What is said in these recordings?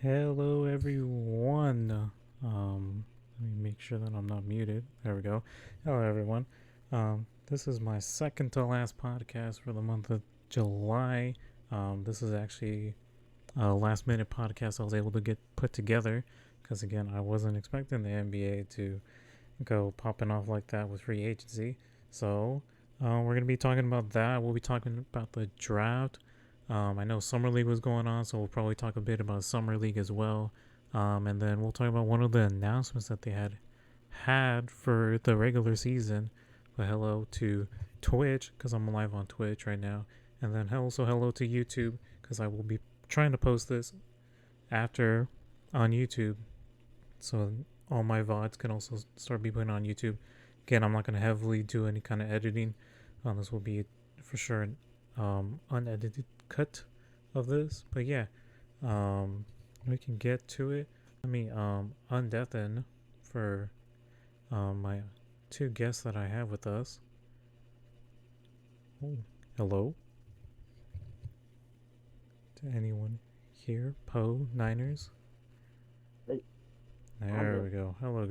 Hello, everyone. Let me make sure that I'm not muted. There we go. Hello, everyone. This is my second to last podcast for the month of July. This is actually a last minute podcast I was able to get put together because, again, I wasn't expecting the NBA to go popping off like that with free agency. So, we're going to be talking about that. We'll be talking about the draft. I know Summer League was going on, so we'll probably talk a bit about Summer League as well. And then we'll talk about one of the announcements that they had for the regular season. But hello to Twitch, because I'm live on Twitch right now. And then also hello to YouTube, because I will be trying to post this after on YouTube. So all my VODs can also start be put on YouTube. Again, I'm not going to heavily do any kind of editing. This will be for sure an unedited cut of this. But yeah, we can get to it. Let me undeafen for my two guests that I have with us. Oh, hello to anyone here. Poe Niners. Hey, I'm There here. we go. Hello,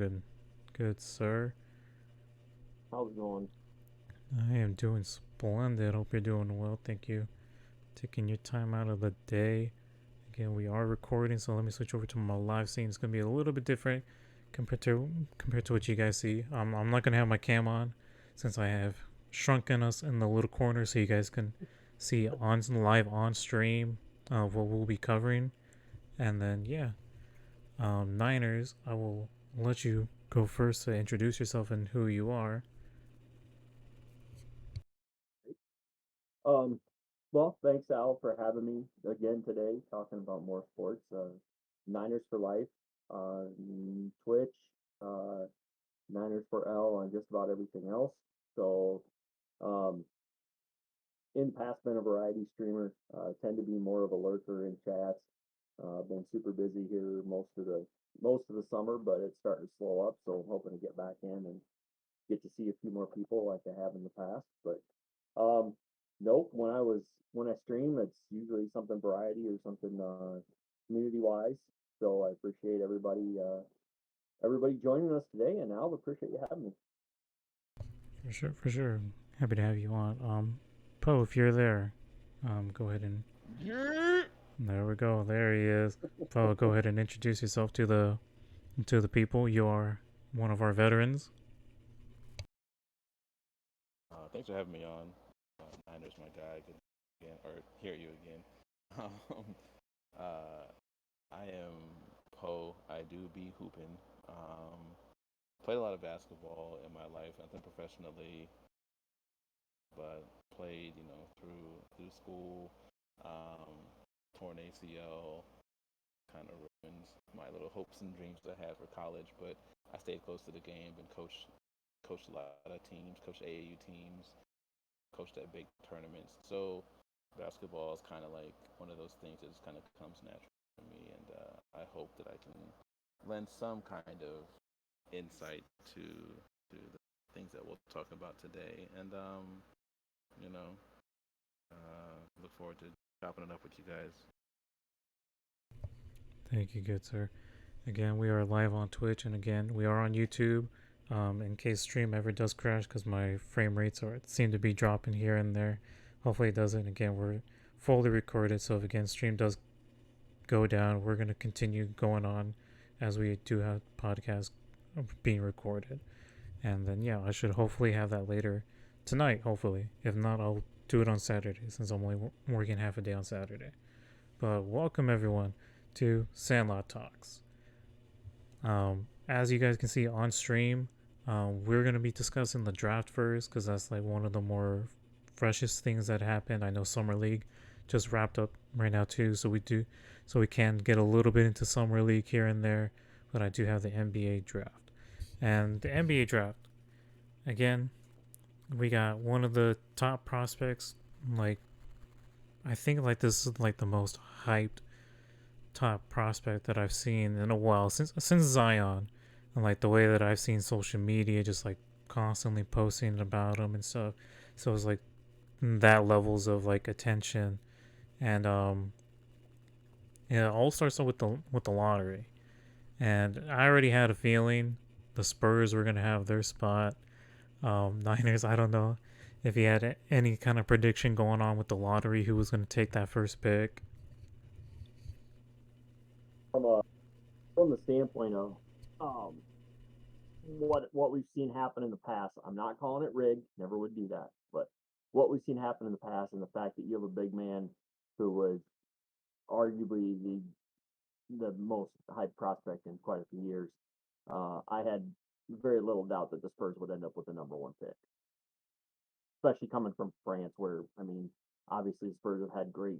good sir. How's it going? I am doing splendid. Hope you're doing well. Thank you. Taking your time out of the day. Again, we are recording, so let me switch over to my live scene. It's gonna be a little bit different compared to what you guys see. I'm not gonna have my cam on since I have shrunken us in the little corner so you guys can see on live on stream what we'll be covering. And then yeah, Niners, I will let you go first to introduce yourself and who you are. Um, well, thanks Al for having me again today, talking about more sports. Niners for life, Twitch, uh, Niners for L on just about everything else. So, um, in past been a variety streamer. Tend to be more of a lurker in chats. Been super busy here most of the summer, but it's starting to slow up. So I'm hoping to get back in and get to see a few more people like I have in the past. But nope, when I stream, it's usually something variety or something community wise. So I appreciate everybody joining us today, and Al, appreciate you having me. For sure, for sure. Happy to have you on. Poe, if you're there, go ahead and Yeah. there we go. There he is. Poe, go ahead and introduce yourself to the people. You are one of our veterans. Thanks for having me on. Niners, my guy, again, or hear you again. Um, uh, I am Poe. I do be hooping. Um, Played a lot of basketball in my life, nothing professionally, but played, through school. Um, Torn ACL kind of ruins my little hopes and dreams that I had for college, but I stayed close to the game and coached a lot of teams, coached AAU teams, coached at big tournaments. So basketball is kind of like one of those things that just kind of comes natural to me, and I hope that I can lend some kind of insight to the things that we'll talk about today, and you know, look forward to chopping it up with you guys. Thank you, good sir. Again, we are live on Twitch, and again, we are on YouTube. In case stream ever does crash, because my frame rates seem to be dropping here and there. Hopefully, it doesn't. Again, we're fully recorded, so if again stream does go down, we're gonna continue going on as we do have podcasts being recorded. And then yeah, I should hopefully have that later tonight. Hopefully, if not, I'll do it on Saturday since I'm only working half a day on Saturday. But welcome everyone to Sandlot Talks. As you guys can see on stream, we're gonna be discussing the draft first because that's like one of the more freshest things that happened. I know Summer League just wrapped up right now too, so we can get a little bit into Summer League here and there. But I do have the NBA draft, and the NBA draft again. We got one of the top prospects. Like I think like this is like the most hyped top prospect that I've seen in a while since Zion, and like the way that I've seen social media just like constantly posting about him and stuff. So it's like that levels of like attention, and Yeah, it all starts off with the lottery, and I already had a feeling the Spurs were gonna have their spot. Niners, I don't know if he had any kind of prediction going on with the lottery, who was gonna take that first pick. From a from the standpoint of um, what we've seen happen in the past. I'm not calling it rigged. Never would do that. But what we've seen happen in the past, and the fact that you have a big man who was arguably the most hyped prospect in quite a few years, I had very little doubt that the Spurs would end up with the number one pick, especially coming from France, where I mean, obviously the Spurs have had great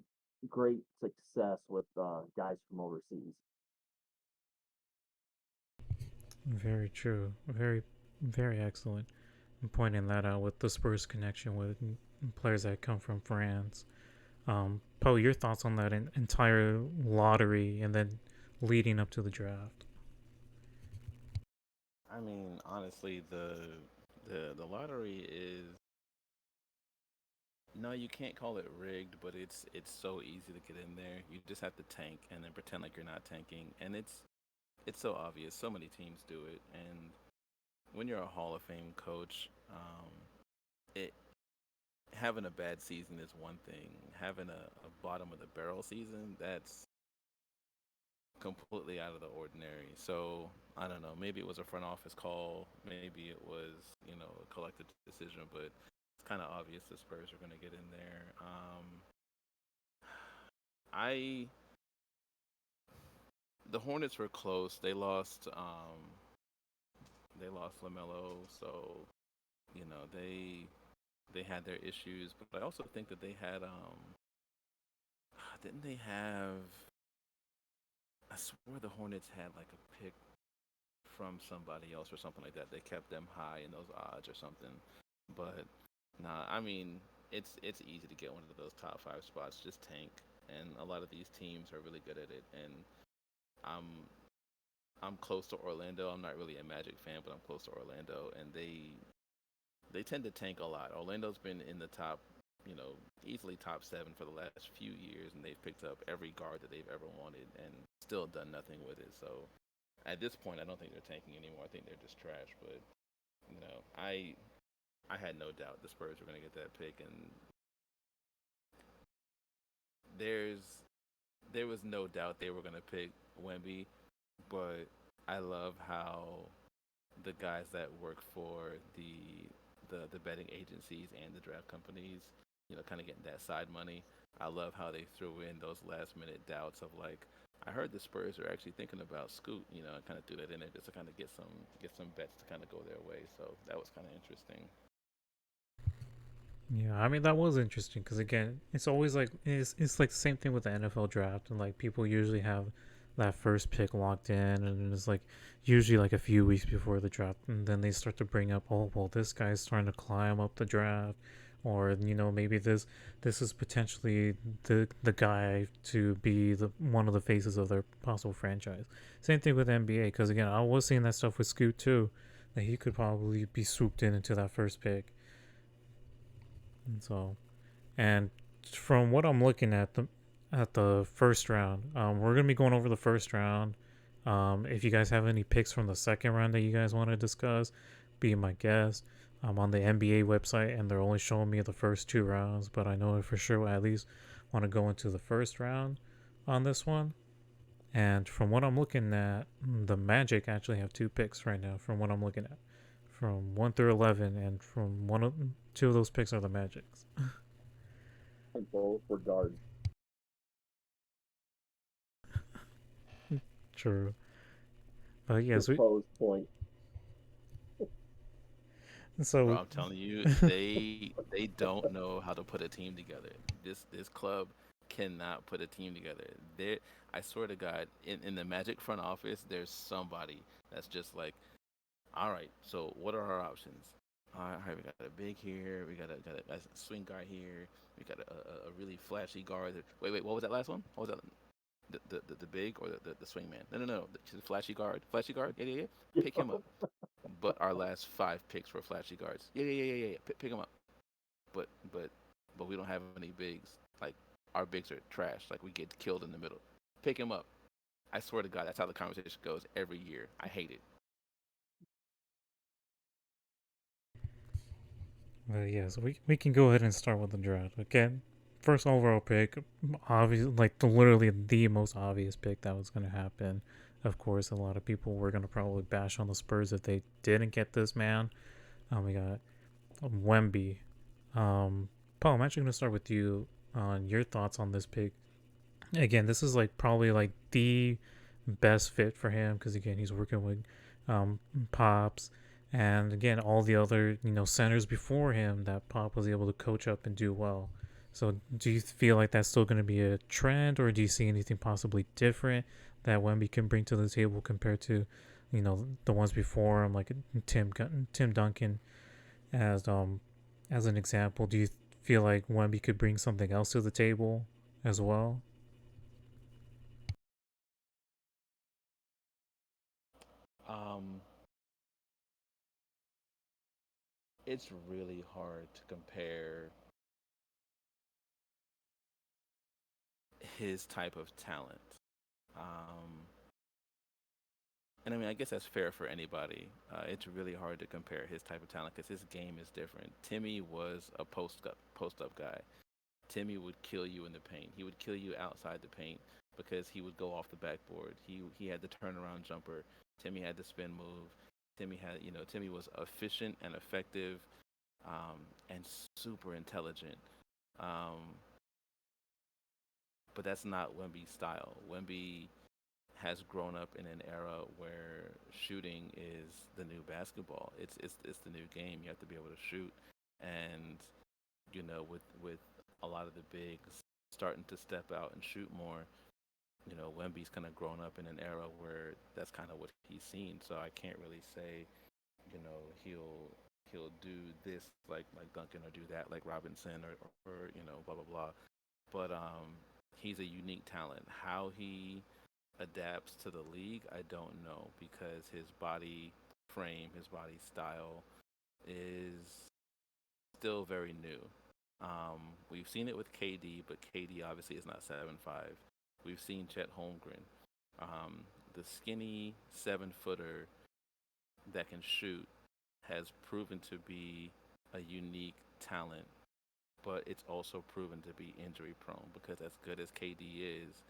success with guys from overseas. Very true. Very excellent. I'm pointing that out with the Spurs connection with players that come from France. Poe, your thoughts on that entire lottery and then leading up to the draft? I mean, honestly, the lottery is no, you can't call it rigged, but it's so easy to get in there. You just have to tank and then pretend like you're not tanking, and it's so obvious. So many teams do it, and when you're a Hall of Fame coach, it having a bad season is one thing. Having a bottom of the barrel season, that's completely out of the ordinary. So I don't know. Maybe it was a front office call. Maybe it was a collective decision. But it's kind of obvious the Spurs are going to get in there. I The Hornets were close. They lost Lamelo, so they had their issues. But I also think that they had didn't they have? I swear the Hornets had like a pick from somebody else or something like that. They kept them high in those odds or something. But nah, I mean it's easy to get one of those top five spots. Just tank, and a lot of these teams are really good at it. And I'm I'm close to Orlando. I'm not really a Magic fan, but I'm close to Orlando, and they tend to tank a lot. Orlando's been in the top, easily top seven for the last few years, and they've picked up every guard that they've ever wanted, and still done nothing with it. So at this point, I don't think they're tanking anymore. I think they're just trash. But I had no doubt the Spurs were going to get that pick, and there's there was no doubt they were going to pick Wemby. But I love how the guys that work for the betting agencies and the draft companies, kind of getting that side money. I love how they threw in those last minute doubts of like, I heard the Spurs are actually thinking about Scoot, and kind of threw that in there just to kind of get some bets to kind of go their way. So that was kind of interesting. Yeah, I mean that was interesting because again, it's always like it's like the same thing with the NFL draft, and like people usually have that first pick locked in, and it's like usually like a few weeks before the draft, and then they start to bring up, oh well, this guy's starting to climb up the draft, or maybe this is potentially the guy to be the one of the faces of their possible franchise. Same thing with NBA, because again, I was seeing that stuff with Scoot too, that he could probably be swooped in into that first pick, and so. And from what I'm looking at the first round, we're gonna be going over the first round. If you guys have any picks from the second round that you guys want to discuss, be my guest. I'm on the NBA website and they're only showing me the first two rounds, but I know for sure I at least want to go into the first round on this one. And from what I'm looking at, the Magic actually have two picks right now. From what I'm looking at, from 1 through 11, and from two of those picks are the Magics. And both were guards. True. But yes, To Poe's point, Bro, so I'm telling you, they don't know how to put a team together. This club cannot put a team together. I swear to God, in the Magic front office, there's somebody that's just like, all right, so what are our options? All right, we got a big here. We got a swing guard here. We got a really flashy guard. Wait, what was that last one? What was that? The big or the swing man? No. The flashy guard. Flashy guard. Yeah. Pick him up. But our last five picks were flashy guards. Yeah. Pick him up. But but we don't have any bigs. Like our bigs are trash. Like we get killed in the middle. pick him up. I swear to God, that's how the conversation goes every year. I hate it. Yeah, so we can go ahead and start with the draft. Again, first overall pick, obvious, like literally the most obvious pick that was going to happen. Of course, a lot of people were going to probably bash on the Spurs if they didn't get this man. We got Wemby. Paul, I'm actually going to start with you on your thoughts on this pick. Again, this is like probably like the best fit for him because again he's working with Pops, and again all the other centers before him that Pop was able to coach up and do well. So do you feel like that's still going to be a trend, or do you see anything possibly different that Wemby can bring to the table compared to the ones before him, like Tim Duncan as an example? Do you feel like Wemby could bring something else to the table as well? Um, it's really hard to compare his type of talent. Um, and I mean, I guess that's fair for anybody. It's really hard to compare his type of talent because his game is different. Timmy was a post up guy. Timmy would kill you in the paint. He would kill you outside the paint because he would go off the backboard. He had the turnaround jumper. Timmy had the spin move. Timmy was efficient and effective, and super intelligent. Um, but that's not Wemby's style. Wemby has grown up in an era where shooting is the new basketball. It's the new game. You have to be able to shoot, and with a lot of the bigs starting to step out and shoot more, Wemby's kind of grown up in an era where that's kind of what he's seen. So I can't really say, you know, he'll do this like Duncan or do that like Robinson or blah blah blah. But he's a unique talent. How he adapts to the league, I don't know because his body frame, his body style is still very new. We've seen it with KD, but KD obviously is not 7'5". We've seen Chet Holmgren, the skinny 7-footer that can shoot, has proven to be a unique talent, but it's also proven to be injury prone because as good as KD is,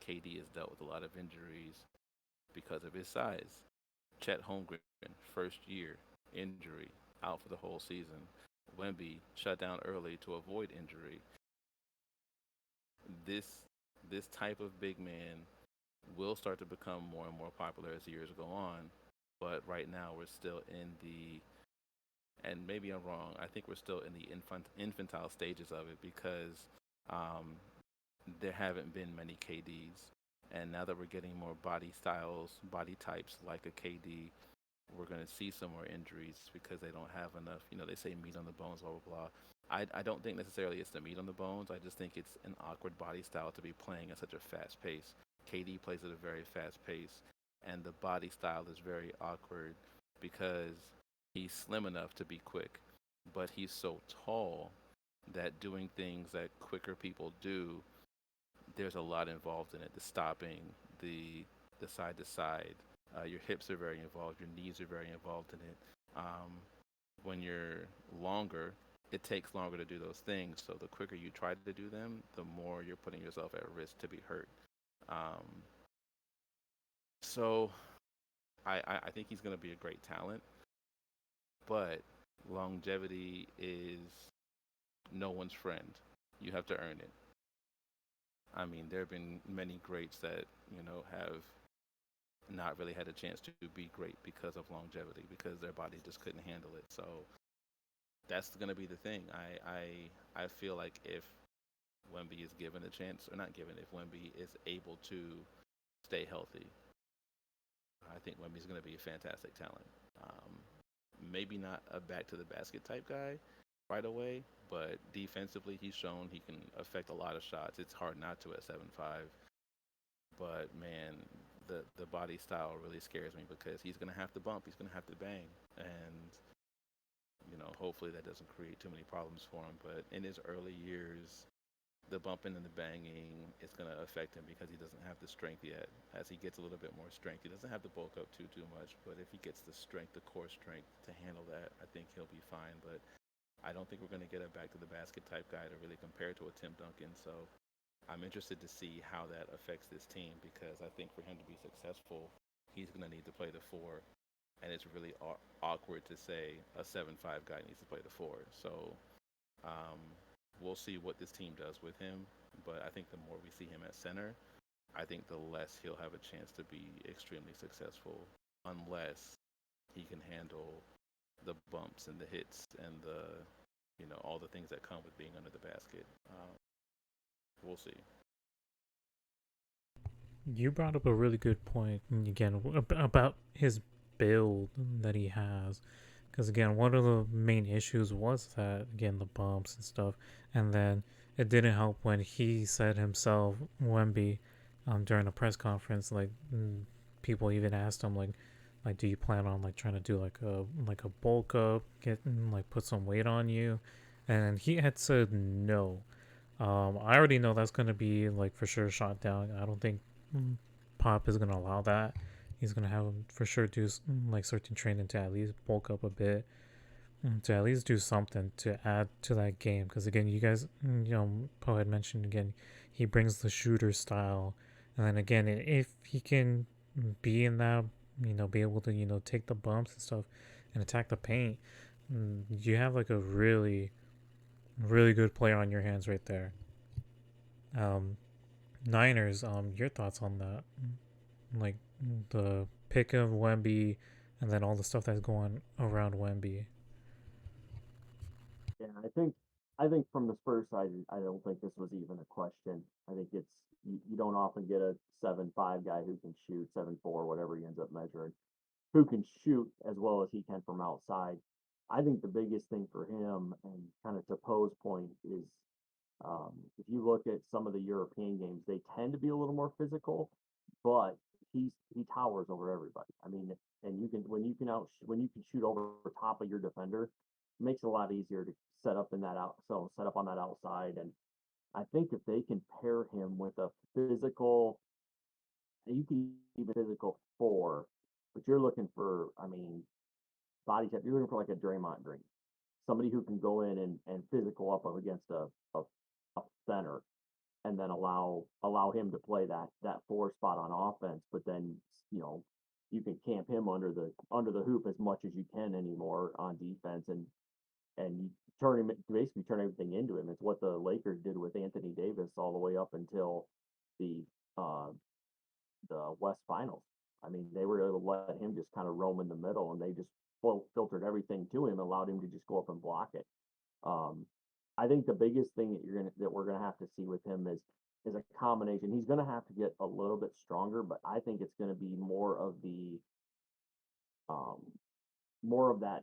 KD has dealt with a lot of injuries because of his size. Chet Holmgren, first year, injury, out for the whole season. Wemby shut down early to avoid injury. This this type of big man will start to become more and more popular as the years go on. But right now we're still in the, and maybe I'm wrong, I think we're still in the infantile stages of it because um, there haven't been many KDs. And now that we're getting more body styles, body types like a KD, we're going to see some more injuries because they don't have enough. They say meat on the bones, blah, blah, blah. I don't think necessarily it's the meat on the bones. I just think it's an awkward body style to be playing at such a fast pace. KD plays at a very fast pace, and the body style is very awkward because he's slim enough to be quick, but he's so tall that doing things that quicker people do, there's a lot involved in it. The stopping, the side to side, your hips are very involved. Your knees are very involved in it. When you're longer, it takes longer to do those things. So the quicker you try to do them, the more you're putting yourself at risk to be hurt. Um, so I think he's going to be a great talent, but longevity is no one's friend. You have to earn it. I mean, there have been many greats that have not really had a chance to be great because of longevity because their body just couldn't handle it. So that's going to be the thing. I feel like if Wemby is given a chance, or not given, if Wemby is able to stay healthy, I think Wemby's going to be a fantastic talent. Maybe not a back to the basket type guy right away, but defensively he's shown he can affect a lot of shots. It's hard not to at 7'5". But man, the body style really scares me because he's going to have to bump, he's going to have to bang, and hopefully that doesn't create too many problems for him. But in his early years, the bumping and the banging is going to affect him because he doesn't have the strength yet. As he gets a little bit more strength, he doesn't have to bulk up too much. But if he gets the strength, the core strength to handle that, I think he'll be fine. But I don't think we're going to get a back to the basket type guy to really compare to a Tim Duncan. So I'm interested to see how that affects this team because I think for him to be successful, he's going to need to play the four. And it's really awkward to say a 7'5" guy needs to play the four. So um, we'll see what this team does with him. But I think the more we see him at center, I think the less he'll have a chance to be extremely successful unless he can handle the bumps and the hits and the all the things that come with being under the basket. We'll see. You brought up a really good point again about his build that he has. Because again, one of the main issues was that again the bumps and stuff, and then it didn't help when he said himself, Wemby, during a press conference, like people even asked him like, do you plan on like trying to do like a bulk up, get like put some weight on you, and he had said no. I already know that's gonna be like for sure shot down. I don't think Pop is gonna allow that. He's gonna have him for sure do like certain training to at least bulk up a bit, to at least do something to add to that game. Because again, you guys, Poe had mentioned again, he brings the shooter style, and then again, if he can be in that, be able to take the bumps and stuff and attack the paint, you have like a really really good player on your hands right there. Um, Niners, your thoughts on that? Like the pick of Wemby, and then all the stuff that's going around Wemby. Yeah, I think from the Spurs side, I don't think this was even a question. I think you don't often get a 7'5" guy who can shoot 7'4", whatever he ends up measuring, who can shoot as well as he can from outside. I think the biggest thing for him, and kind of to Poe's point, is if you look at some of the European games, they tend to be a little more physical, but he towers over everybody. I mean, and you can when you can shoot over top of your defender, it makes it a lot easier to set up in that out so set up on that outside. And I think if they can pair him with a physical, you can even physical four, but you're looking for, I mean, body type. You're looking for like a Draymond Green, somebody who can go in and physical up against a center, and then allow him to play that four spot on offense. But then you know you can camp him under the hoop as much as you can anymore on defense, and you turn him basically turn everything into him. It's what the Lakers did with Anthony Davis all the way up until the uh, the West Finals. I mean, they were able to let him just kind of roam in the middle, and they just filtered everything to him, allowed him to just go up and block it. Um, I think the biggest thing that we're gonna have to see with him is a combination. He's gonna have to get a little bit stronger, but I think it's gonna be um, more of that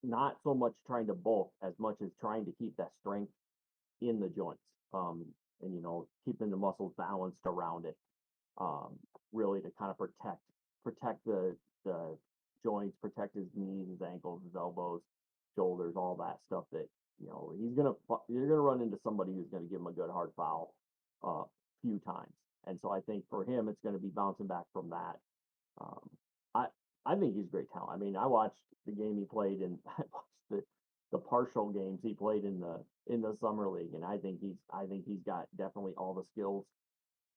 not so much trying to bulk as much as trying to keep that strength in the joints, and keeping the muscles balanced around it, um, really to kind of protect the joints, protect his knees, his ankles, his elbows, shoulders, all that stuff that you're gonna run into somebody who's gonna give him a good hard foul few times. And so I think for him it's gonna be bouncing back from that. Um, I I think he's great talent. I mean, I watched the game he played in I watched the partial games he played in the summer league, and I think he's got definitely all the skills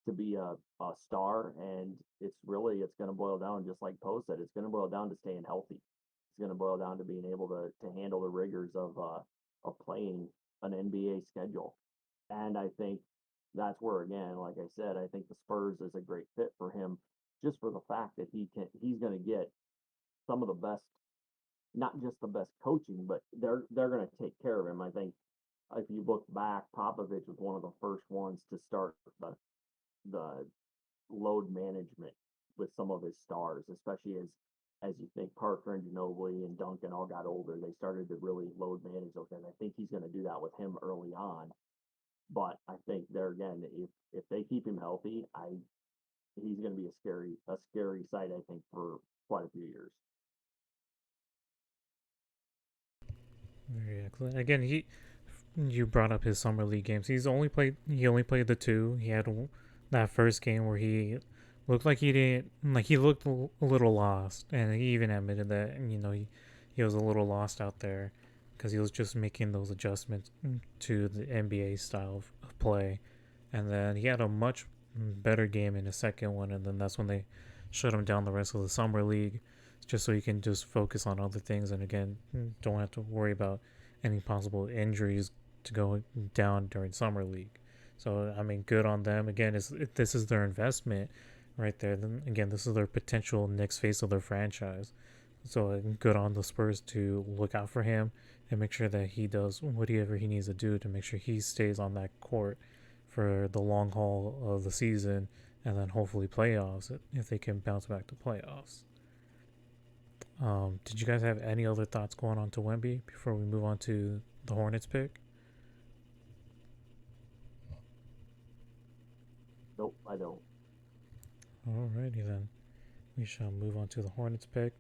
to be a star. And it's going to boil down, just like Poe said, it's going to boil down to staying healthy. It's going to boil down to being able to handle the rigors of playing an NBA schedule. And I think that's where, again, like I said, I think the Spurs is a great fit for him, just for the fact that he's going to get some of the best, not just the best coaching, but they're going to take care of him. I think if you look back, Popovich was one of the first ones to start the load management with some of his stars, especially as you think Parker and Ginobili and Duncan all got older. They started to really load manage those guys. I think he's going to do that with him early on. But I think there again, if they keep him healthy, he's going to be a scary sight. I think for quite a few years. Very excellent. Again, you brought up his summer league games. He only played the two. He had that first game where he looked like he didn't like he looked a little lost, and he even admitted that he was a little lost out there because he was just making those adjustments to the NBA style of play, and then he had a much better game in the second one, and then that's when they shut him down the rest of the summer league, just so he can just focus on other things, and again, don't have to worry about any possible injuries to go down during summer league. So I mean, good on them. Again, this is their investment right there. Then again, this is their potential next face of their franchise. So good on the Spurs to look out for him and make sure that he does whatever he needs to do to make sure he stays on that court for the long haul of the season, and then hopefully playoffs if they can bounce back to playoffs. Did you guys have any other thoughts going on to Wemby before we move on to the Hornets pick? Nope, I don't. Alrighty then. We shall move on to the Hornets pick.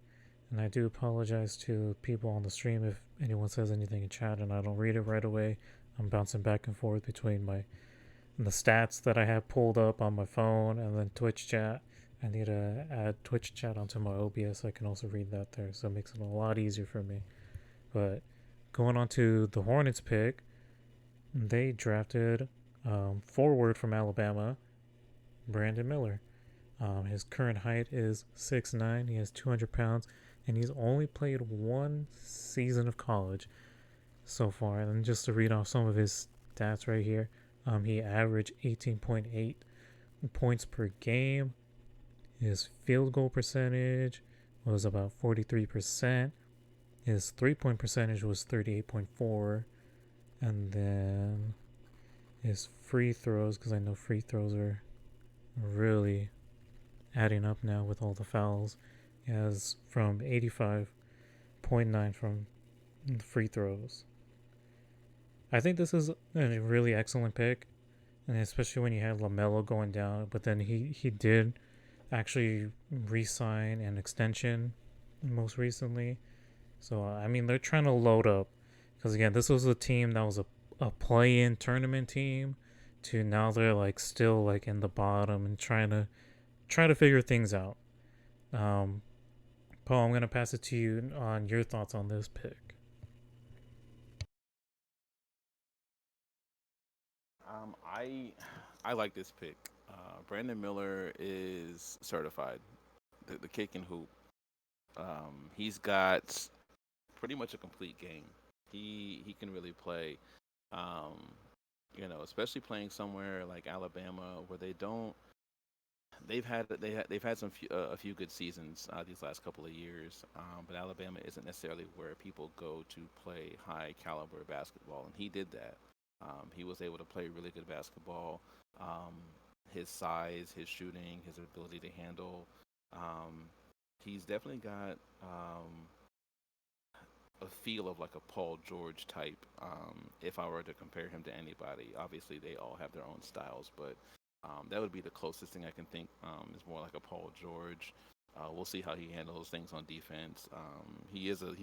And I do apologize to people on the stream if anyone says anything in chat and I don't read it right away. I'm bouncing back and forth between the stats that I have pulled up on my phone and then Twitch chat. I need to add Twitch chat onto my OBS so I can also read that there, so it makes it a lot easier for me. But going on to the Hornets pick, they drafted forward from Alabama, Brandon Miller. His current height is 6'9". He has 200 pounds, and he's only played one season of college so far. And just to read off some of his stats right here, he averaged 18.8 points per game. His field goal percentage was about 43%. His 3-point percentage was 38.4. And then his free throws, because I know free throws are really adding up now with all the fouls, he has from 85.9 from the free throws. I think this is a really excellent pick, and especially when you had LaMelo going down, but then he did actually re-sign an extension most recently. So I mean, they're trying to load up because again, this was a team that was a play-in tournament team to now they're like still like in the bottom and try to figure things out. Um, Paul, I'm gonna pass it to you on your thoughts on this pick. I like this pick. Brandon Miller is certified. The kid can hoop. He's got pretty much a complete game. He can really play. Um, especially playing somewhere like Alabama where they don't. They've had a few good seasons these last couple of years, but Alabama isn't necessarily where people go to play high caliber basketball, and he did that. He was able to play really good basketball. Um, his size, his shooting, his ability to handle. Um, he's definitely got a feel of like a Paul George type. If I were to compare him to anybody, obviously they all have their own styles, but that would be the closest thing I can think. Is more like a Paul George. We'll see how he handles things on defense. He is a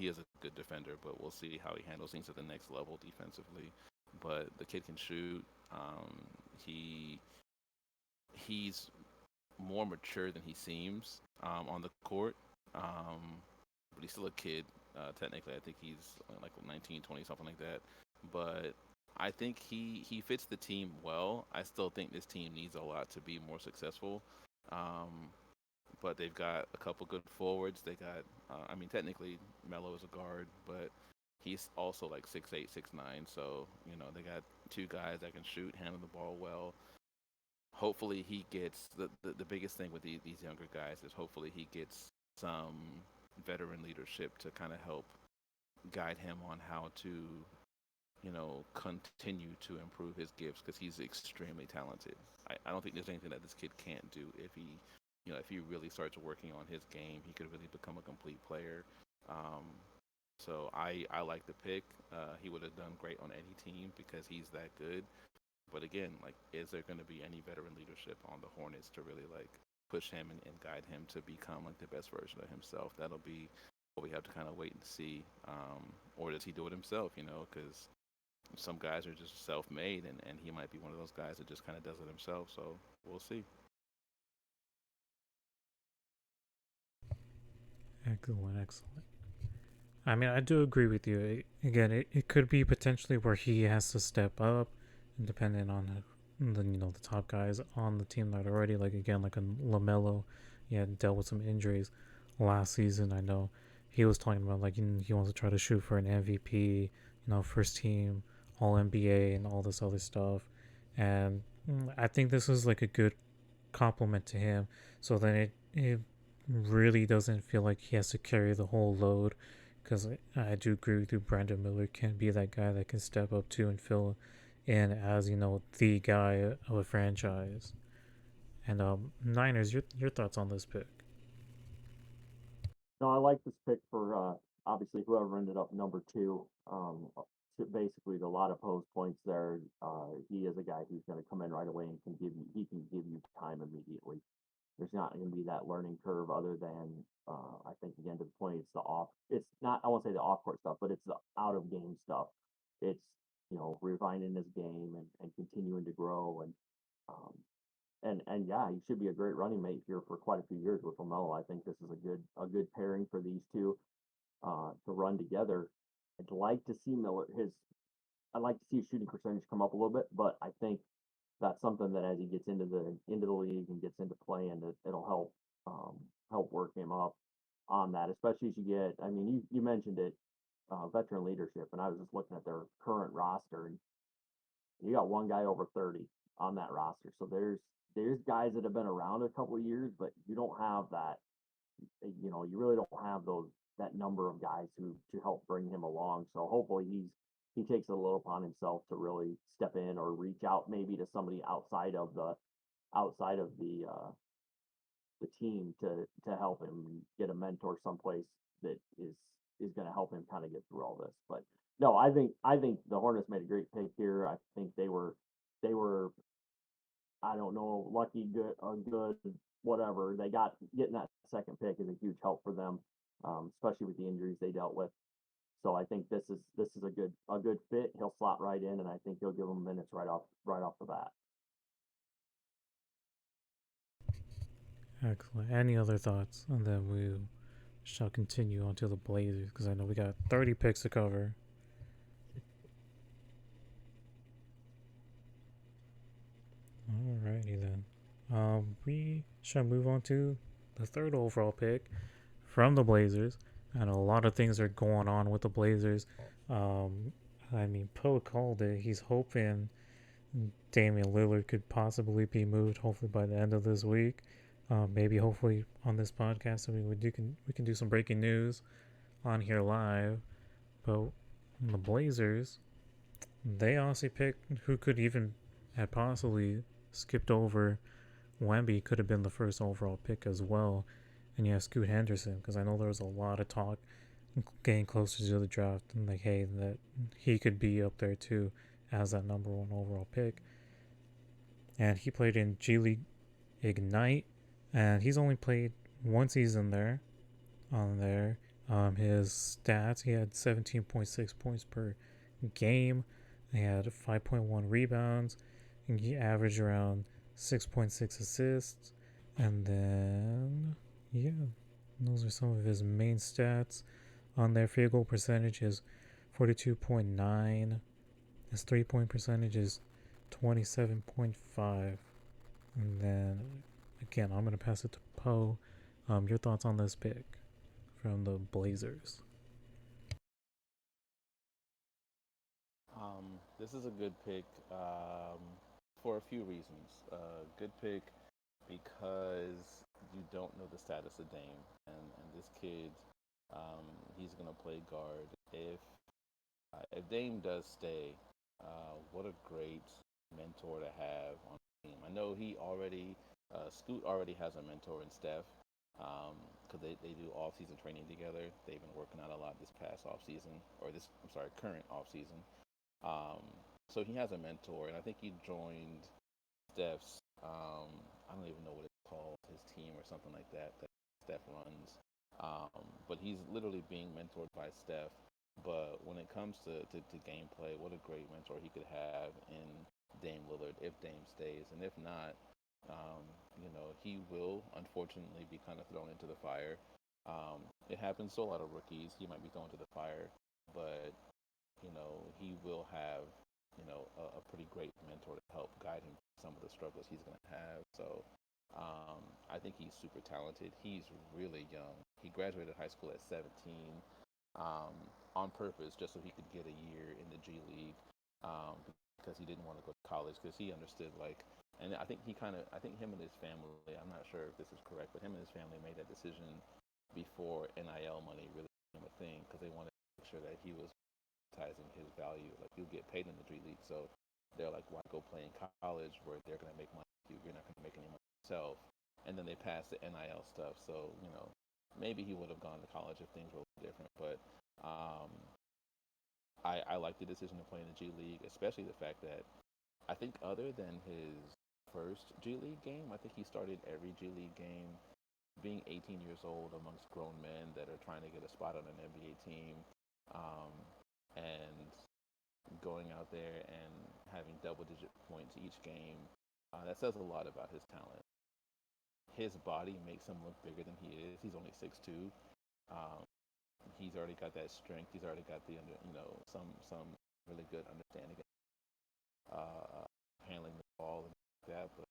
good defender, but we'll see how he handles things at the next level defensively. But the kid can shoot. He he's more mature than he seems on the court. But he's still a kid. Technically, I think he's like 19, 20, something like that. But I think he fits the team well. I still think this team needs a lot to be more successful. Um, but they've got a couple good forwards. They got, I mean, technically Melo is a guard, but he's also like 6'8", 6'9". So they got two guys that can shoot, handle the ball well. Hopefully he gets the biggest thing with these younger guys is hopefully he gets some veteran leadership to kind of help guide him on how to continue to improve his gifts because he's extremely talented. I don't think there's anything that this kid can't do if he really starts working on his game, he could really become a complete player. Um, so I like the pick. He would have done great on any team because he's that good. But again, like, is there going to be any veteran leadership on the Hornets to really like push him and guide him to become like the best version of himself? That'll be what we have to kind of wait and see. Or does he do it himself? Because some guys are just self-made, and he might be one of those guys that just kind of does it himself. So we'll see. Excellent, excellent. I mean, I do agree with you. Again, it could be potentially where he has to step up, depending on the top guys on the team that are already like again like a Lamelo, yeah, dealt with some injuries last season. I know he was talking about like he wants to try to shoot for an MVP, first team All NBA and all this other stuff, and I think this is like a good compliment to him. So then it really doesn't feel like he has to carry the whole load. Because I do agree with you, Brandon Miller can be that guy that can step up to and fill in as the guy of a franchise. And Niners, your thoughts on this pick? No, I like this pick for obviously whoever ended up number two. Basically, a lot of Poe's points there. He is a guy who's going to come in right away and he can give you time immediately. There's not going to be that learning curve other than I think again to the point it's the off. It's not I won't say the off court stuff, but it's the out of game stuff. It's refining his game and continuing to grow um, and yeah, he should be a great running mate here for quite a few years with Lamelo. I think this is a good pairing for these two to run together. I'd like to see Miller his I'd like to see his shooting percentage come up a little bit, but I think that's something that as he gets into the league and gets into playing, it'll help work him up on that, especially as you get. I mean, you mentioned it, veteran leadership, and I was just looking at their current roster, and you got one guy over 30 on that roster. So there's guys that have been around a couple of years, but you don't have that. You really don't have those that number of guys who to help bring him along. So hopefully he takes it a little upon himself to really step in or reach out maybe to somebody outside of the team to help him get a mentor someplace that is going to help him kind of get through all this. But no, I think the Hornets made a great pick here. I think they were I don't know lucky good or good whatever they got getting that second pick is a huge help for them, especially with the injuries they dealt with. So I think this is a good fit. He'll slot right in, and I think he'll give them minutes right off the bat. Excellent. Any other thoughts? And then we shall continue on to the Blazers because I know we got 30 picks to cover. Alrighty then. We shall move on to the third overall pick from the Blazers. And a lot of things are going on with the Blazers. Um, I mean, Poe called it. He's hoping Damian Lillard could possibly be moved. Hopefully by the end of this week. Maybe hopefully on this podcast, so we can do some breaking news on here live. But the Blazers, they honestly picked who could even had possibly skipped over Wemby could have been the first overall pick as well. And yeah, Scoot Henderson, because I know there was a lot of talk getting closer to the draft and like, hey, that he could be up there too as that number one overall pick. And he played in G League Ignite, and he's only played one season there. On there, his stats, he had 17.6 points per game. He had 5.1 rebounds, and he averaged around 6.6 assists. And then, yeah, those are some of his main stats. On their field goal percentage is 42.9. His 3-point percentage is 27.5. And then, again, I'm going to pass it to Poe. Your thoughts on this pick from the Blazers? This is a good pick for a few reasons. Good pick because you don't know the status of Dame, and this kid, um, he's gonna play guard. If Dame does stay, what a great mentor to have on the team. I know Scoot already has a mentor in Steph, because they do off-season training together. They've been working out a lot this past off-season, or I'm sorry, current off-season. Um, so he has a mentor, and I think he joined Steph's. I don't even know what it's called, his team or something like that Steph runs. But he's literally being mentored by Steph. But when it comes to gameplay, what a great mentor he could have in Dame Lillard if Dame stays, and if not, um, he will unfortunately be kind of thrown into the fire. It happens to a lot of rookies. He might be thrown to the fire, but he will have a pretty great mentor to help guide him through some of the struggles he's going to have. So I think he's super talented. He's really young. He graduated high school at 17 um, on purpose, just so he could get a year in the G League, because he didn't want to go to college because he understood and I think I think him and his family. I'm not sure if this is correct, but him and his family made that decision before NIL money really became a thing because they wanted to make sure that he was monetizing his value. Like you get paid in the G League, so they're like, why go play in college where they're gonna make money? You're not gonna make any money yourself. And then they passed the NIL stuff, so maybe he would have gone to college if things were different. But um, I like the decision to play in the G League, especially the fact that I think other than his first G League game, I think he started every G League game being 18 years old amongst grown men that are trying to get a spot on an NBA team, um, and going out there and having double-digit points each game. That says a lot about his talent. His body makes him look bigger than he is. He's only 6'2". Um, he's already got that strength. He's already got some really good understanding handling the ball and that. But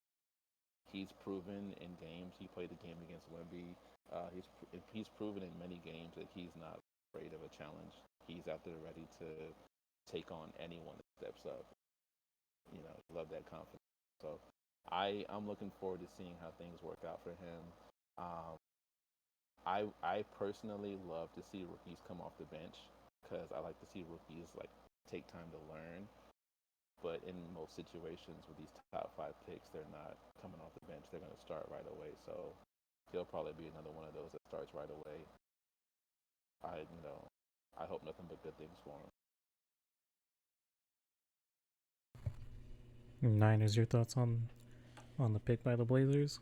he's proven in games. He played the game against Wemby. He's proven in many games that he's not afraid of a challenge. He's out there ready to take on anyone that steps up. Love that confidence. So I'm looking forward to seeing how things work out for him. Um, I personally love to see rookies come off the bench because I like to see rookies like take time to learn. But in most situations with these top five picks, they're not coming off the bench. They're going to start right away. So he'll probably be another one of those that starts right away. I hope nothing but good things for him. Niners, your thoughts on the pick by the Blazers?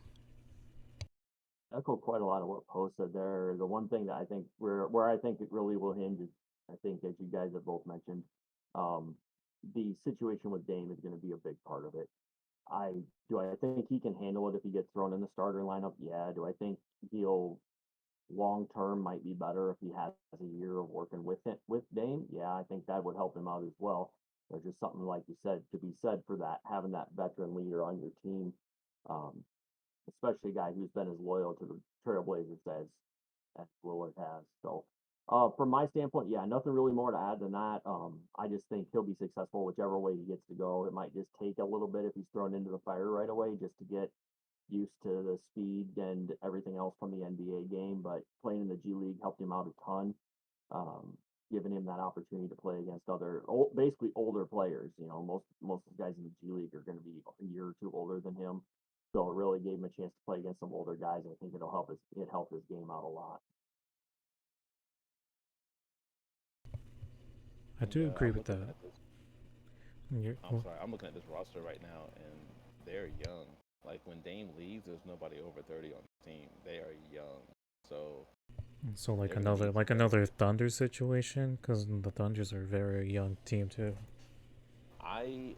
Echo quite a lot of what Poe said there. The one thing that I think where I think it really will hinge is, I think as you guys have both mentioned, um, the situation with Dame is going to be a big part of it. I think he can handle it if he gets thrown in the starter lineup? Yeah. Do I think he'll long term might be better if he has a year of working with Dame? Yeah, I think that would help him out as well. There's just something like you said to be said for that, having that veteran leader on your team. Um, Especially a guy who's been as loyal to the Trailblazers as Lillard has. So, from my standpoint, yeah, nothing really more to add than that. I just think he'll be successful whichever way he gets to go. It might just take a little bit if he's thrown into the fire right away, just to get used to the speed and everything else from the NBA game. But playing in the G League helped him out a ton, giving him that opportunity to play against basically older players. Most of the guys in the G League are going to be a year or two older than him. So it really gave him a chance to play against some older guys. I think it helped his game out a lot. I And do agree I'm with looking that. at this. I'm Well, sorry. I'm looking at this roster right now, and they're young. Like when Dame leaves, there's nobody over 30 on the team. They are young, so so they're gonna need some veterans. another Thunder situation because the Thunders are a very young team too. I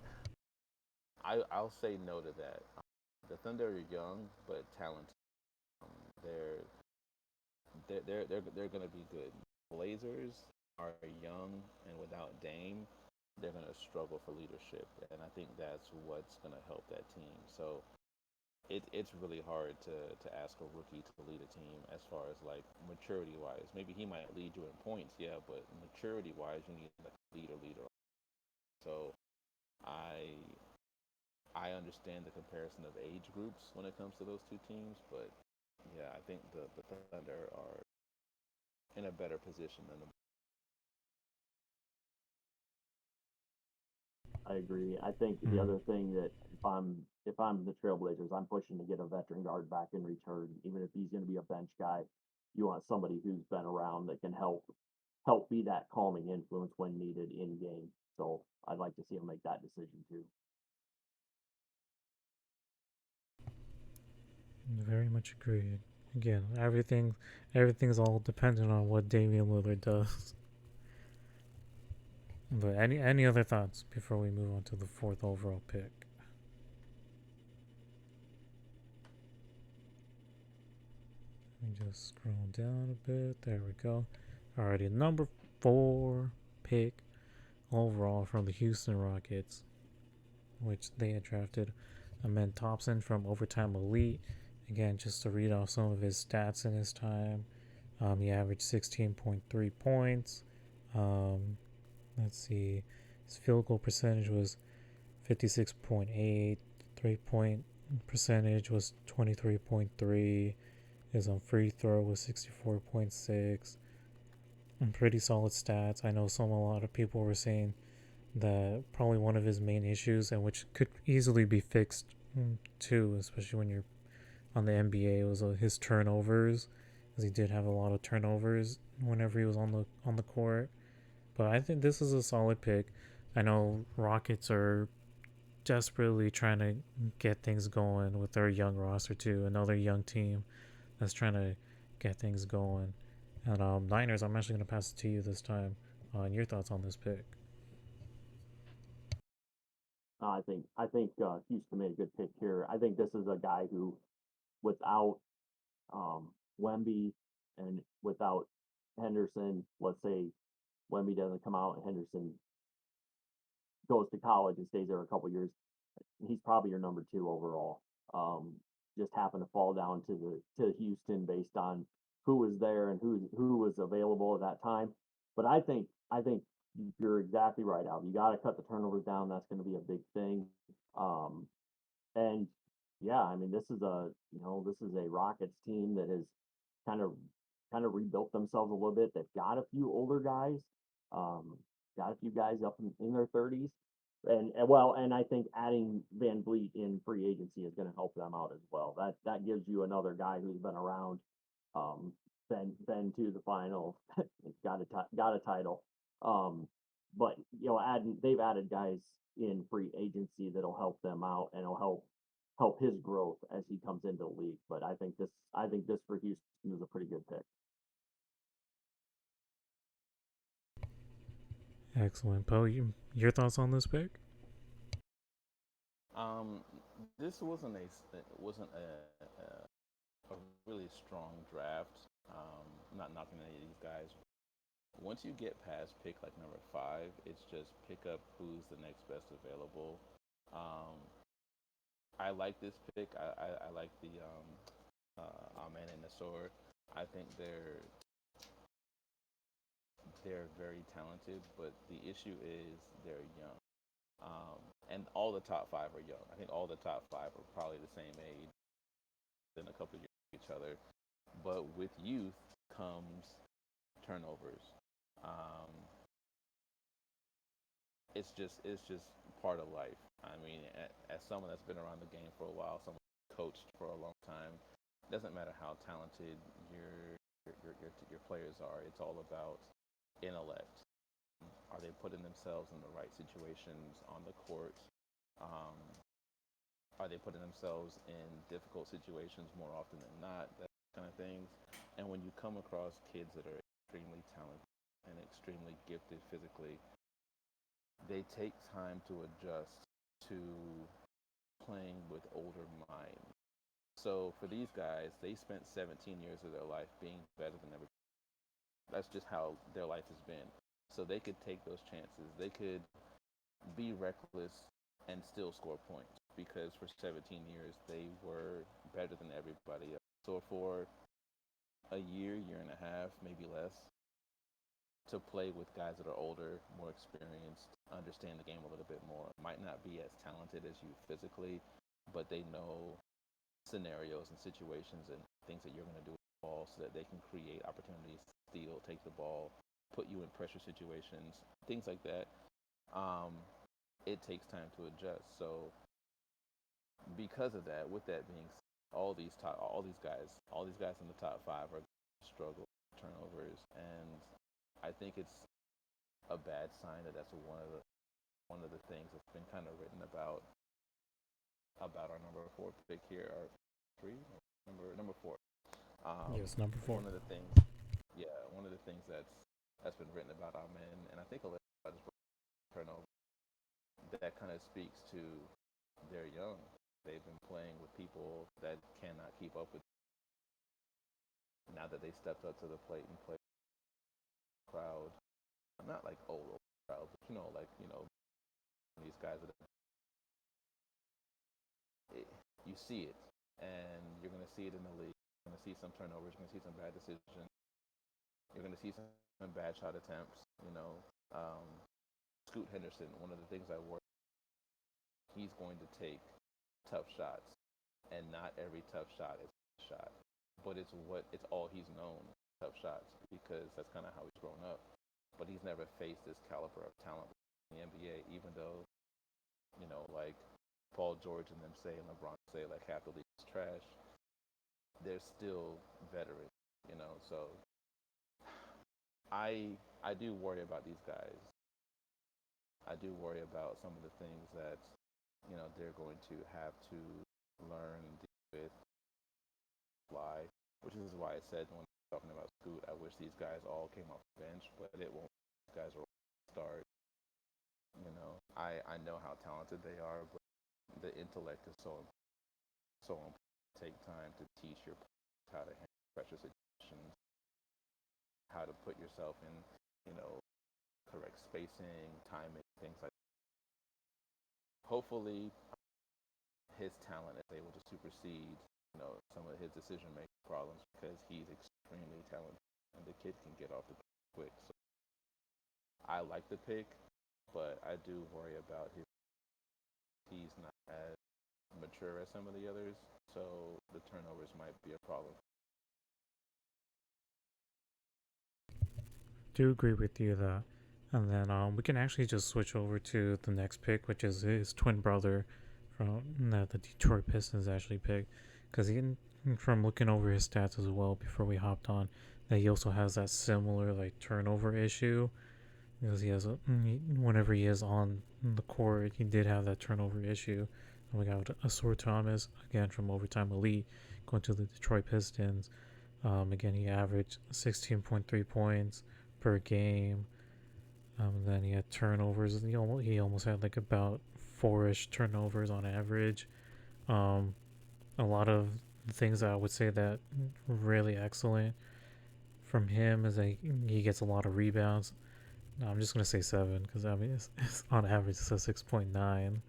I'll say no to that. The Thunder are young but talented. Um, they're they're gonna be good. Blazers are young and without Dame, they're gonna struggle for leadership, and I think that's what's gonna help that team. So it's really hard to ask a rookie to lead a team as far as like maturity wise. Maybe he might lead you in points, yeah, but maturity wise, you need like a leader. So I I understand the comparison of age groups when it comes to those two teams, but yeah, I think the Thunder are in a better position than the. I agree. I think the Mm. other thing that if I'm the Trailblazers, I'm pushing to get a veteran guard back in return, even if he's going to be a bench guy. You want somebody who's been around that can help be that calming influence when needed in game. So I'd like to see him make that decision too. Very much agreed. Again, everything's all dependent on what Damian Lillard does. But any other thoughts before we move on to the fourth overall pick? Let me just scroll down a bit. There we go. Alrighty, number 4 pick overall from the Houston Rockets, which they had drafted Amen Thompson from Overtime Elite. Again, just to read off some of his stats in his time. He averaged 16.3 points. Um, let's see. His field goal percentage was 56.8. 3-point percentage was 23.3. His free throw was 64.6. And pretty solid stats. I know a lot of people were saying that probably one of his main issues, and which could easily be fixed too, especially when you're on the NBA, was his turnovers, because he did have a lot of turnovers whenever he was on the court. But I think this is a solid pick. I know Rockets are desperately trying to get things going with their young roster too. Another young team that's trying to get things going. And Niners, I'm actually going to pass it to you this time on your thoughts on this pick. I think Houston made a good pick here. I think this is a guy who, without Wemby and without Henderson, let's say Wemby doesn't come out and Henderson goes to college and stays there a couple years, he's probably your number 2 overall. Just happened to fall down to Houston based on who was there and who was available at that time. But I think you're exactly right, Al. You got to cut the turnovers down. That's going to be a big thing. Um, and yeah, I mean, this is a Rockets team that has kind of kind of rebuilt themselves a little bit. They've got a few older guys, um, got a few guys up in their 30s, and I think adding Van Vliet in free agency is going to help them out as well. That gives you another guy who's been around, um, been to the finals, got a title. Um, but they've added guys in free agency that'll help them out and it'll help his growth as he comes into the league. But I think this for Houston is a pretty good pick. Excellent. Poe, your thoughts on this pick? Um, this wasn't a really strong draft. Not knocking any of these guys. Once you get past pick like number 5, it's just pick up who's the next best available. Um, I like this pick. I like the Amen and the sword. I think they're very talented, but the issue is they're young. And all the top 5 are young. I think all the top 5 are probably the same age, in a couple of years of each other. But with youth comes turnovers. Um, it's just part of life. I mean, as someone that's been around the game for a while, someone coached for a long time, it doesn't matter how talented your players are. It's all about intellect. Are they putting themselves in the right situations on the court? Um, are they putting themselves in difficult situations more often than not? That kind of things. And when you come across kids that are extremely talented and extremely gifted physically, they take time to adjust to playing with older minds. So for these guys, they spent 17 years of their life being better than everybody. That's just how their life has been. So they could take those chances. They could be reckless and still score points because for 17 years they were better than everybody else. So for a year and a half, maybe less, to play with guys that are older, more experienced, understand the game a little bit more. Might not be as talented as you physically, but they know scenarios and situations and things that you're going to do with the ball so that they can create opportunities, steal, take the ball, put you in pressure situations, things like that. Um, it takes time to adjust. So because of that, with that being said, all these guys in the top 5 are struggle with turnovers, and I think it's a bad sign that that's one of the things that's been kind of written about our number 4 pick here, or 3, number 4. Yes, number 4. One of the things, yeah, one of the things that's been written about our men, and I think a little about turnover. That kind of speaks to they're young. They've been playing with people that cannot keep up with. Now that they stepped up to the plate and played crowd, not like old crowd, but like these guys that you see it, and you're gonna see it in the league. You're gonna see some turnovers. You're gonna see some bad decisions. You're gonna see some bad shot attempts. Um, Scoot Henderson. One of the things I worry, he's going to take tough shots, and not every tough shot is a shot, but it's all he's known, tough shots, because that's kind of how he's grown up. But he's never faced this caliber of talent in the NBA, even though like Paul George and them say, and LeBron say, like half the league is trash. They're still veterans, So I do worry about these guys. I do worry about some of the things that they're going to have to learn and deal with. Fly, which is why I said when talking about Scoot, I wish these guys all came off the bench, but it won't. These guys will start. I know how talented they are, but the intellect is so important. Take time to teach your players how to handle pressure situations, how to put yourself in, correct spacing, timing, things like that. Hopefully, his talent is able to supersede, some of his decision-making problems, because he's extremely talented and the kid can get off the quick. So I like the pick, but I do worry about he's not as mature as some of the others, so the turnovers might be a problem. Do agree with you that. And then we can actually just switch over to the next pick, which is his twin brother from that the Detroit Pistons actually picked. Because from looking over his stats as well before we hopped on, that he also has that similar like turnover issue. Because whenever he is on the court, he did have that turnover issue. And we got Asor Thomas again from Overtime Elite going to the Detroit Pistons. Again, he averaged 16.3 points per game. Then he had turnovers. He almost had like about four-ish turnovers on average. Um, a lot of things that I would say that really excellent from him is that he gets a lot of rebounds. No, I'm just gonna say 7 because I mean it's on average it's a 6.9,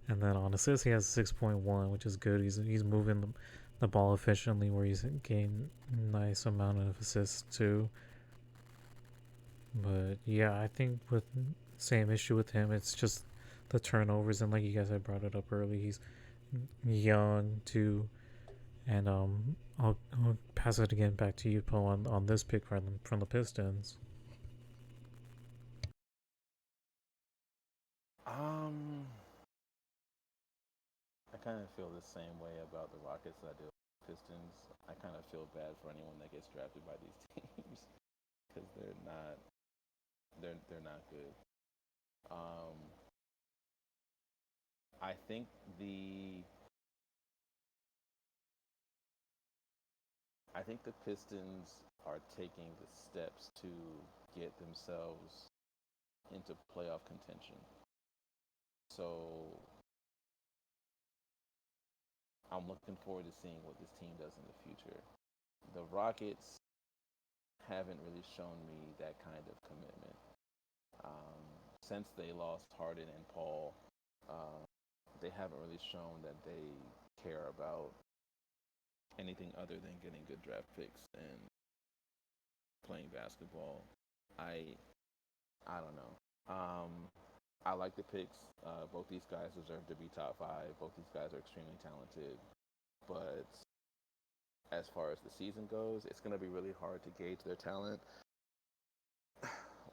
and then on assists he has 6.1, which is good. He's moving the ball efficiently, where he's gained nice amount of assists too. But yeah, I think with same issue with him, it's just the turnovers, and like you guys had brought it up early, he's young too. And I'll pass it again back to you, Poe, on this pick from the Pistons. Um, I kind of feel the same way about the Rockets that I do with the Pistons. I kind of feel bad for anyone that gets drafted by these teams because they're not good. Um, I think the Pistons are taking the steps to get themselves into playoff contention. So I'm looking forward to seeing what this team does in the future. The Rockets haven't really shown me that kind of commitment. Um, since they lost Harden and Paul, uh, they haven't really shown that they care about anything other than getting good draft picks and playing basketball. I I don't know. I like the picks. Both these guys deserve to be top five. Both these guys are extremely talented. But as far as the season goes, it's going to be really hard to gauge their talent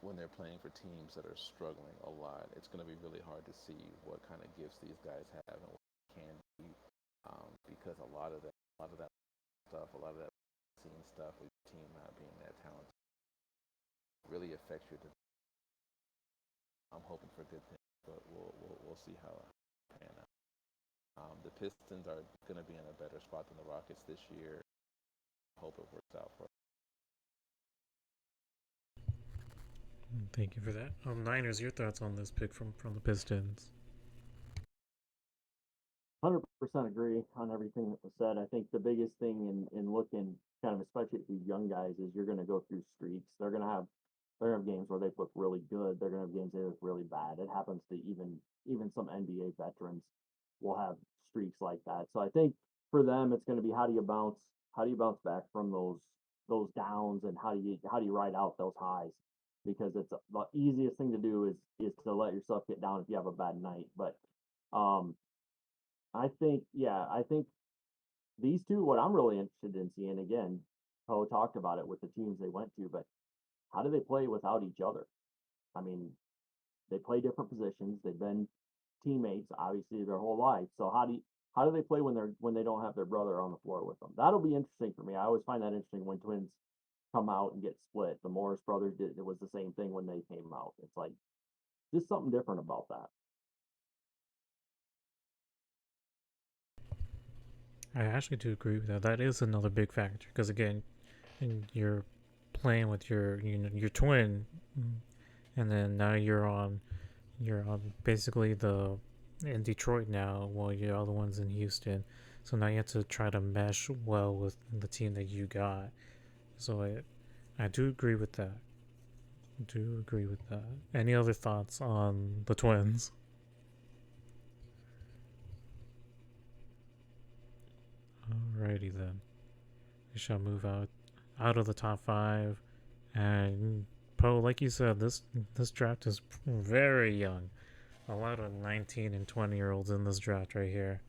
when they're playing for teams that are struggling a lot. It's going to be really hard to see what kind of gifts these guys have and what they can be, because a lot of that stuff, a lot of that scene stuff with your team not being that talented really affects your. I'm hoping for good things, but we'll see how it pan out. The Pistons are going to be in a better spot than the Rockets this year. Hope it works out for them. Thank you for that. Niners, your thoughts on this pick from the Pistons? 100% agree on everything that was said. I think the biggest thing in looking kind of especially at these young guys is you're going to go through streaks. They're gonna have games where they look really good. They're gonna have games they look really bad. It happens to even some NBA veterans will have streaks like that. So I think for them it's going to be how do you bounce back from those downs and how do you ride out those highs because it's the easiest thing to do is to let yourself get down if you have a bad night. But um, I think these two, what I'm really interested in seeing again, Poe talked about it with the teams they went to, but how do they play without each other? I mean, they play different positions. They've been teammates obviously their whole life. So how do they play when they don't have their brother on the floor with them? That'll be interesting for me. I always find that interesting when twins come out and get split. The Morris brothers did it was the same thing when they came out. It's like just something different about that. I actually do agree with that. That is another big factor because again, you're playing with your twin, and then now you're on basically the in Detroit now, while your other one's in Houston. So now you have to try to mesh well with the team that you got. So I do agree with that. Do agree with that. Any other thoughts on the Twins? Alrighty then. We shall move out of the top five. And Poe, like you said, this draft is very young. A lot of 19 and 20-year-olds in this draft right here.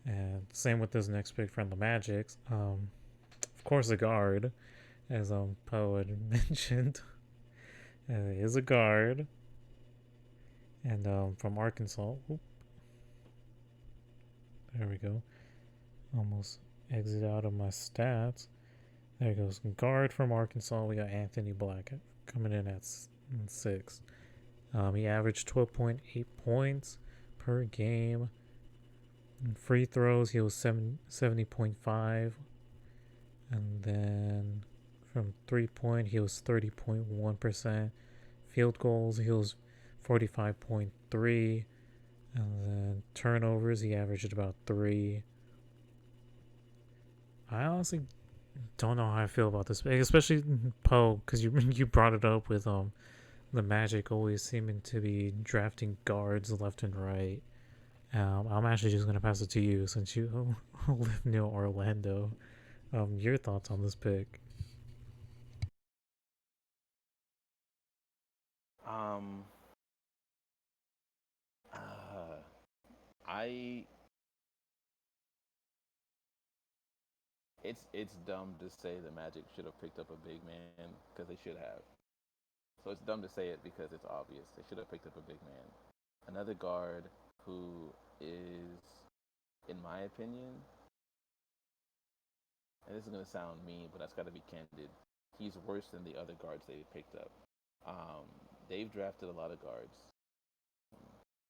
And same with this next pick from the Magics. Of course, a guard, as Poe had mentioned, is a guard, and from Arkansas. Oop, there we go. Almost exit out of my stats. There goes guard from Arkansas. We got Anthony Black coming in at 6. He averaged 12.8 points per game. In free throws, he was 70.5. And then from 3 point, he was 30.1%. Field goals, he was 45.3. And then turnovers, he averaged about 3. I honestly don't know how I feel about this, especially Poe, because you brought it up with the Magic always seeming to be drafting guards left and right. I'm actually just gonna pass it to you since you live near Orlando. Your thoughts on this pick? Um, uh, I it's dumb to say the Magic should have picked up a big man because they should have. So it's dumb to say it because it's obvious they should have picked up a big man. Another guard who is, in my opinion, and this is gonna sound mean, but that's got to be candid. He's worse than the other guards they picked up. Um, they've drafted a lot of guards.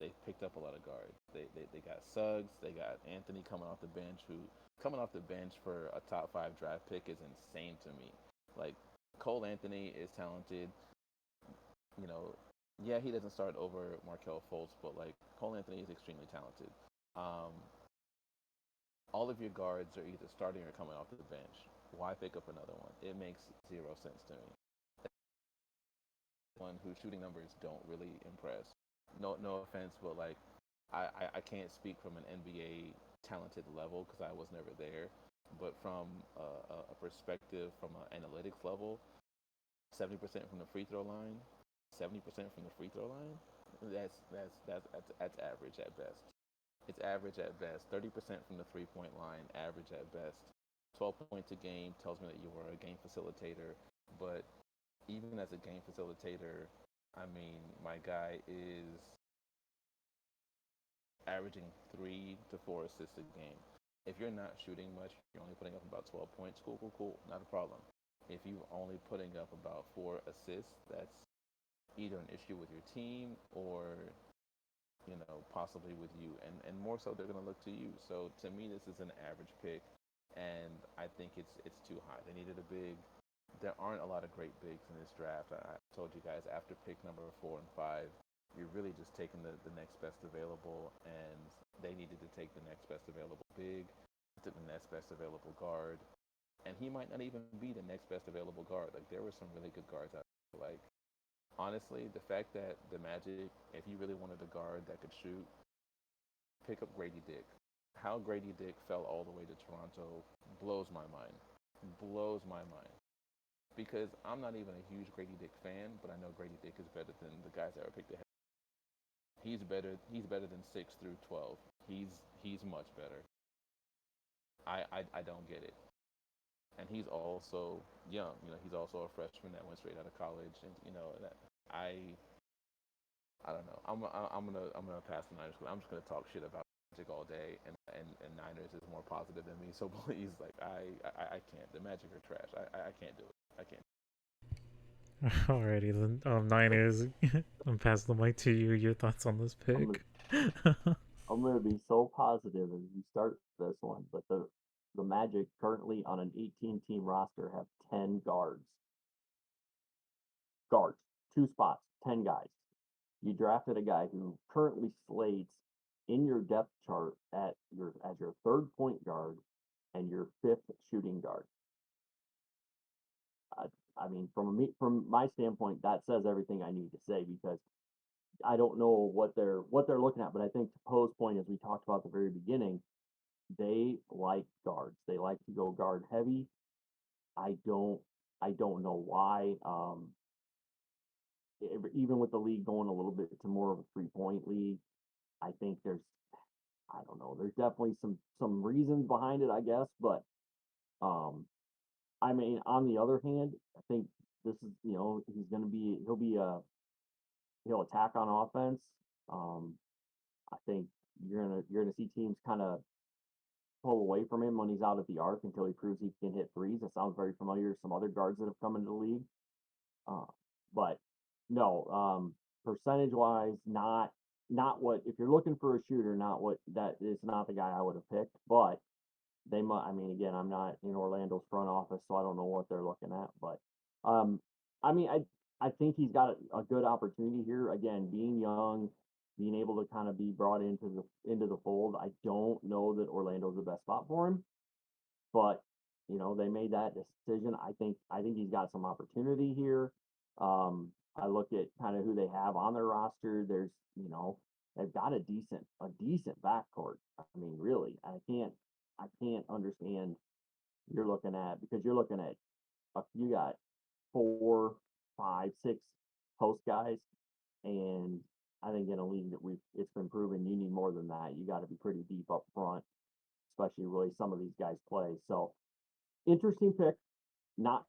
They've picked up a lot of guards. They got Suggs. They got Anthony coming off the bench. Who coming off the bench for a top 5 draft pick is insane to me. Like Cole Anthony is talented. You know, yeah, he doesn't start over Markel Fultz, but like Cole Anthony is extremely talented. Um, all of your guards are either starting or coming off the bench. Why pick up another one? It makes zero sense to me. One whose shooting numbers don't really impress. No offense, but like I can't speak from an NBA talented level because I was never there. But from a perspective, from an analytics level, 70% from the free throw line, 70% from the free throw line. That's average at best. It's average at best. 30% from the 3 point line, average at best. 12 points a game tells me that you were a game facilitator, but even as a game facilitator, I mean, my guy is averaging 3 to 4 assists a game. If you're not shooting much, you're only putting up about 12 points. Cool, not a problem. If you're only putting up about 4 assists, that's either an issue with your team or possibly with you, and more so they're going to look to you. So to me, this is an average pick, and I think it's too high. They needed a big. there aren't a lot of great bigs in this draft. I told you guys after pick number 4 and 5, you're really just taking the next best available, and they needed to take the next best available big, took the next best available guard, and he might not even be the next best available guard. Like there were some really good guards out there. Like honestly, the fact that the Magic, if you really wanted a guard that could shoot, pick up Grady Dick. How Grady Dick fell all the way to Toronto blows my mind. Blows my mind. Because I'm not even a huge Grady Dick fan, but I know Grady Dick is better than the guys that were picked ahead. He's better. He's better than 6 through 12. He's much better. I don't get it. And he's also young. You know, he's also a freshman that went straight out of college, and you know that I don't know. I'm gonna pass the Niners. I'm just gonna talk shit about Magic all day, and Niners is more positive than me. So please, like I can't. The Magic are trash. I can't do it. I can't. Alrighty then, Niners. I'm passing the mic to you. Your thoughts on this I'm pick? I'm gonna be so positive as we start this one, but the Magic currently on an 18 team roster have 10 guards. Guards, two spots, 10 guys. You drafted a guy who currently slates in your depth chart as your third point guard and your fifth shooting guard. I, I mean, from my standpoint, that says everything I need to say because I don't know what they're looking at, but I think to Poe's point, as we talked about at the very beginning, they like guards. They like to go guard heavy. I don't I don't know why. Even with the league going a little bit to more of a 3 point league, I think I don't know. There's definitely some reasons behind it, I guess, but um, I mean, on the other hand, I think this is he'll attack on offense. Um, I think you're gonna see teams kind of pull away from him when he's out at the arc until he proves he can hit threes. It sounds very familiar to some other guards that have come into the league. Uh, but no, percentage wise, not what if you're looking for a shooter, not what that is not the guy I would have picked. But they might. I mean, again, I'm not in Orlando's front office, so I don't know what they're looking at. But um, I mean, I think he's got a good opportunity here. Again, being young, being able to kind of be brought into the fold. I don't know that Orlando's the best spot for him, but they made that decision. I think he's got some opportunity here. I look at kind of who they have on their roster. They've got a decent backcourt. I mean, really, I can't understand because you're looking at you got 4, 5, 6 post guys, and I think in a league that it's been proven you need more than that. You got to be pretty deep up front, especially the way some of these guys play. So interesting pick. Not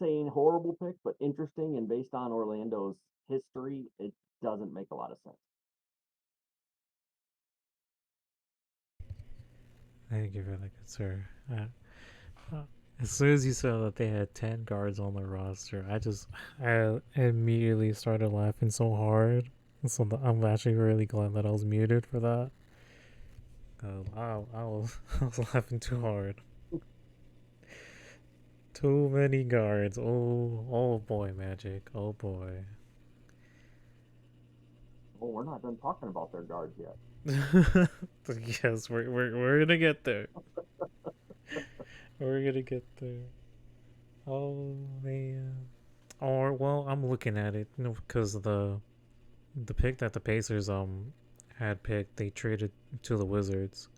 saying horrible pick, but interesting. And based on Orlando's history, it doesn't make a lot of sense. Thank you for that, good sir. As soon as you said that they had 10 guards on their roster, I immediately started laughing so hard. So I'm actually really glad that I was muted for that. I was I was laughing too hard. Too many guards. Oh boy, Magic. Oh boy. Well, we're not done talking about their guards yet. Yes, we're gonna get there. We're gonna get there. Oh man. Or well, I'm looking at it, because the pick that the Pacers had picked, they traded to the Wizards.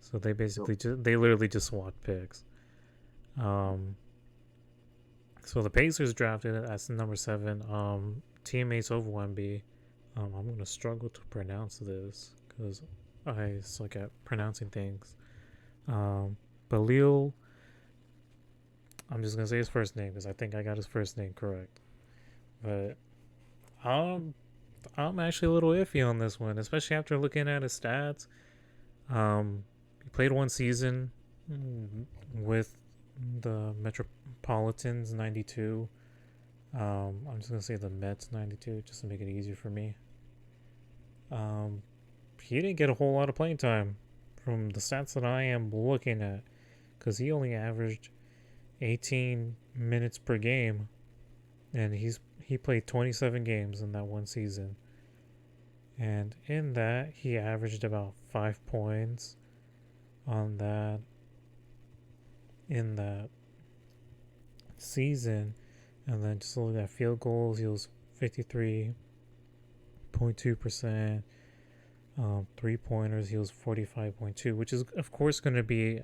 So they So, basically they literally just swapped picks. Um, so the Pacers drafted it as number 7. Teammates over 1B. I'm gonna struggle to pronounce this because I suck at pronouncing things. Balil. I'm just gonna say his first name because I think I got his first name correct. But um, I'm actually a little iffy on this one, especially after looking at his stats. He played one season with the Metropolitans 92. I'm just gonna say the Mets 92 just to make it easier for me. He didn't get a whole lot of playing time from the stats that I am looking at, because he only averaged 18 minutes per game, and he played 27 games in that one season. And in that, he averaged about 5 points on that in that season. And then just look at field goals, he was 53.2%. 3 pointers, he was 45.2, which is of course going to be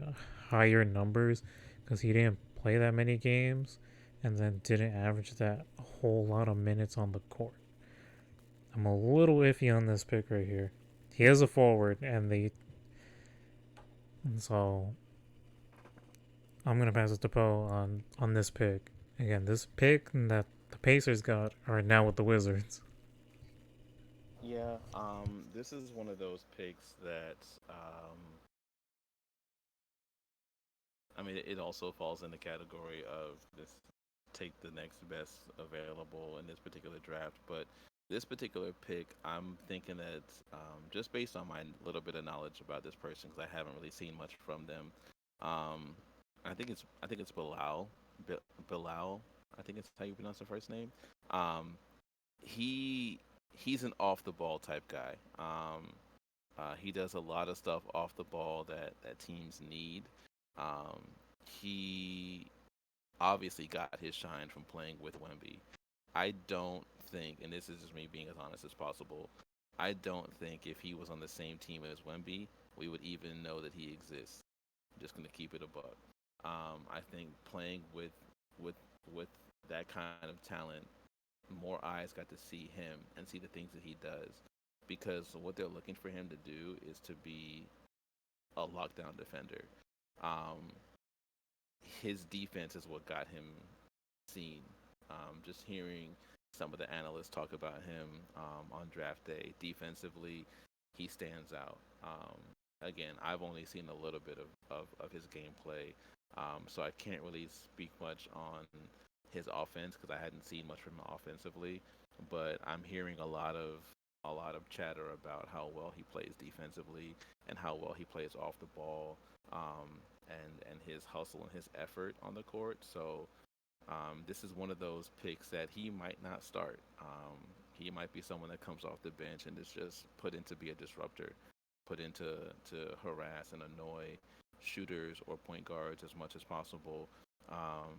higher numbers because he didn't play that many games and then didn't average that whole lot of minutes on the court. I'm a little iffy on this pick right here. He is a forward, and so I'm gonna pass it to Poe on this pick. Again, this pick that the Pacers got are now with the Wizards. Yeah, this is one of those picks that I mean, it also falls in the category of this take the next best available in this particular draft. But this particular pick, I'm thinking that just based on my little bit of knowledge about this person, because I haven't really seen much from them, um, I think it's Bilal. I think it's how you pronounce the first name. Um, he he's an off the ball type guy. He does a lot of stuff off the ball that teams need. Um, he obviously got his shine from playing with Wemby. I don't think, and this is just me being as honest as possible, I don't think if he was on the same team as Wemby, we would even know that he exists. I'm just gonna keep it a buck. I think playing with with that kind of talent, more eyes got to see him and see the things that he does. Because what they're looking for him to do is to be a lockdown defender. Um, his defense is what got him seen. Just hearing some of the analysts talk about him on draft day, defensively, he stands out. Again, I've only seen a little bit of his gameplay, so I can't really speak much on his offense because I hadn't seen much from him offensively. But I'm hearing a lot of chatter about how well he plays defensively and how well he plays off the ball, and his hustle and his effort on the court. So this is one of those picks that he might not start. He might be someone that comes off the bench and is just put in to be a disruptor, put in to harass and annoy shooters or point guards as much as possible. Um,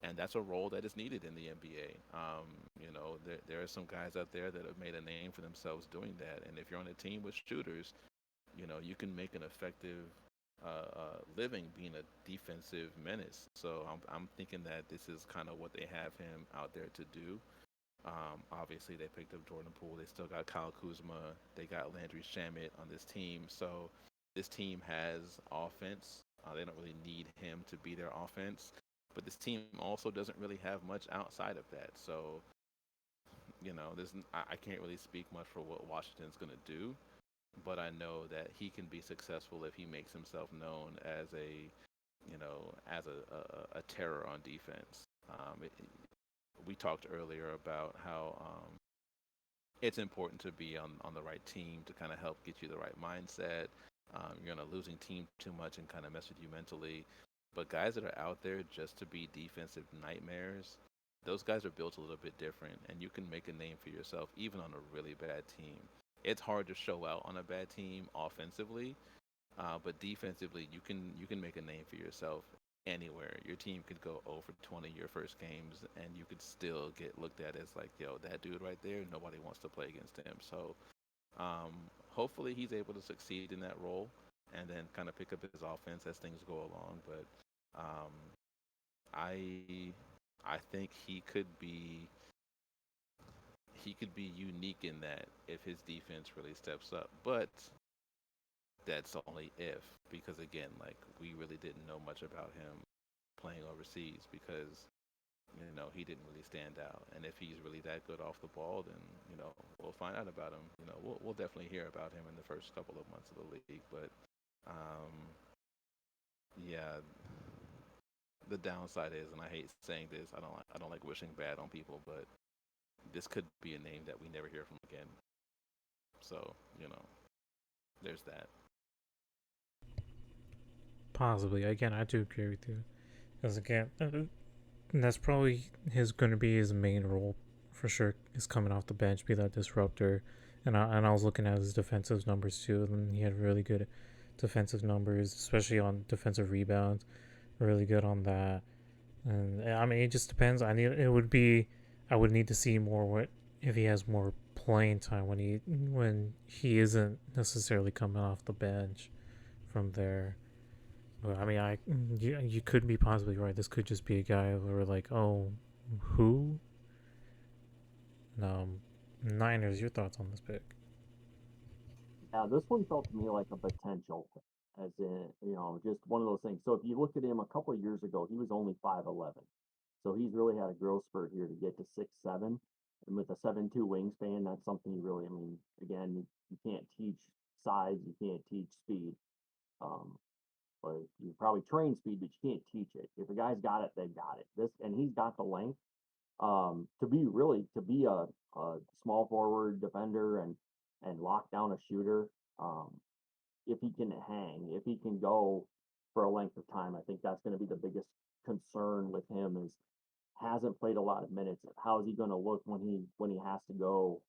and that's a role that is needed in the NBA. There are some guys out there that have made a name for themselves doing that. And if you're on a team with shooters, you can make an effective living being a defensive menace. So I'm thinking that this is kind of what they have him out there to do. Obviously, they picked up Jordan Poole. They still got Kyle Kuzma. They got Landry Shamet on this team. So this team has offense. They don't really need him to be their offense. But this team also doesn't really have much outside of that. So, I can't really speak much for what Washington's going to do. But I know that he can be successful if he makes himself known as a terror on defense. We talked earlier about how it's important to be on the right team to kind of help get you the right mindset. You're on a losing team too much and kind of mess with you mentally. But guys that are out there just to be defensive nightmares, those guys are built a little bit different, and you can make a name for yourself even on a really bad team. It's hard to show out on a bad team offensively, but defensively, you can make a name for yourself anywhere. Your team could go over 20 your first games, and you could still get looked at as like, yo, that dude right there, nobody wants to play against him. So um, hopefully he's able to succeed in that role, and then kind of pick up his offense as things go along. But um, I I think he could be unique in that if his defense really steps up. But that's only if, because again, like we really didn't know much about him playing overseas because he didn't really stand out. And if he's really that good off the ball, then we'll find out about him. We'll definitely hear about him in the first couple of months of the league. But um, yeah, the downside is, and I hate saying this, I don't like wishing bad on people, but this could be a name that we never hear from again. So there's that. Possibly. Again, I do agree with you. Because again, and that's probably going to be his main role for sure. Is coming off the bench, be that disruptor. And I was looking at his defensive numbers too, and he had really good defensive numbers, especially on defensive rebounds. Really good on that. And I mean, it just depends. I would need to see more what if he has more playing time when he isn't necessarily coming off the bench from there. But I mean, you could be possibly right. This could just be a guy where we're like, oh, who? Niners. Your thoughts on this pick? Yeah, this one felt to me like a potential, as in, just one of those things. So if you look at him a couple of years ago, he was only 5'11". So he's really had a growth spurt here to get to 6'7". And with a 7'2" wingspan, that's something you really, I mean, again, you can't teach size, you can't teach speed. Um, but you probably train speed, but you can't teach it. If a guy's got it, they got it. And he's got the length to be a small forward defender and lock down a shooter. Um, if he can hang, if he can go for a length of time, I think that's going to be the biggest concern with him is hasn't played a lot of minutes. How is he going to look when he has to go,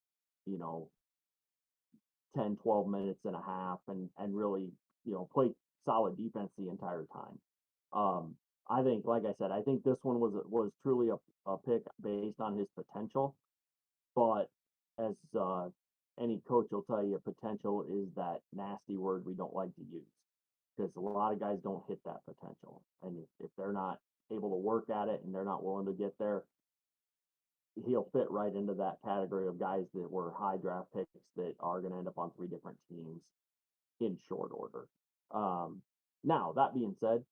you know, 10, 12 minutes and a half and really, play solid defense the entire time. I think, like I said, I think this one was truly a pick based on his potential. But as any coach will tell you, potential is that nasty word we don't like to use because a lot of guys don't hit that potential. And if they're not able to work at it and they're not willing to get there, he'll fit right into that category of guys that were high draft picks that are going to end up on three different teams in short order. Um, Now that being said,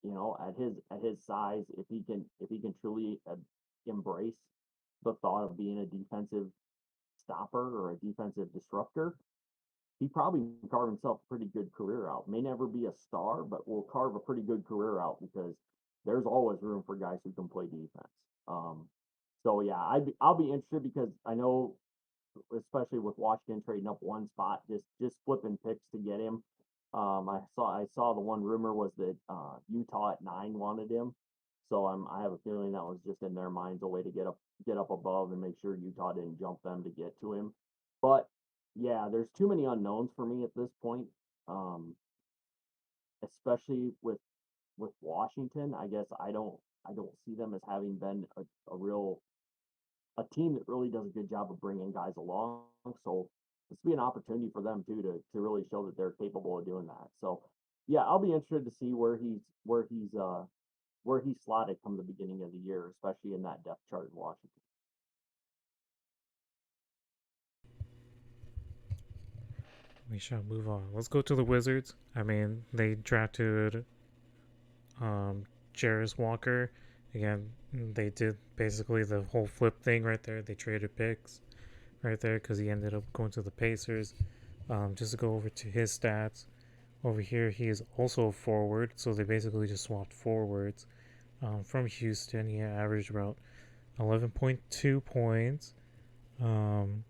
at his size, if he can truly embrace the thought of being a defensive stopper or a defensive disruptor, he probably can carve himself a pretty good career out. May never be a star, but will carve a pretty good career out because there's always room for guys who can play defense. Um, so yeah, I'll be interested because I know, especially with Washington trading up one spot, just flipping picks to get him. I saw the one rumor was that Utah at 9 wanted him, so I have a feeling that was just in their minds a way to get up above and make sure Utah didn't jump them to get to him. But yeah, there's too many unknowns for me at this point, um, especially with Washington. I guess I don't see them as having been a team that really does a good job of bringing guys along. So this will be an opportunity for them too to really show that they're capable of doing that. So yeah, I'll be interested to see where he's slotted come the beginning of the year, especially in that depth chart in Washington. We shall move on. Let's go to the Wizards. I mean, they drafted um, Jarris Walker. Again, they did basically the whole flip thing right there. They traded picks right there because he ended up going to the Pacers. Just to go over to his stats, over here he is also a forward, so they basically just swapped forwards. From Houston, he averaged about 11.2 points. Um,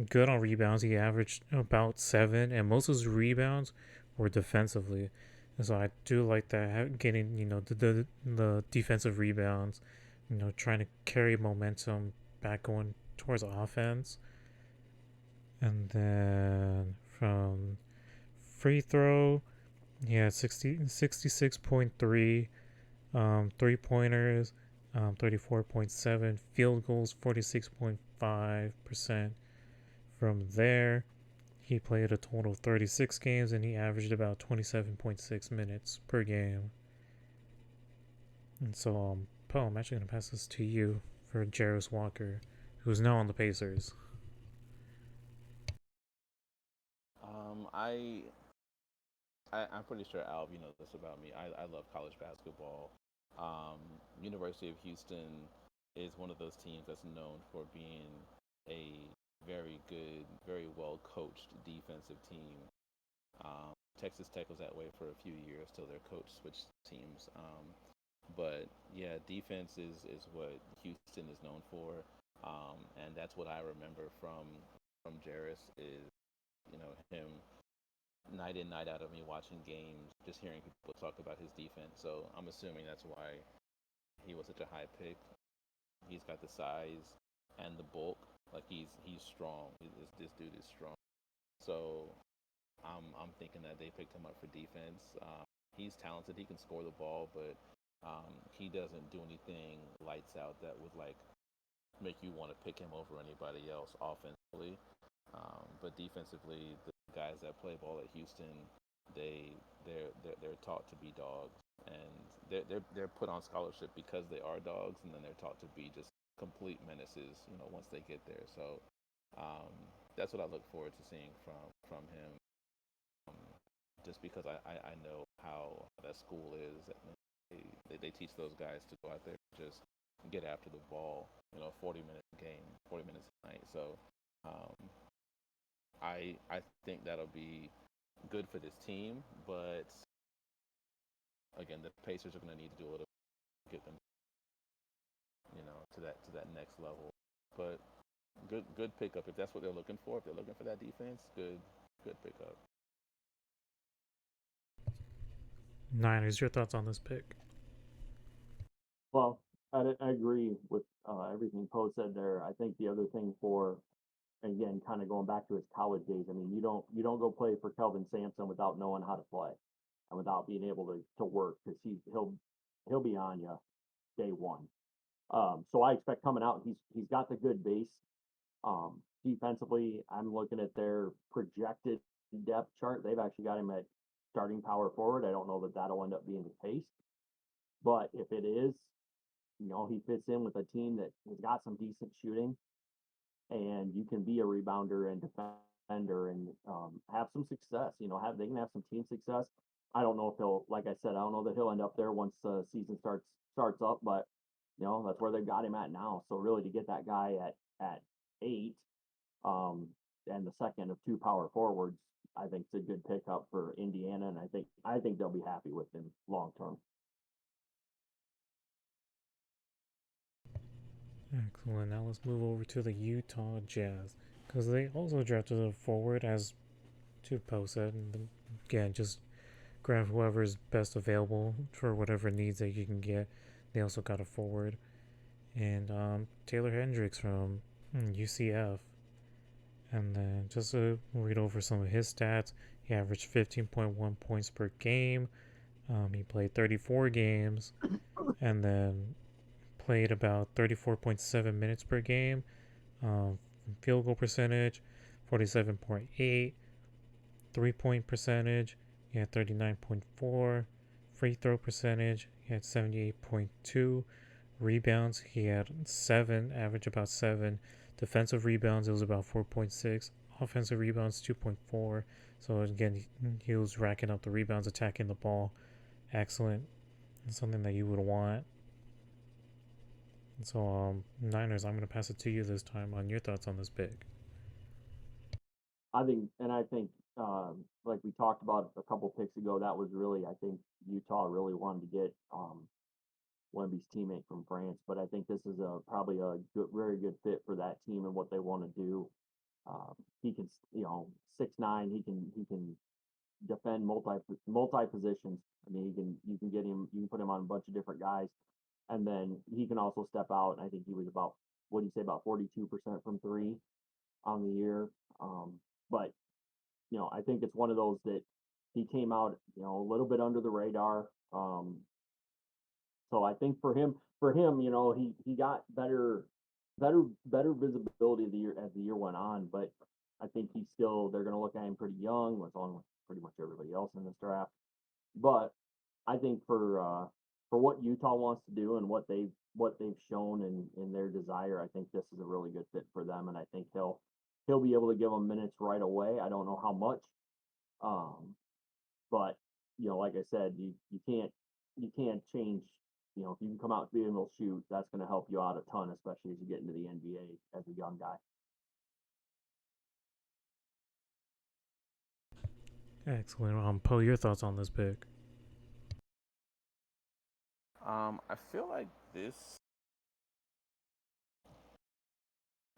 Good on rebounds. He averaged about 7, and most of his rebounds were defensively. And so I do like that, getting the defensive rebounds, trying to carry momentum back going towards offense. And then from free throw, he had 66.3, 3 pointers, 34.7, field goals 46.5%. From there, he played a total of 36 games and he averaged about 27.6 minutes per game. And so, Poe, I'm actually going to pass this to you for Jarris Walker, who's now on the Pacers. Um, I'm pretty sure Alv, you know this about me. I love college basketball. Um, University of Houston is one of those teams that's known for being a very good, very well coached defensive team. Texas Tech was that way for a few years till their coach switched teams. But yeah, defense is what Houston is known for, and that's what I remember from Jarris is him night in, night out of me watching games, just hearing people talk about his defense. So I'm assuming that's why he was such a high pick. He's got the size and the bulk. Like he's strong. This dude is strong. So I'm thinking that they picked him up for defense. He's talented. He can score the ball, but he doesn't do anything lights out that would like make you want to pick him over anybody else offensively. But defensively, the guys that play ball at Houston, they're taught to be dogs, and they're put on scholarship because they are dogs, and then they're taught to be just complete menaces. Once they get there. So um, that's what I look forward to seeing from him. Um, just because I know how that school is. They teach those guys to go out there and just get after the ball. 40 minutes a game, 40 minutes a night. So um, I think that'll be good for this team, but again, the Pacers are going to need to do a little to get them, to that next level. But good pickup if that's what they're looking for. If they're looking for that defense, good pickup. Niners, your thoughts on this pick? Well, I agree with everything Poe said there. I think the other thing for, again, kind of going back to his college days. I mean, you don't go play for Kelvin Sampson without knowing how to play and without being able to work because he'll be on you day one. So I expect coming out, he's got the good base. Defensively, I'm looking at their projected depth chart. They've actually got him at starting power forward. I don't know that that'll end up being the case, but if it is, he fits in with a team that has got some decent shooting, and you can be a rebounder and defender and have some success. They can have some team success. I don't know if he'll, like I said, I don't know that he'll end up there once the season starts up, but that's where they've got him at now. So really, to get that guy at 8, um, and the second of two power forwards, I think it's a good pickup for Indiana, and I think they'll be happy with him long term. Excellent. Now let's move over to the Utah Jazz because they also drafted a forward, as Poe said. And again, just grab whoever's best available for whatever needs that you can get. They also got a forward, and Taylor Hendricks from UCF. And then just to read over some of his stats, he averaged 15.1 points per game. He played 34 games, and then played about 34.7 minutes per game. Field goal percentage, 47.8. 3-point percentage, he had 39.4. Free throw percentage, he had 78.2. Rebounds, he had 7, average about 7. Defensive rebounds, it was about 4.6. Offensive rebounds, 2.4. So again, he was racking up the rebounds, attacking the ball. Excellent. Something that you would want. So, Niners, I'm going to pass it to you this time on your thoughts on this pick. I think, like we talked about a couple picks ago, that was really, I think Utah really wanted to get Wemby's teammate from France, but I think this is probably a very good fit for that team and what they want to do. He can, 6'9", he can defend multi positions. I mean, you can put him on a bunch of different guys, and then he can also step out. And I think he was about, what do you say, about 42% from three on the year. But I think it's one of those that he came out, a little bit under the radar. So I think for him, he got better visibility of the year as the year went on. But I think they're going to look at him pretty young, with on with pretty much everybody else in this draft. But I think for what Utah wants to do and what they've shown in their desire, I think this is a really good fit for them, and I think he'll be able to give them minutes right away. I don't know how much, but like I said, you can't change. If you can come out and be able to shoot, that's going to help you out a ton, especially as you get into the NBA as a young guy. Excellent. Poe, your thoughts on this pick? I feel like this.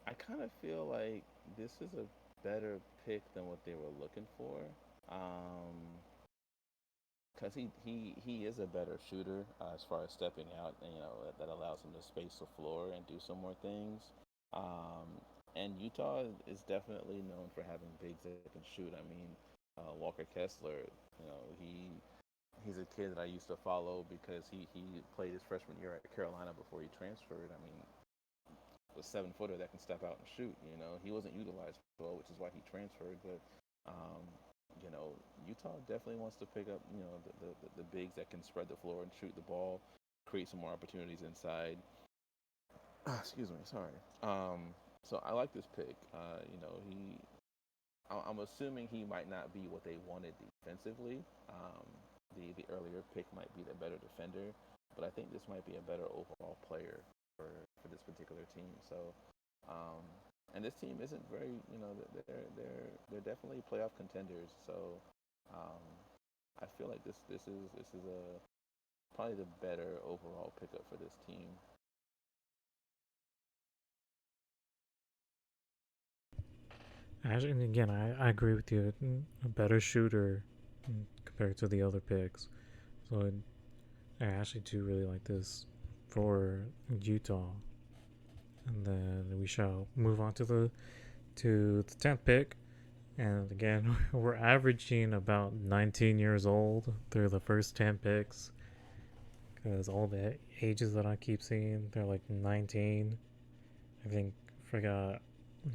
I kind of feel like this is a better pick than what they were looking for. Um, because he is a better shooter as far as stepping out, and that allows him to space the floor and do some more things. Um, and Utah is definitely known for having bigs that can shoot. I mean, Walker Kessler, he's a kid that I used to follow because he played his freshman year at Carolina before he transferred. I mean, a 7 footer that can step out and shoot. He wasn't utilized well, which is why he transferred. But um, Utah definitely wants to pick up the bigs that can spread the floor and shoot the ball, create some more opportunities inside. Excuse me, sorry. So I like this pick. I'm assuming he might not be what they wanted defensively. The earlier pick might be the better defender, but I think this might be a better overall player for this particular team. So, um, and this team isn't very, they're definitely playoff contenders. So, um, I feel like this is a probably the better overall pickup for this team. Actually, and again, I agree with you. A better shooter compared to the other picks. So I actually do really like this for Utah. And then we shall move on to the 10th pick. And again, we're averaging about 19 years old through the first 10 picks because all the ages that I keep seeing, they're like 19. I think I forgot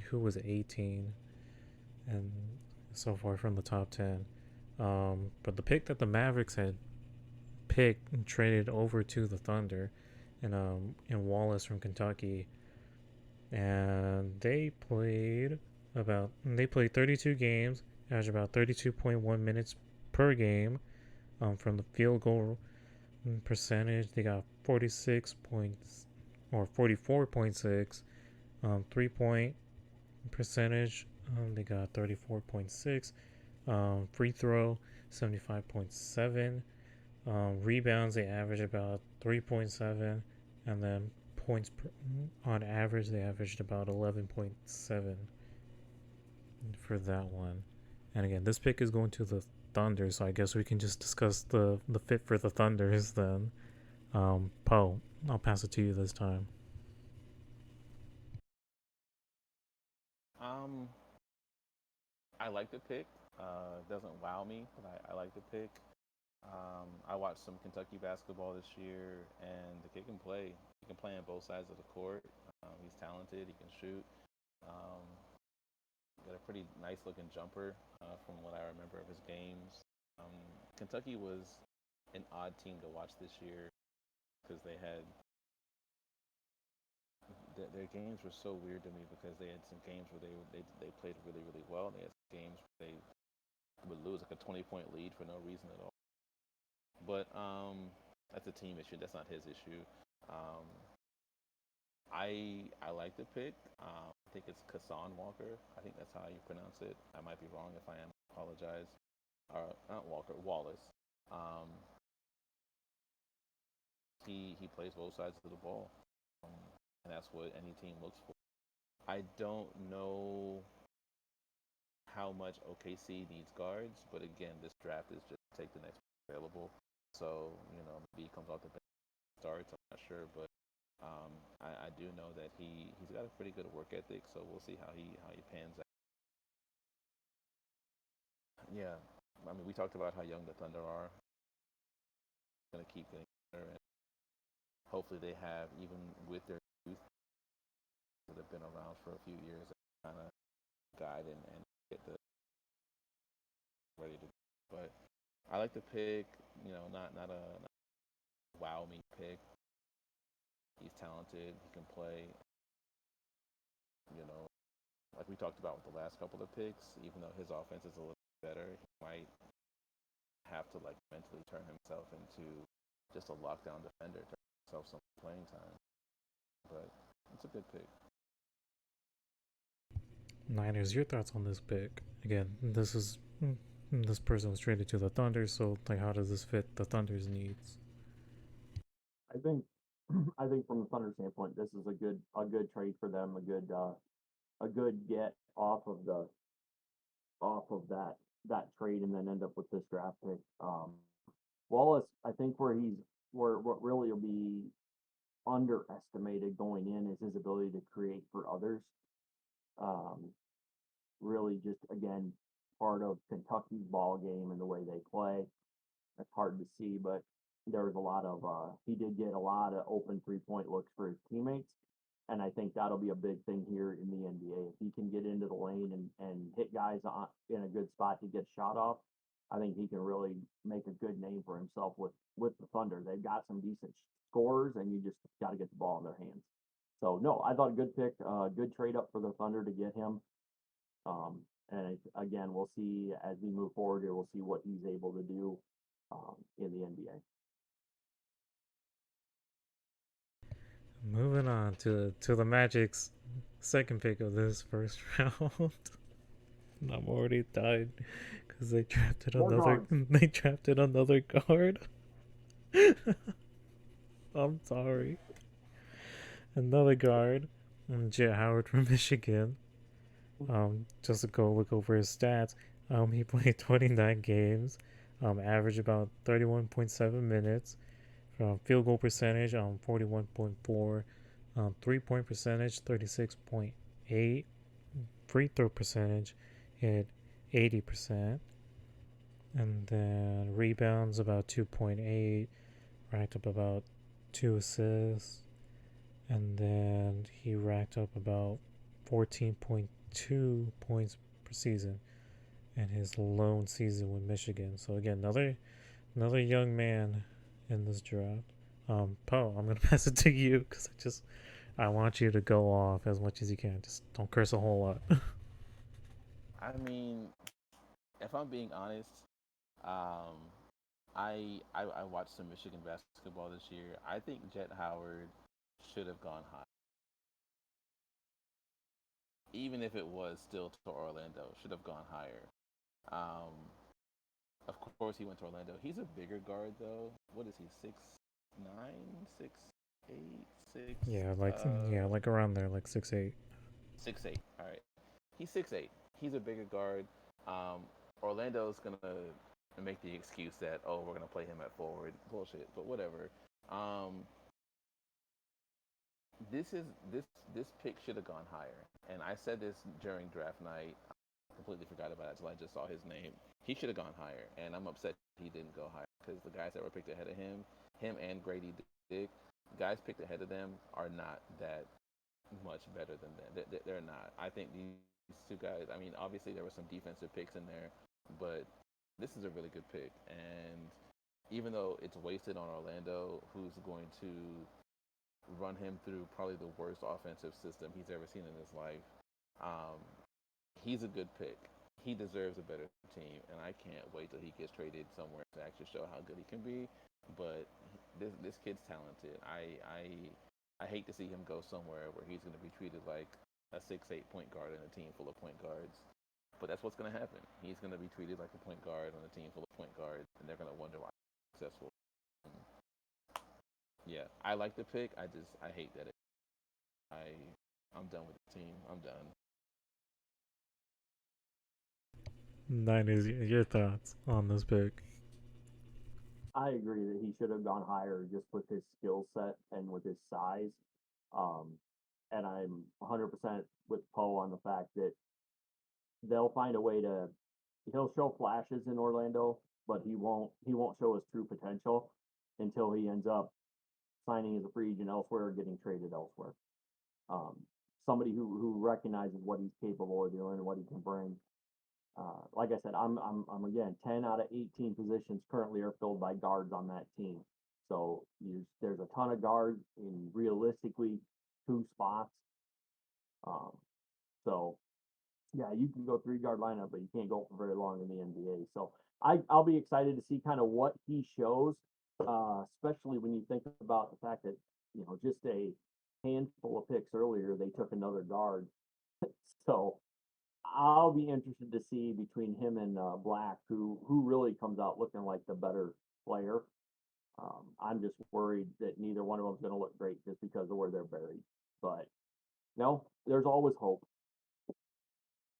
who was 18, and so far from the top 10. But the pick that the Mavericks had picked and traded over to the Thunder, and Wallace from Kentucky, and they played 32 games, averaged about 32.1 minutes per game. From the field goal percentage, they got 46 points or 44.6. 3 point percentage, they got 34.6. Free throw, 75.7. Rebounds, they average about 3.7. And then points on average, they averaged about 11.7 for that one. And again, this pick is going to the Thunder, so I guess we can just discuss the fit for the Thunders then. Poe, I'll pass it to you this time. Um, I like the pick. It doesn't wow me, but I like the pick. I watched some Kentucky basketball this year, and the kid can play. He can play on both sides of the court. He's talented. He can shoot. Um, got a pretty nice looking jumper from what I remember of his games. Um, Kentucky was an odd team to watch this year because they had their games were so weird to me because they had some games where they played really well. They had some games where they would lose like a 20-point lead for no reason at all. But that's a team issue. That's not his issue. Um, I like the pick. I think it's Kassan Walker. I think that's how you pronounce it. I might be wrong. If I am, I apologize. Not Walker, Wallace. Um, he plays both sides of the ball, um, and that's what any team looks for. I don't know how much OKC needs guards, but again, this draft is just take the next available. So maybe he comes off the bench starts. I'm not sure, but I do know that he's got a pretty good work ethic. So we'll see how he pans out. Yeah, I mean we talked about how young the Thunder are. Going to keep getting better, and hopefully they have even with their youth that have been around for a few years, kind of guide and get the ready to. But I like the pick. Not a wow me pick. He's talented. He can play. You know, like we talked about with the last couple of picks, even though his offense is a little better, he might have to like mentally turn himself into just a lockdown defender, turn himself some playing time. But it's a good pick. Niners, your thoughts on this pick? Again, this person was traded to the Thunder, so like, how does this fit the Thunder's needs? I think I think from the Thunder standpoint, this is a good trade for them, a good get off of that that trade and then end up with this draft pick. Wallace, I think where what really will be underestimated going in is his ability to create for others. Um, Really, just again, part of Kentucky's ball game and the way they play. That's hard to see, but there was a lot of he did get a lot of open 3-point looks for his teammates, and I think that'll be a big thing here in the NBA. If he can get into the lane and hit guys in a good spot to get a shot off, I think he can really make a good name for himself with the Thunder. They've got some decent scorers, and you just got to get the ball in their hands. So no, I thought a good pick, good trade up for the Thunder to get him. And again, we'll see as we move forward here. We'll see what he's able to do in the NBA. Moving on to the Magic's second pick of this first round. I'm already died because they drafted More another. guards. They drafted another guard. I'm sorry. Another guard, Jet Howard from Michigan. Just to go look over his stats. He played 29 games. Averaged about 31.7 minutes. Field goal percentage, 41.4. 3-point percentage, 36.8. Free throw percentage, hit 80%. And then rebounds about 2.8. Racked up about 2 assists. And then he racked up about 14.2 points per season in his lone season with Michigan. So again, another young man in this draft. Poe, I'm gonna pass it to you because I want you to go off as much as you can. Just don't curse a whole lot. I mean, if I'm being honest, um, I watched some Michigan basketball this year. I think Jet Howard should have gone high, even if it was still to Orlando. Should have gone higher. Um, of course, he went to Orlando. He's a bigger guard though. What is he? 6'9", 6'8", six like around there, like 6'8". 6'8". All right, he's 6'8". He's a bigger guard. Um, Orlando's gonna make the excuse that, oh, we're gonna play him at forward. Bullshit, but whatever. Um, this is this pick should have gone higher, and I said this during draft night. I completely forgot about it until I just saw his name. He should have gone higher, and I'm upset he didn't go higher because the guys that were picked ahead of him and Grady Dick, guys picked ahead of them are not that much better than them. They're not. I think these two guys. I mean, obviously there were some defensive picks in there, but this is a really good pick. And even though it's wasted on Orlando, who's going to run him through probably the worst offensive system he's ever seen in his life, um, he's a good pick. He deserves a better team, and I can't wait till he gets traded somewhere to actually show how good he can be. But this kid's talented. I hate to see him go somewhere where he's going to be treated like a 6'8" point guard in a team full of point guards. But that's what's going to happen. He's going to be treated like a point guard on a team full of point guards, and they're going to wonder why he's successful. Yeah, I like the pick. I hate that I I'm done with the team. I'm done. Nine is your thoughts on this pick. I agree that he should have gone higher just with his skill set and with his size. Um, and I'm 100% with Poe on the fact that they'll find a way to. He'll show flashes in Orlando, but he won't show his true potential until he ends up signing as a free agent elsewhere or getting traded elsewhere. Um, Somebody who recognizes what he's capable of doing and what he can bring. Like I said, I'm again 10 out of 18 positions currently are filled by guards on that team. So there's a ton of guards in realistically two spots. Um, so yeah, you can go 3 guard lineup, but you can't go for very long in the NBA. So I'll be excited to see kind of what he shows, especially when you think about the fact that just a handful of picks earlier they took another guard. So I'll be interested to see between him and Black who really comes out looking like the better player. I'm just worried that neither one of them's going to look great just because of where they're buried. But no, there's always hope.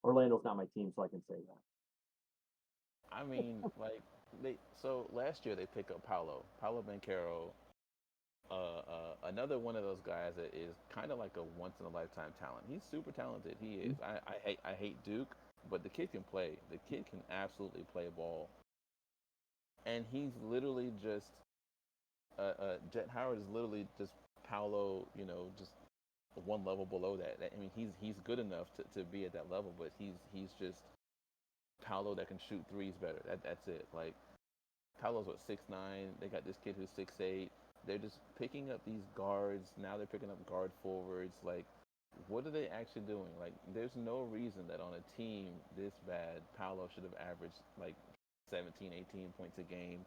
Orlando's not my team, so I can say that. I mean, like so last year they pick up Paulo Banquero, another one of those guys that is kind of like a once in a lifetime talent. He's super talented. He is. I hate Duke, but the kid can play. The kid can absolutely play ball, and he's literally just Jet Howard is literally just Paulo. Just one level below that. I mean, he's good enough to be at that level, but he's just Paulo that can shoot threes better. That's it. Like Paolo's what 6'9". They got this kid who's 6'8". They're just picking up these guards. Now they're picking up guard forwards. Like, what are they actually doing? Like, there's no reason that on a team this bad, Paolo should have averaged like 17, 18 points a game.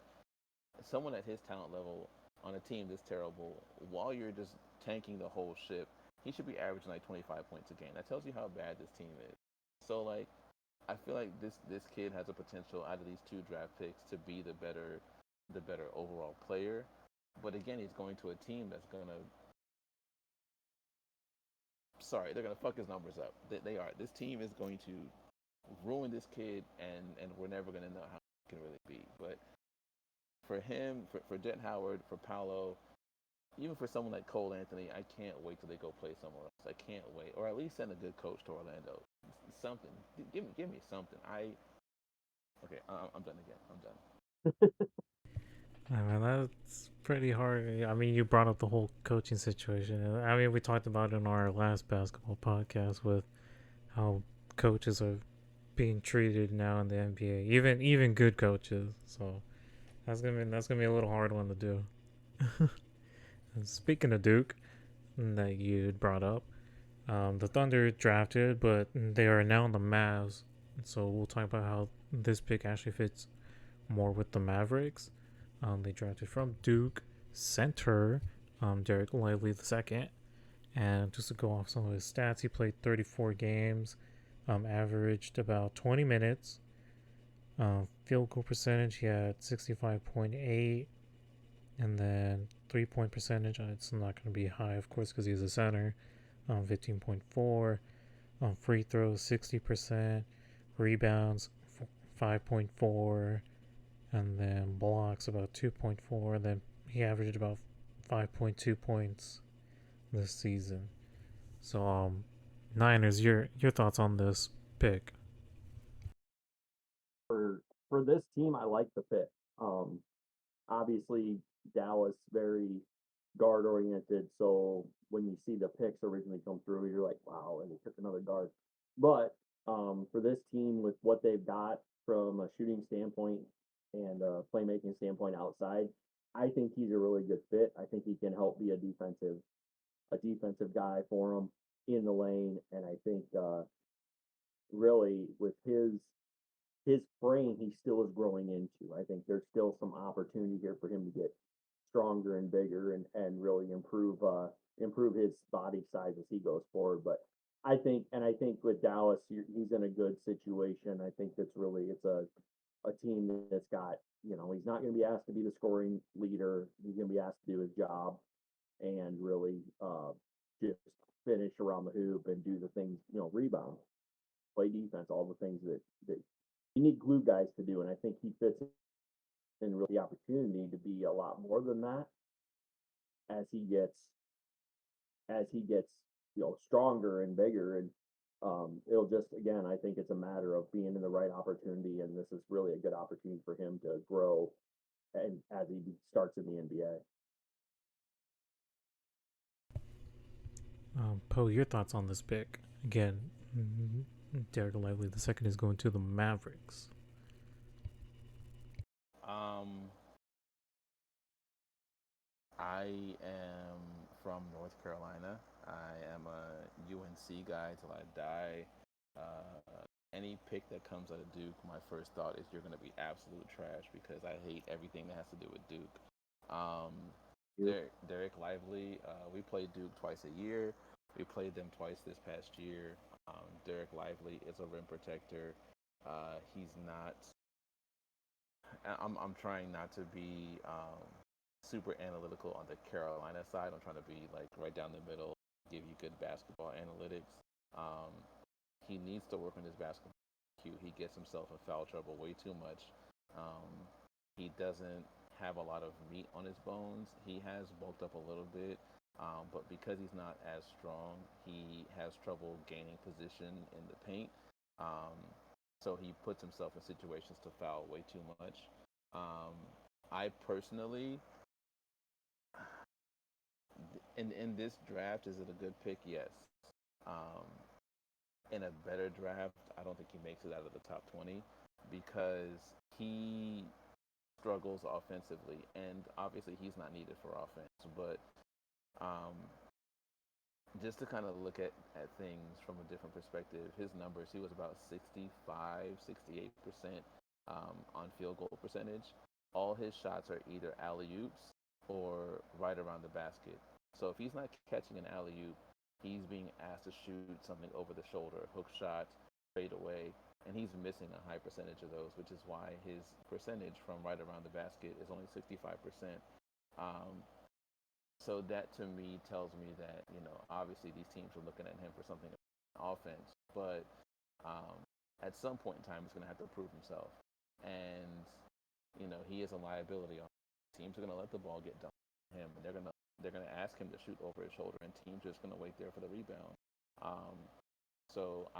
Someone at his talent level on a team this terrible, while you're just tanking the whole ship, he should be averaging like 25 points a game. That tells you how bad this team is. So like, I feel like this kid has a potential out of these two draft picks to be the better overall player. But again, he's going to a team that's gonna they're gonna fuck his numbers up. They are. This team is going to ruin this kid, and we're never gonna know how it can really be. But for him, for Jet Howard, for Paolo, even for someone like Cole Anthony, I can't wait till they go play somewhere else. I can't wait, or at least send a good coach to Orlando. Something. Give me something. Okay. I'm done again. I'm done. I mean, that's pretty hard. I mean, you brought up the whole coaching situation. I mean, we talked about it in our last basketball podcast with how coaches are being treated now in the NBA, even good coaches. So that's gonna be a little hard one to do. And speaking of Duke, that you brought up, the Thunder drafted, but they are now in the Mavs. So we'll talk about how this pick actually fits more with the Mavericks. They drafted from Duke center Derek Lively II. And just to go off some of his stats, he played 34 games, averaged about 20 minutes. Field goal percentage, he had 65.8. And then 3-point percentage, it's not going to be high, of course, because he's a center, 15.4. Free throws, 60%. Rebounds, 5.4. And then blocks, about 2.4. Then he averaged about 5.2 points this season. So, Niners, your thoughts on this pick? For this team, I like the pick. Um, Obviously Dallas very guard oriented, so when you see the picks originally come through, you're like, wow, and they took another guard. But for this team, with what they've got from a shooting standpoint and a playmaking standpoint outside, I think he's a really good fit. I think he can help be a defensive guy for them in the lane, and I think really with his frame he still is growing into. I think there's still some opportunity here for him to get stronger and bigger and really improve his body size as he goes forward. But I think with Dallas, he's in a good situation. I think it's a team that's got, he's not going to be asked to be the scoring leader. He's going to be asked to do his job and really just finish around the hoop and do the things, rebound, play defense, all the things that you need glue guys to do. And I think he fits in really the opportunity to be a lot more than that as he gets stronger and bigger. And it'll just, again, I think it's a matter of being in the right opportunity, and this is really a good opportunity for him to grow and as he starts in the NBA. Poe, your thoughts on this pick? Again, Derek Lively II is going to the Mavericks. Um, I am from North Carolina. I am a UNC guy till I die. Any pick that comes out of Duke, my first thought is you're going to be absolute trash because I hate everything that has to do with Duke. Um, Yep. Derek Lively, we played Duke twice a year. We played them twice this past year. Derek Lively is a rim protector. He's not. I'm trying not to be super analytical on the Carolina side. I'm trying to be like right down the middle, give you good basketball analytics. Um, he needs to work on his basketball cute. He gets himself in foul trouble way too much. Um, he doesn't have a lot of meat on his bones. He has bulked up a little bit, but because he's not as strong, he has trouble gaining position in the paint. Um, so he puts himself in situations to foul way too much. Um, I personally, in this draft, is it a good pick? Yes. Um, in a better draft, I don't think he makes it out of the top 20 because he struggles offensively, and obviously he's not needed for offense. But um, just to kind of look at things from a different perspective, his numbers, he was about 65, 68% on field goal percentage. All his shots are either alley oops or right around the basket. So if he's not catching an alley oop, he's being asked to shoot something over the shoulder, hook shot, fade away, and he's missing a high percentage of those, which is why his percentage from right around the basket is only 65%. Um, so that to me tells me that obviously these teams are looking at him for something offense, but um, at some point in time he's going to have to prove himself, and he is a liability. Teams are going to let the ball get dumped on him, and they're going to ask him to shoot over his shoulder, and teams are just going to wait there for the rebound. Um, so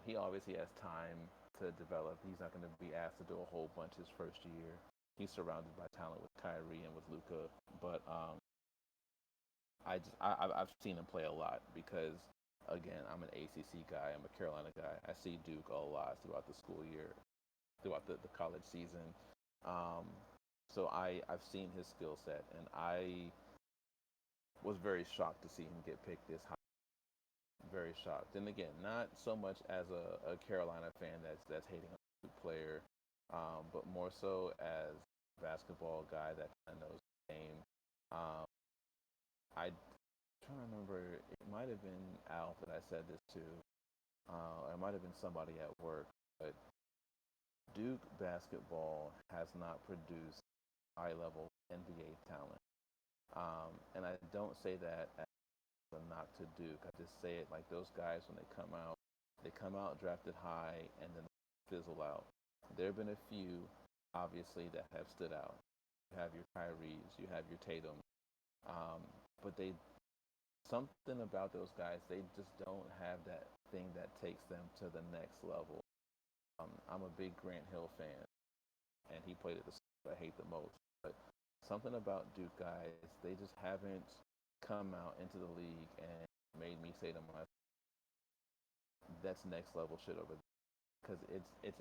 he obviously has time to develop. He's not going to be asked to do a whole bunch his first year. He's surrounded by talent with Kyrie and with Luka, but I've seen him play a lot because again I'm an ACC guy, I'm a Carolina guy. I see Duke a lot throughout the school year, throughout the college season. Um, so I've seen his skill set, and I was very shocked to see him get picked this high. Very shocked, and again, not so much as a Carolina fan that's hating on the player, but more so as a basketball guy that kind of knows the game. Um, I trying to remember. It might have been Al that I said this to. It might have been somebody at work. But Duke basketball has not produced high level NBA talent. And I don't say that as a knock to Duke. I just say it like those guys when they come out drafted high and then fizzle out. There have been a few, obviously, that have stood out. You have your Kyries, you have your Tatum, but they something about those guys, they just don't have that thing that takes them to the next level. I'm a big Grant Hill fan, and he played at the school I hate the most. But something about Duke guys, they just haven't come out into the league and made me say to myself, "That's next level shit over there," because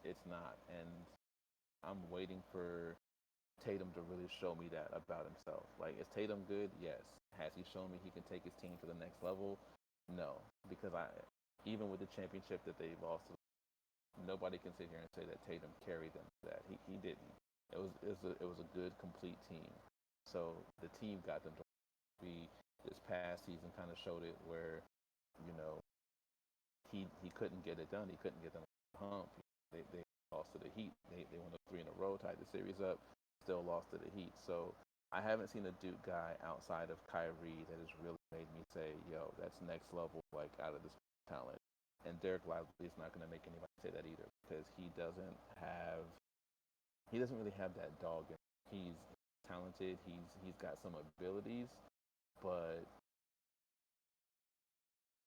it's not. And I'm waiting for Tatum to really show me that about himself. Like, is Tatum good? Yes. Has he shown me he can take his team to the next level? No, because even with the championship that they lost, nobody can sit here and say that Tatum carried them to that. He didn't. It was a good complete team. So the team got them to be. This past season kind of showed it where you know he couldn't get it done. He couldn't get them to hump. They lost to the Heat. They won the three in a row, tied the series up, still lost to the Heat. So I haven't seen a Duke guy outside of Kyrie that has really made me say, "Yo, that's next level, like out of this talent." And Derek Lively is not going to make anybody say that either because he doesn't really have that dog. He's talented. He's got some abilities, but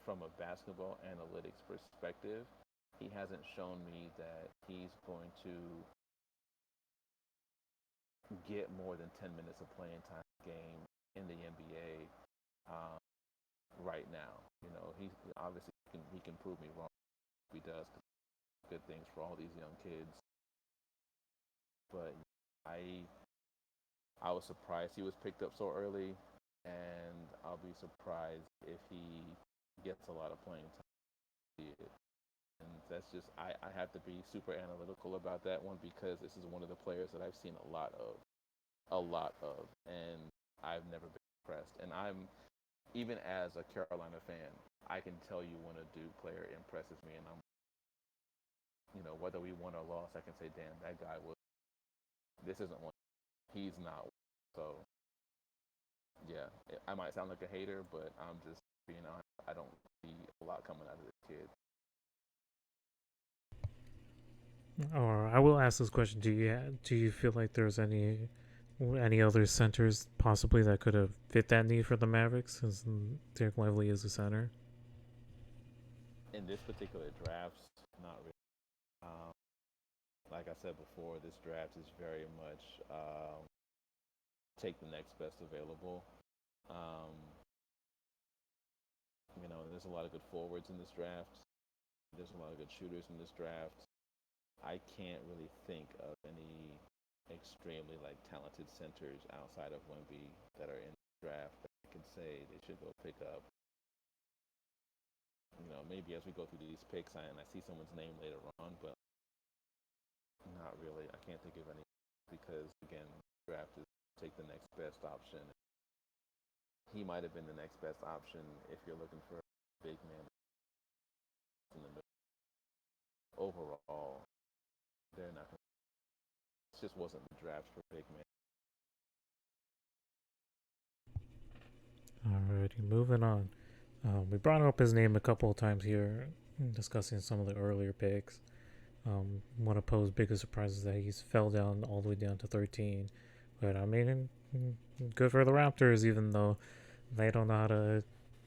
from a basketball analytics perspective, he hasn't shown me that he's going to get more than 10 minutes of playing time game in the NBA um, right now. He obviously he can prove me wrong. He does good things for all these young kids, but I I was surprised he was picked up so early, and I'll be surprised if he gets a lot of playing time. And that's just I have to be super analytical about that one because this is one of the players that I've seen a lot of, and I've never been impressed. And I'm even as a Carolina fan, I can tell you when a Duke player impresses me, and I'm whether we won or lost, I can say, damn, that guy was. This isn't one. He's not. So yeah, I might sound like a hater, but I'm just being honest. I don't see a lot coming out of this kid. Or I will ask this question: do you feel like there's any other centers possibly that could have fit that need for the Mavericks, since Derek Lively is a center? In this particular draft, not really. Um, like I said before, this draft is very much take the next best available. Um, there's a lot of good forwards in this draft. There's a lot of good shooters in this draft. I can't really think of any extremely like talented centers outside of Wemby that are in the draft that I can say they should go pick up. Maybe as we go through these picks, and I see someone's name later on, but not really. I can't think of any because again, draft is take the next best option. He might have been the next best option if you're looking for a big man in the middle. Overall, they're not. It just wasn't the draft for big man. Alrighty, moving on. We brought up his name a couple of times here, discussing some of the earlier picks. One of Poe's biggest surprises is that he's fell down all the way down to 13. But I mean, good for the Raptors, even though they don't know how to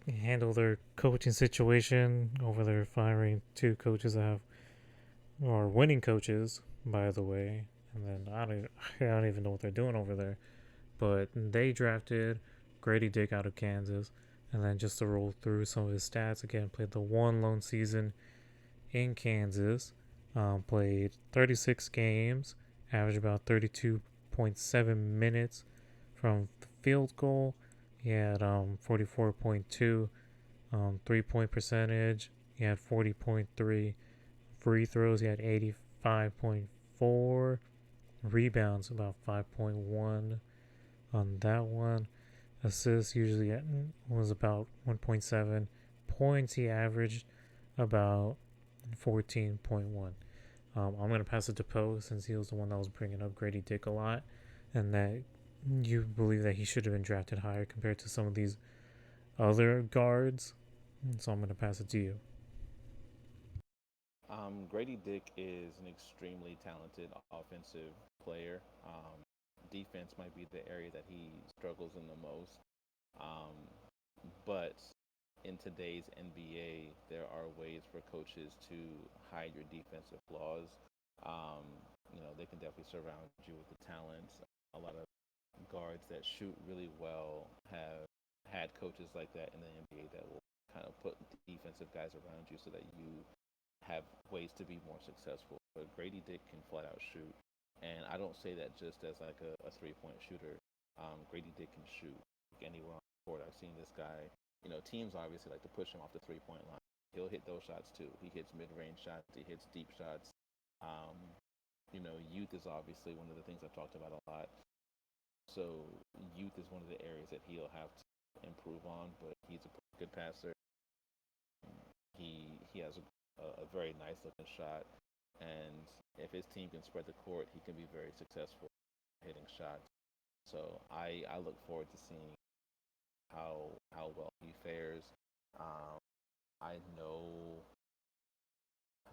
handle their coaching situation over their firing two coaches that have, or winning coaches, by the way. And then I don't even know what they're doing over there. But they drafted Grady Dick out of Kansas. And then just to roll through some of his stats again, played the one lone season in Kansas, played 36 games, averaged about 32.7 minutes from the field goal. He had 44.2 3-point percentage. He had 40.3 free throws. He had 85.4 rebounds, about 5.1 on that one. Assists usually was about 1.7 points. He averaged about 14.1. I'm going to pass it to Poe since he was the one that was bringing up Grady Dick a lot, and that you believe that he should have been drafted higher compared to some of these other guards. So I'm going to pass it to you. Grady Dick is an extremely talented offensive player. Defense might be the area that he struggles in the most. Um, but in today's NBA, there are ways for coaches to hide your defensive flaws. Um, they can definitely surround you with the talent. A lot of guards that shoot really well have had coaches like that in the NBA that will kind of put defensive guys around you so that you have ways to be more successful. But Grady Dick can flat out shoot. And I don't say that just as like a 3-point shooter. Grady Dick can shoot anywhere on the court. I've seen this guy. Teams obviously like to push him off the 3-point line. He'll hit those shots too. He hits mid-range shots. He hits deep shots. Um, youth is obviously one of the things I've talked about a lot. So youth is one of the areas that he'll have to improve on. But he's a good passer. He has a very nice looking shot, and if his team can spread the court, he can be very successful hitting shots. So I look forward to seeing how well he fares. Um, I know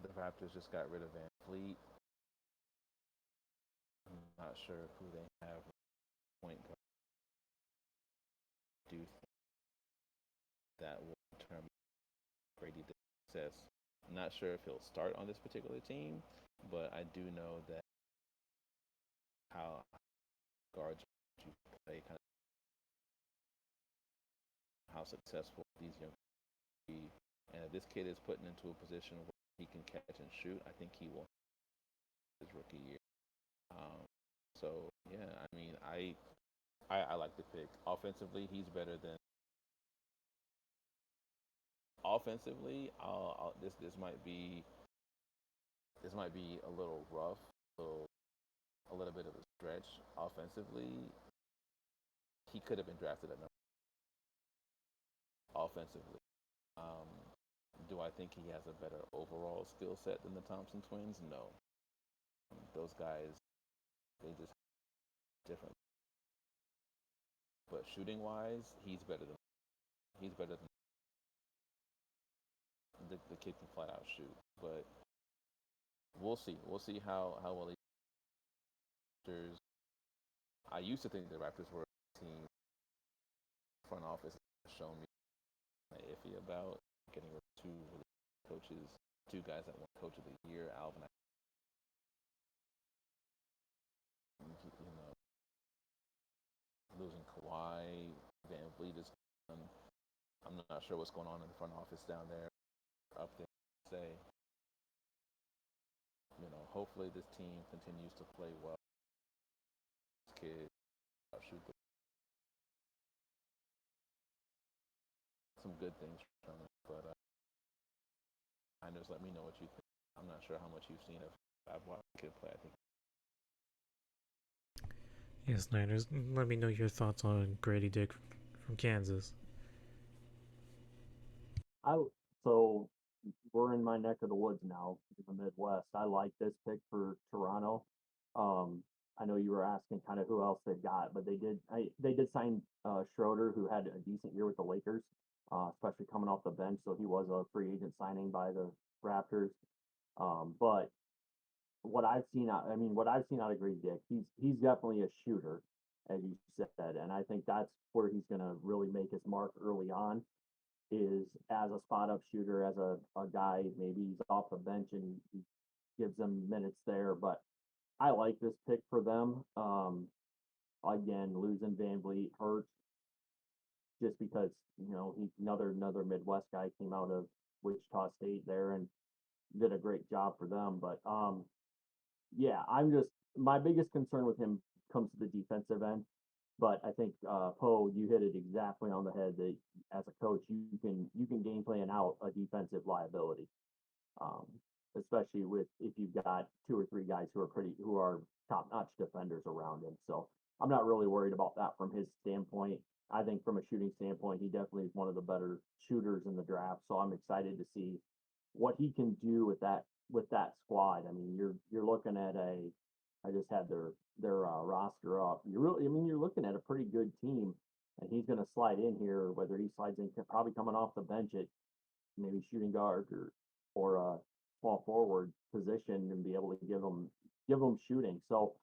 the Raptors just got rid of Van Fleet. I'm not sure who they have point guard. Do think that will determine Grady success. I'm not sure if he'll start on this particular team, but I do know that how guards you play, kind of how successful these young be. And if this kid is put into a position where he can catch and shoot, I think he will his rookie year. So yeah, I mean, I like the pick. Offensively, he's better than. Offensively, this might be a little rough, so a little bit of a stretch. Offensively, he could have been drafted at number. Offensively, um, do I think he has a better overall skill set than the Thompson twins? No. Those guys, they just different. But shooting wise, he's better than the kid can flat out shoot. But we'll see. We'll see how well the Raptors. I used to think the Raptors were a team. Front office has shown me iffy about getting rid of two coaches, two guys that won Coach of the Year, Alvin. You know, losing Kawhi, Van Vliet is gone. I'm not sure what's going on in the front office down there, up there. Say, hopefully this team continues to play well. This kid shoot some good things from it, but just let me know what you think. I'm not sure how much you've seen of. I've watched the kid play. I think. Yes, Niners. Let me know your thoughts on Grady Dick from Kansas. So we're in my neck of the woods now, in the Midwest. I like this pick for Toronto. I know you were asking kind of who else they got, but they did sign Schroeder, who had a decent year with the Lakers, especially coming off the bench. So he was a free agent signing by the Raptors. But what I've seen out of Grady Dick, he's definitely a shooter, as you said, and I think that's where he's going to really make his mark early on. Is as a spot up shooter, as a guy, maybe he's off the bench and he gives them minutes there. But I like this pick for them. Again, losing Van Vliet hurts just because he another Midwest guy came out of Wichita State there and did a great job for them. But yeah, my biggest concern with him comes to the defensive end. But I think Poe, you hit it exactly on the head. That as a coach, you can game plan out a defensive liability, especially if you've got two or three guys who are top notch defenders around him. So I'm not really worried about that from his standpoint. I think from a shooting standpoint, he definitely is one of the better shooters in the draft. So I'm excited to see what he can do with that squad. I mean, you're looking at I just had their roster up. You're looking at a pretty good team, and he's going to slide in here. Whether he slides in, probably coming off the bench at maybe shooting guard or a small forward position, and be able to give them shooting. So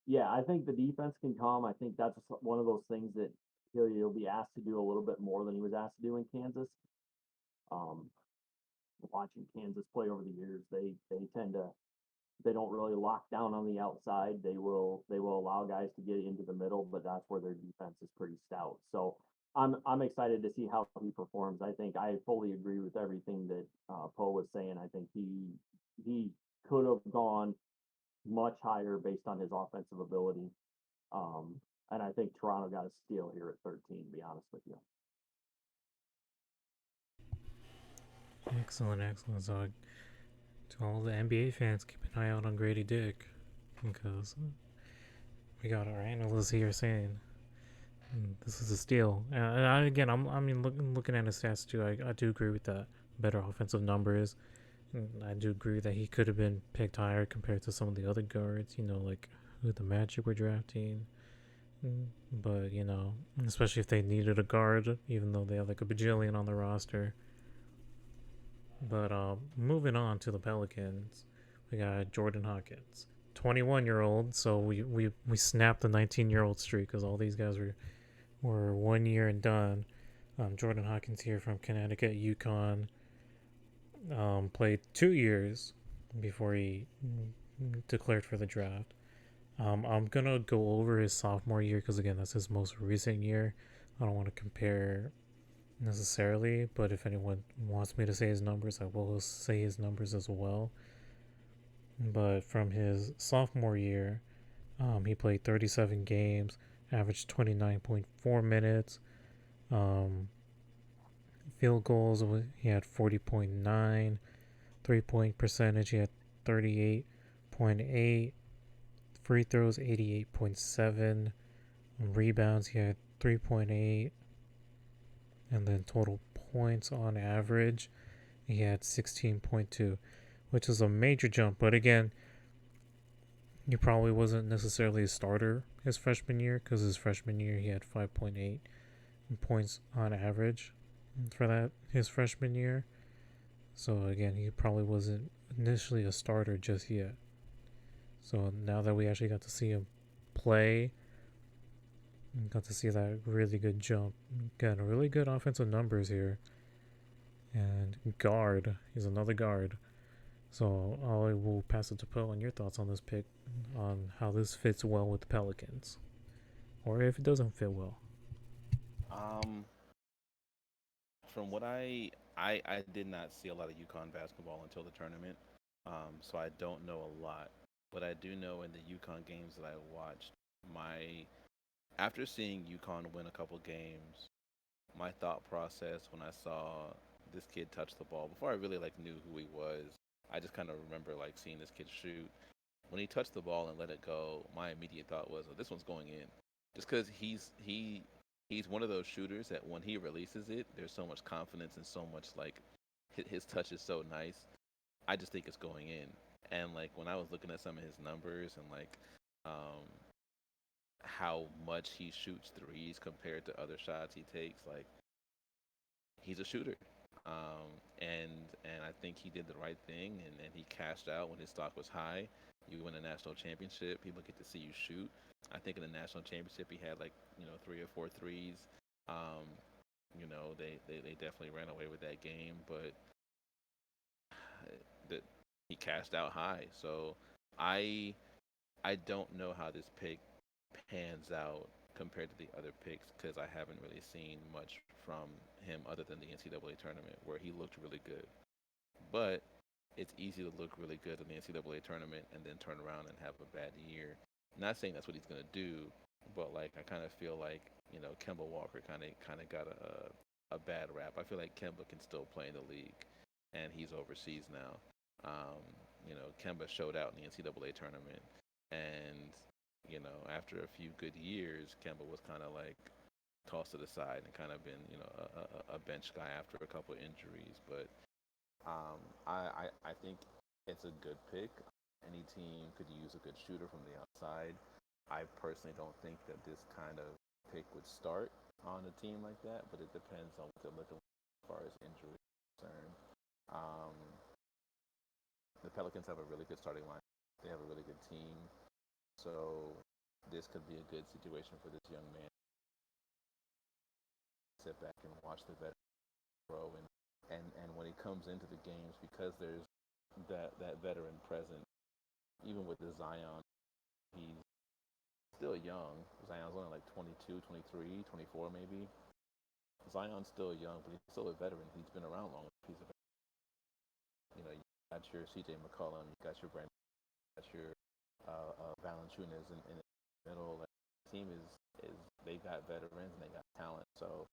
yeah, I think the defense can come. I think that's one of those things that he'll be asked to do a little bit more than he was asked to do in Kansas. Watching Kansas play over the years, they don't really lock down on the outside. They will allow guys to get into the middle, but that's where their defense is pretty stout. So I'm excited to see how he performs. I think I fully agree with everything that Poe was saying. I think he could have gone much higher based on his offensive ability. And I think Toronto got a steal here at 13, to be honest with you. Excellent. So to all the NBA fans, keep an eye out on Grady Dick, because we got our analysts here saying this is a steal. Looking at his stats too. I do agree with that. Better offensive numbers. And I do agree that he could have been picked higher compared to some of the other guards. Like who the Magic were drafting. But especially if they needed a guard, even though they have like a bajillion on the roster. But moving on to the Pelicans, we got Jordan Hawkins, 21-year-old. So we snapped the 19-year-old streak because all these guys were 1 year and done. Jordan Hawkins here from Connecticut, UConn. Played 2 years before he declared for the draft. I'm gonna go over his sophomore year because again, that's his most recent year. I don't want to compare necessarily, but if anyone wants me to say his numbers, I will say his numbers as well. But from his sophomore year, he played 37 games, averaged 29.4 minutes. Field goals, he had 40.9. 3-point percentage, he had 38.8. Free throws, 88.7. Rebounds, he had 3.8. And then total points on average, he had 16.2, which is a major jump. But again, he probably wasn't necessarily a starter his freshman year, because his freshman year he had 5.8 points on average for his freshman year. So again, he probably wasn't initially a starter just yet. So now that we actually got to see him play, and got to see that really good jump, got really good offensive numbers here, and guard, he's another guard. So I will pass it to Poe and your thoughts on this pick, on how this fits well with the Pelicans, or if it doesn't fit well. Um, from what I did not see a lot of UConn basketball until the tournament, so I don't know a lot. But I do know in the UConn games that I watched, my after seeing UConn win a couple games, my thought process when I saw this kid touch the ball before I really like knew who he was, I just kind of remember like seeing this kid shoot. When he touched the ball and let it go, my immediate thought was, "Oh, this one's going in," just because he's one of those shooters that when he releases it, there's so much confidence and so much like his touch is so nice. I just think it's going in. And like when I was looking at some of his numbers and like um, how much he shoots threes compared to other shots he takes, like he's a shooter. And I think he did the right thing, and he cashed out when his stock was high. You win a national championship, people get to see you shoot. I think in the national championship he had like three or four threes. Um, they definitely ran away with that game, but that he cashed out high. So I I don't know how this pick pans out compared to the other picks because I haven't really seen much from him other than the NCAA tournament where he looked really good. But it's easy to look really good in the NCAA tournament and then turn around and have a bad year. Not saying that's what he's gonna do, but like I kind of feel like Kemba Walker kind of got a bad rap. I feel like Kemba can still play in the league, and he's overseas now. Kemba showed out in the NCAA tournament, and after a few good years, Kemba was kind of like tossed to the side and kind of been a bench guy after a couple of injuries. But I think it's a good pick. Any team could use a good shooter from the outside. I personally don't think that this kind of pick would start on a team like that, but it depends on what they're looking for as far as injury is concerned. Um, the Pelicans have a really good starting line. They have a really good team. So this could be a good situation for this young man. Sit back and watch the veteran grow, and when he comes into the games, because there's that veteran present, even with the Zion, he's still young. Zion's only like 22, 23, 24 maybe. Zion's still young, but he's still a veteran. He's been around long. He's a you got your CJ McCollum, you got your Brandon, you got your Valanciunas in the middle. Like, the team is they got veterans and they got talent. So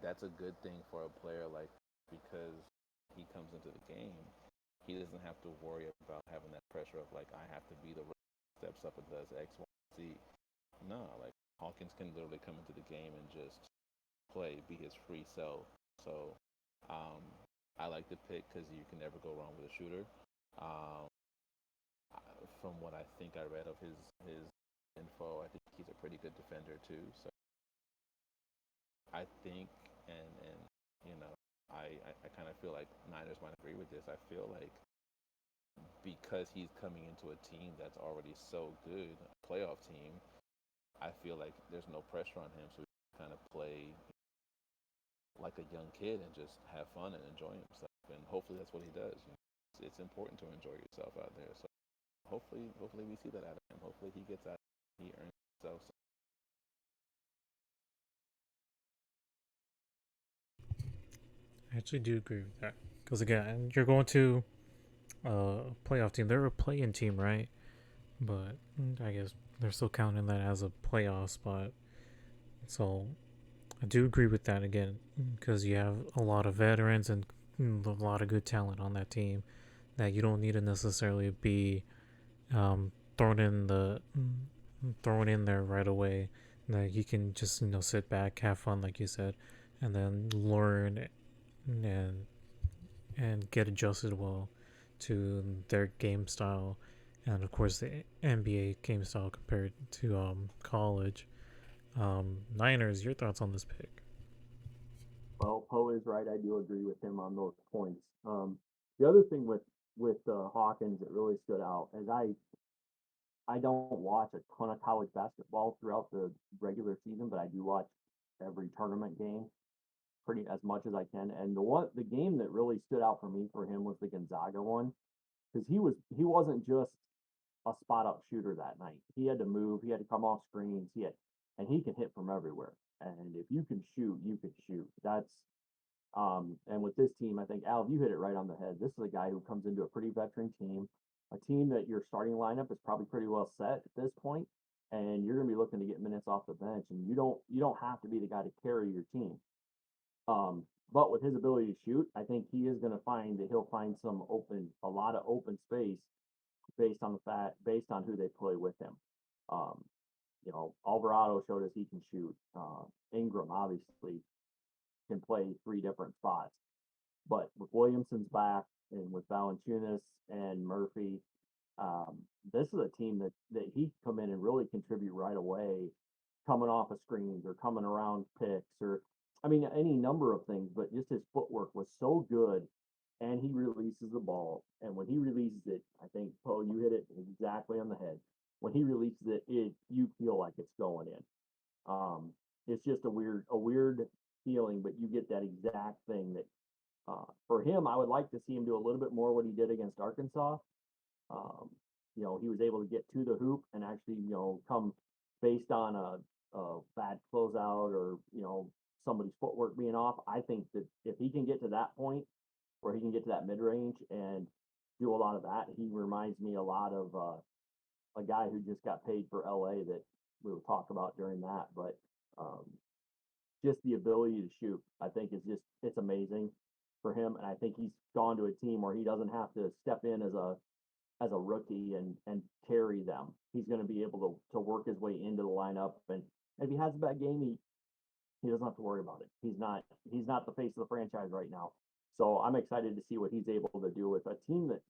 that's a good thing for a player like because he comes into the game. He doesn't have to worry about having that pressure of like I have to be the steps up and does X, Y, Z. No, like Hawkins can literally come into the game and just play, be his free self. So um, I like the pick because you can never go wrong with a shooter. Um, from what I think I read of his info, I think he's a pretty good defender too. So I think, and you know, I kind of feel like Niners might agree with this. I feel like because he's coming into a team that's already so good, a playoff team, I feel like there's no pressure on him, so he can kind of play like a young kid and just have fun and enjoy himself. And hopefully that's what he does. It's important to enjoy yourself out there. So hopefully we see that out of him. Hopefully he gets out, he earns himself. I actually do agree with that because again, you're going to a playoff team. They're a play-in team, right? But I guess they're still counting that as a playoff spot. So I do agree with that again because you have a lot of veterans and a lot of good talent on that team that you don't need to necessarily be thrown in the thrown in there right away. That you can just sit back, have fun, like you said, and then learn and get adjusted well to their game style, and of course the NBA game style compared to college. Niners, your thoughts on this pick? Well, Poe is right. I do agree with him on those points. The other thing with with Hawkins that really stood out as I don't watch a ton of college basketball throughout the regular season, but I do watch every tournament game pretty as much as I can. And the game that really stood out for me for him was the Gonzaga one because he wasn't just a spot up shooter that night. He had to move, he had to come off screens, and he can hit from everywhere. And if you can shoot, you can shoot. That's and with this team, I think Al, you hit it right on the head. This is a guy who comes into a pretty veteran team, a team that your starting lineup is probably pretty well set at this point, and you're going to be looking to get minutes off the bench, and you don't have to be the guy to carry your team. But with his ability to shoot, I think he is going to find that he'll find a lot of open space based on who they play with him. Um, Alvarado showed us he can shoot. Ingram obviously can play three different spots. But with Williamson's back and with Valanciunas and Murphy, um, this is a team that he can come in and really contribute right away, coming off of screens or coming around picks or I mean any number of things. But just his footwork was so good, and he releases the ball. And when he releases it, I think Poe, you hit it exactly on the head. When he releases it you feel like it's going in. It's just a weird feeling, but you get that exact thing that for him, I would like to see him do a little bit more what he did against Arkansas. Um, he was able to get to the hoop and actually, come based on a bad closeout or, somebody's footwork being off. I think that if he can get to that point where he can get to that mid range and do a lot of that, he reminds me a lot of a guy who just got paid for LA that we will talk about during that. But um, just the ability to shoot, I think is just it's amazing for him. And I think he's gone to a team where he doesn't have to step in as a rookie and carry them. He's going to be able to work his way into the lineup, and if he has a bad game, he doesn't have to worry about it. He's not the face of the franchise right now. So I'm excited to see what he's able to do with a team that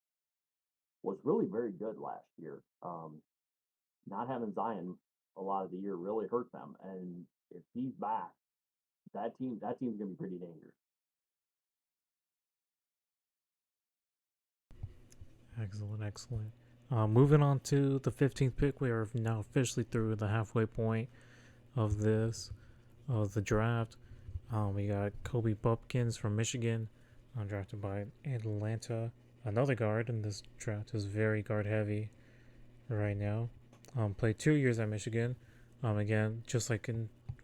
was really very good last year. Not having Zion a lot of the year really hurt them, and if he's back, that team's gonna be pretty dangerous. Excellent, excellent. Moving on to the 15th pick, we are now officially through the halfway point of the draft. We got Kobe Bupkins from Michigan, drafted by Atlanta. Another guard, and this draft is very guard heavy right now. Played 2 years at Michigan. Again, just like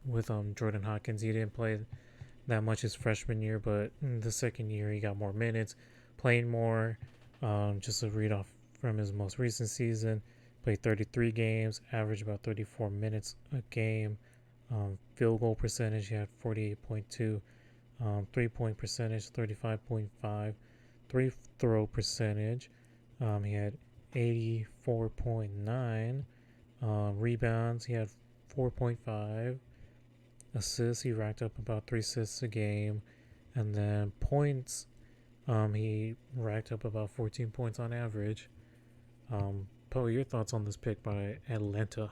with Jordan Hawkins, he didn't play that much his freshman year, but in the second year he got more minutes, playing more. Just to read off from his most recent season, played 33 games, averaged about 34 minutes a game. Field goal percentage, he had 48.2. 3-point percentage, 35.5. Three throw percentage, he had 84.9. Rebounds, he had 4.5. Assists, he racked up about 3 assists a game. And then points, he racked up about 14 points on average. Poe, your thoughts on this pick by Atlanta?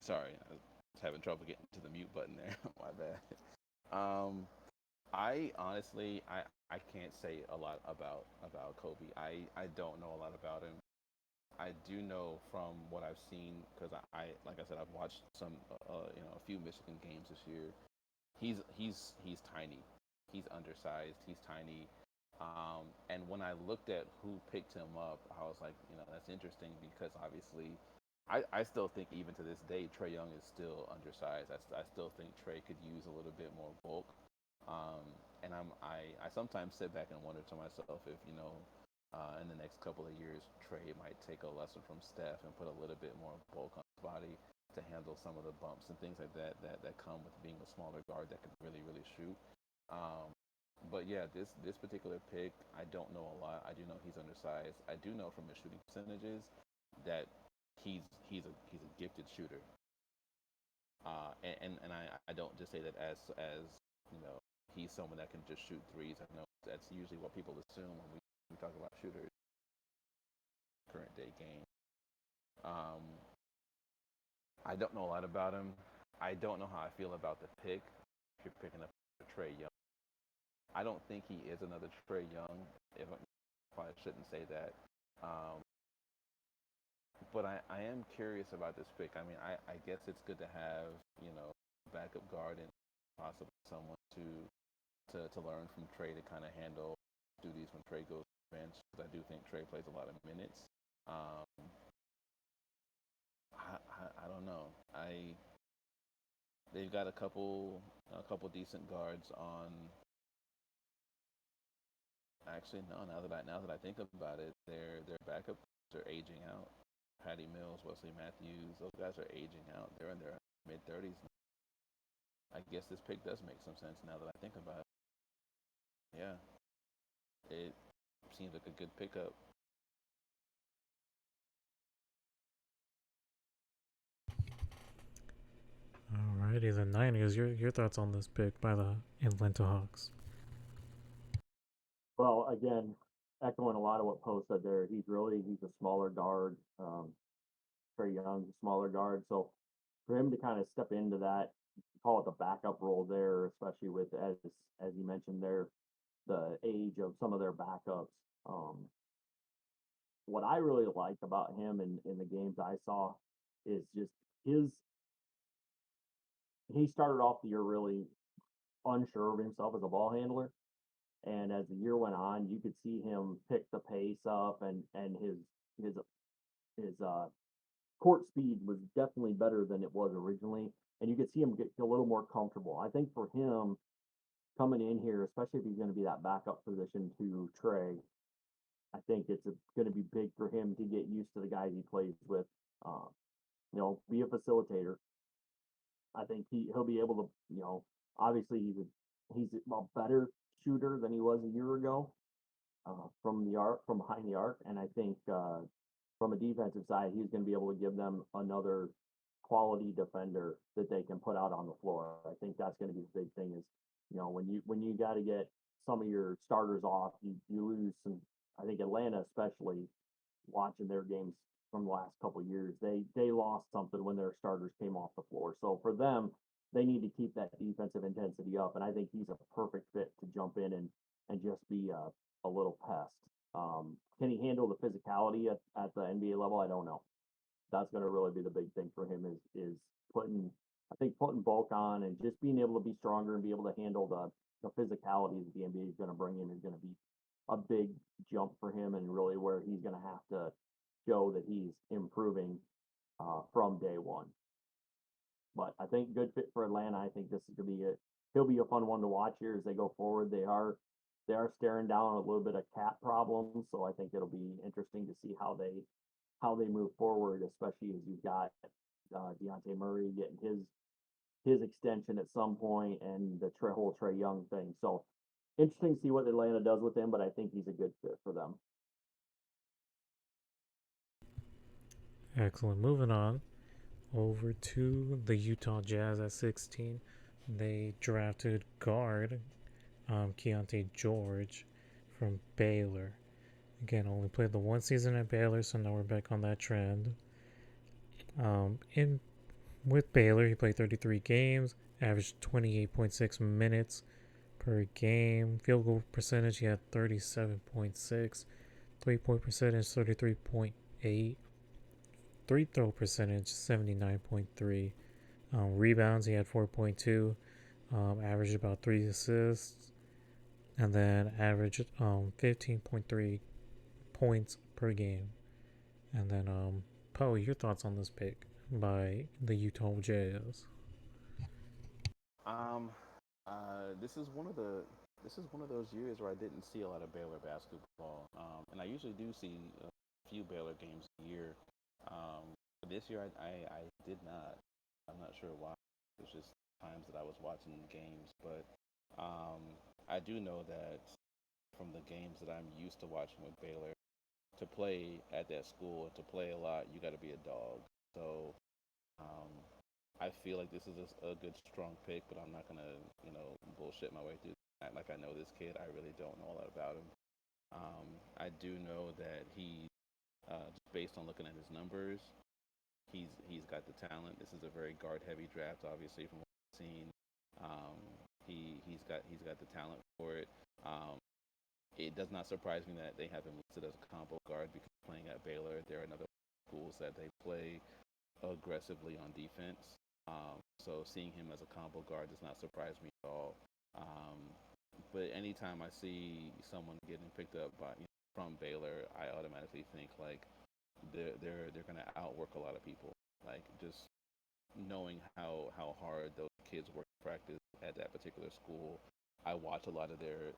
Sorry, I was having trouble getting to the mute button there. My bad. Um, I honestly, I can't say a lot about Kobe. I don't know a lot about him. I do know from what I've seen because I like I said I've watched a few Michigan games this year. He's tiny. He's undersized. He's tiny. And when I looked at who picked him up, I was like, that's interesting because obviously, I still think even to this day, Trey Young is still undersized. I still think Trey could use a little bit more bulk. Um, and I sometimes sit back and wonder to myself if in the next couple of years, Trey might take a lesson from Steph and put a little bit more bulk on his body to handle some of the bumps and things like that come with being a smaller guard that can really shoot. Um, but yeah, this particular pick, I don't know a lot. I do know he's undersized. I do know from his shooting percentages that he's a gifted shooter. And I don't just say that as he's someone that can just shoot threes. I know that's usually what people assume when we talk about shooters current day game. Um, I don't know a lot about him. I don't know how I feel about the pick. If you're picking up Trey Young, I don't think he is another Trey Young. If I probably shouldn't say that. Um, but I am curious about this pick. I mean, I guess it's good to have, backup guard and possibly someone to learn from Trey to kind of handle duties when Trey goes to the bench. Because I do think Trey plays a lot of minutes. Um, I don't know. They've got a couple decent guards on. Actually, no. Now that I think about it, their backup are aging out. Patty Mills, Wesley Matthews, those guys are aging out. They're in their mid 30s. I guess this pick does make some sense now that I think about it. Yeah, it seems like a good pickup. Alrighty, the Niners. Your thoughts on this pick by the Atlanta Hawks? Well, again, echoing a lot of what Poe said there, he's a smaller guard. Trey Young's a smaller guard, so for him to kind of step into that, call it the backup role there, especially with as you mentioned there, the age of some of their backups. Um, what I really like about him in the games I saw is just his. He started off the year really unsure of himself as a ball handler, and as the year went on, you could see him pick the pace up, and his his court speed was definitely better than it was originally, and you could see him get a little more comfortable. I think for him coming in here, especially if he's going to be that backup position to Trey, I think it's going to be big for him to get used to the guys he plays with. Uh, be a facilitator. I think he'll be able to. Obviously he's a better shooter than he was a year ago from the arc, from behind the arc, and I think from a defensive side, he's going to be able to give them another quality defender that they can put out on the floor. I think that's going to be the big thing is, when you got to get some of your starters off, you lose some. I think Atlanta, especially watching their games from the last couple of years, they lost something when their starters came off the floor. So for them, they need to keep that defensive intensity up, and I think he's a perfect fit to jump in and just be a little pest. Can he handle the physicality at the NBA level? I don't know. That's going to really be the big thing for him is putting I think putting bulk on and just being able to be stronger and be able to handle the physicality that the NBA is going to bring him is going to be a big jump for him and really where he's going to have to show that he's improving from day one. But I think good fit for Atlanta. I think this is going to be he'll be a fun one to watch here as they go forward. They are staring down a little bit of cap problems, so I think it'll be interesting to see how they move forward, especially as you've got Deontay Murray getting his extension at some point and the whole Trey Young thing. So interesting to see what Atlanta does with him, but I think he's a good fit for them. Excellent. Moving on over to the Utah Jazz at 16. They drafted guard Keontae George from Baylor. Again, only played the one season at Baylor, so now we're back on that trend. In with Baylor, he played 33 games, averaged 28.6 minutes per game. Field goal percentage, he had 37.6. 3-point percentage, 33.8. Free throw percentage, 79.3. Rebounds, he had 4.2. Averaged about 3 assists. And then averaged 15.3 points per game. And then, Poe, your thoughts on this pick by the Utah Jazz? Um, this is one of those years where I didn't see a lot of Baylor basketball, and I usually do see a few Baylor games a year. But this year I did not. I'm not sure why. It was just times that I was watching games, but um, I do know that from the games that I'm used to watching with Baylor, to play at that school and to play a lot, you got to be a dog. So um, I feel like this is a good strong pick, but I'm not gonna bullshit my way through. Act like I know this kid. I really don't know a lot about him. I do know that just based on looking at his numbers, he's got the talent. This is a very guard heavy draft, obviously from what I've seen. Um, He's got the talent for it. Um, it does not surprise me that they have him listed as a combo guard because playing at Baylor, there are another schools that they play aggressively on defense. So seeing him as a combo guard does not surprise me at all. Um, but anytime I see someone getting picked up by from Baylor, I automatically think like they're gonna outwork a lot of people. Like just knowing how hard those kids work in practice at that particular school. I watch a lot of their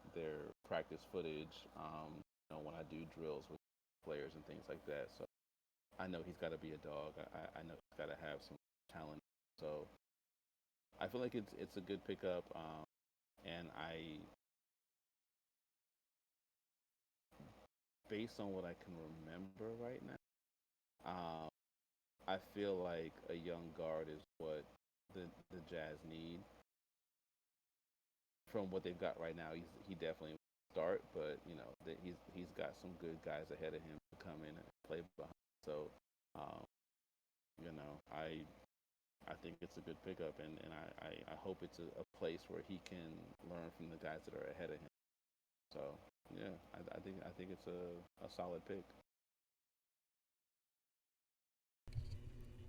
practice footage. When I do drills with players and things like that. So I know he's got to be a dog. I know he's got to have some talent. So I feel like it's a good pickup. And based on what I can remember right now, um, I feel like a young guard is what the Jazz need. From what they've got right now, he definitely start, but he's got some good guys ahead of him to come in and play behind. So, um, I think it's a good pickup, and I hope it's a place where he can learn from the guys that are ahead of him. So yeah, I think it's a solid pick.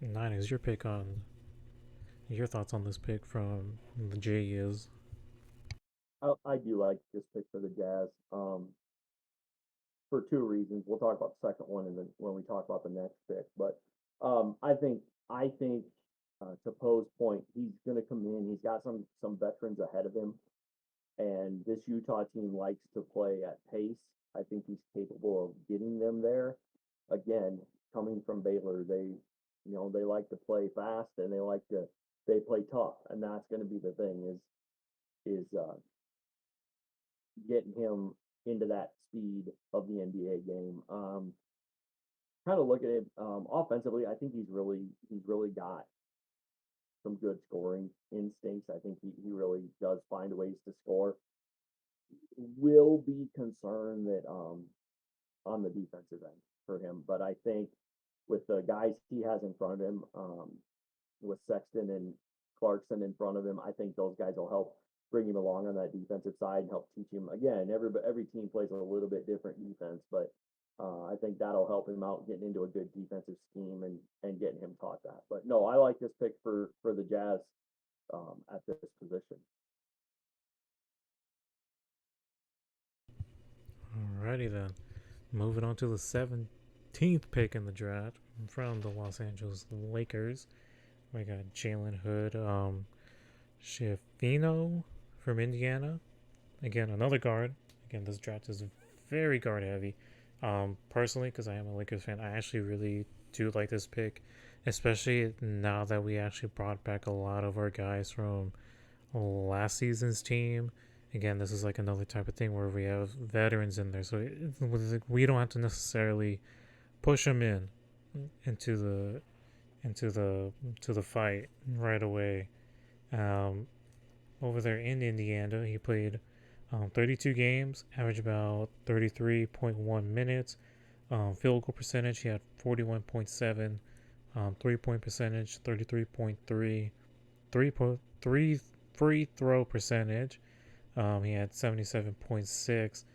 Niners, your thoughts on this pick from the J is. I do like this pick for the Jazz. For two reasons. We'll talk about the second one and then when we talk about the next pick. But I think to Poe's point, he's going to come in. He's got some veterans ahead of him, and this Utah team likes to play at pace. I think he's capable of getting them there. Again, coming from Baylor, they like to play fast and they play tough, and that's going to be the thing is getting him into that speed of the NBA game. Kind of look at it offensively. I think he's really got some good scoring instincts. I think he really does find ways to score. Will be concerned that on the defensive end for him, but I think with the guys he has in front of him, with Sexton and Clarkson in front of him, I think those guys will help bring him along on that defensive side and help teach him. Again, every team plays a little bit different defense, but I think that'll help him out getting into a good defensive scheme and getting him taught that. But no, I like this pick for the Jazz at this position. Alrighty then. Moving on to the 17th pick in the draft from the Los Angeles Lakers. We got Jalen Hood, Schifino from Indiana. Again, another guard. Again, this draft is very guard heavy. Personally, because I am a Lakers fan, I actually really do like this pick, especially now that we actually brought back a lot of our guys from last season's team. Again, this is like another type of thing where we have veterans in there, so we don't have to necessarily push them into the to the fight right away. Um, Over there in Indiana, he played 32 games, averaged about 33.1 minutes. Field goal percentage, he had 41.7. 3-point percentage, 33.3. 3 free throw percentage, he had 77.6.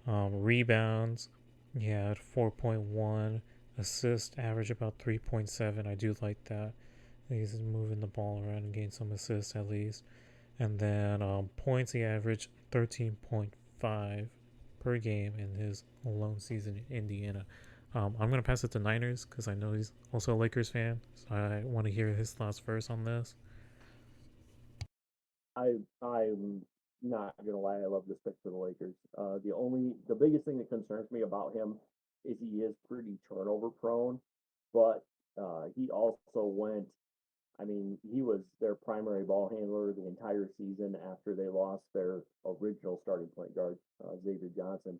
Rebounds, he had 4.1. Assist average about 3.7. I do like that. He's moving the ball around and getting some assists at least. And then points, he averaged 13.5 per game in his lone season in Indiana. I'm going to pass it to Niners because I know he's also a Lakers fan. So I want to hear his thoughts first on this. I'm not gonna lie, I love this pick for the Lakers. The biggest thing that concerns me about him is he is pretty turnover prone, but he also went. I mean, he was their primary ball handler the entire season after they lost their original starting point guard, Xavier Johnson,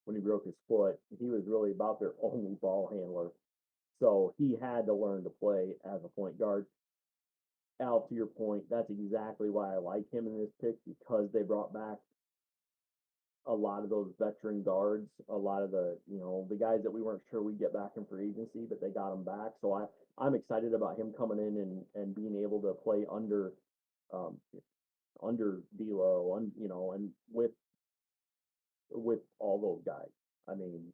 when he broke his foot. He was really about their only ball handler, so he had to learn to play as a point guard. Al, to your point, that's exactly why I like him in this pick because they brought back a lot of those veteran guards, a lot of the guys that we weren't sure we'd get back in free agency, but they got them back. So I'm excited about him coming in and being able to play um, under D'Lo, and with all those guys. I mean,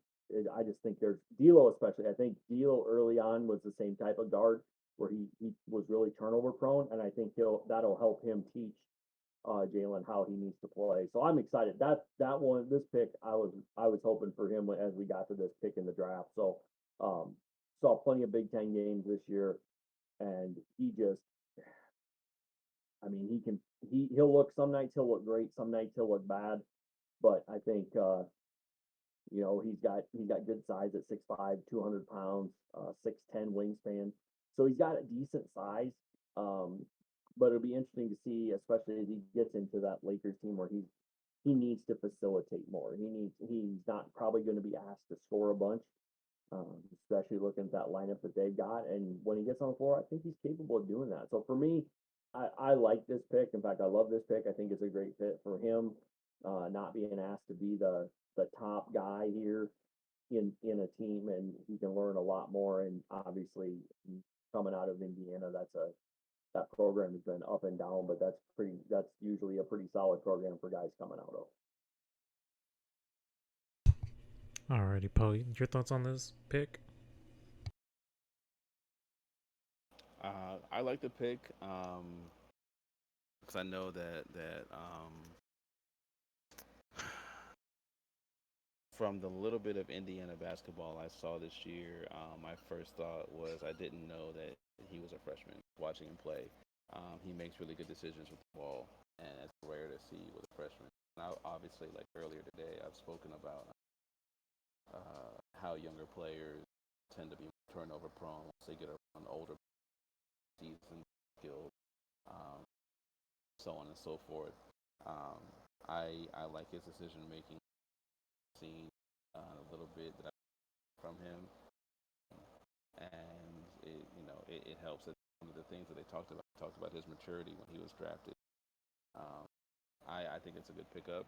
I just think there's D'Lo especially. I think D'Lo early on was the same type of guard where he was really turnover prone, and I think that'll help him teach Jalen how he needs to play. So I'm excited. That one, this pick, I was hoping for him as we got to this pick in the draft. So um, saw plenty of Big Ten games this year, and he just, I mean, he'll look some nights he'll look great, some nights he'll look bad, but I think he's got good size at 6'5", 200 pounds, 6'10" wingspan. So he's got a decent size. Um, but it'll be interesting to see, especially as he gets into that Lakers team where he needs to facilitate more. He's not probably going to be asked to score a bunch, especially looking at that lineup that they've got. And when he gets on the floor, I think he's capable of doing that. So for me, I like this pick. In fact, I love this pick. I think it's a great fit for him, not being asked to be the top guy here in a team, and he can learn a lot more. And obviously, coming out of Indiana, that program has been up and down, but that's usually a pretty solid program for guys coming out of. Alrighty, Poe, your thoughts on this pick? I like the pick because I know that from the little bit of Indiana basketball I saw this year, my first thought was I didn't know that he was a freshman. Watching him play, he makes really good decisions with the ball, and it's rare to see with a freshman. And obviously, like earlier today, I've spoken about how younger players tend to be turnover prone once they get around older seasoned skilled, um, so on and so forth. Um, I like his decision making. Seen a little bit that I from him, and it helps that one of the things that they talked about his maturity when he was drafted. Um, I think it's a good pickup.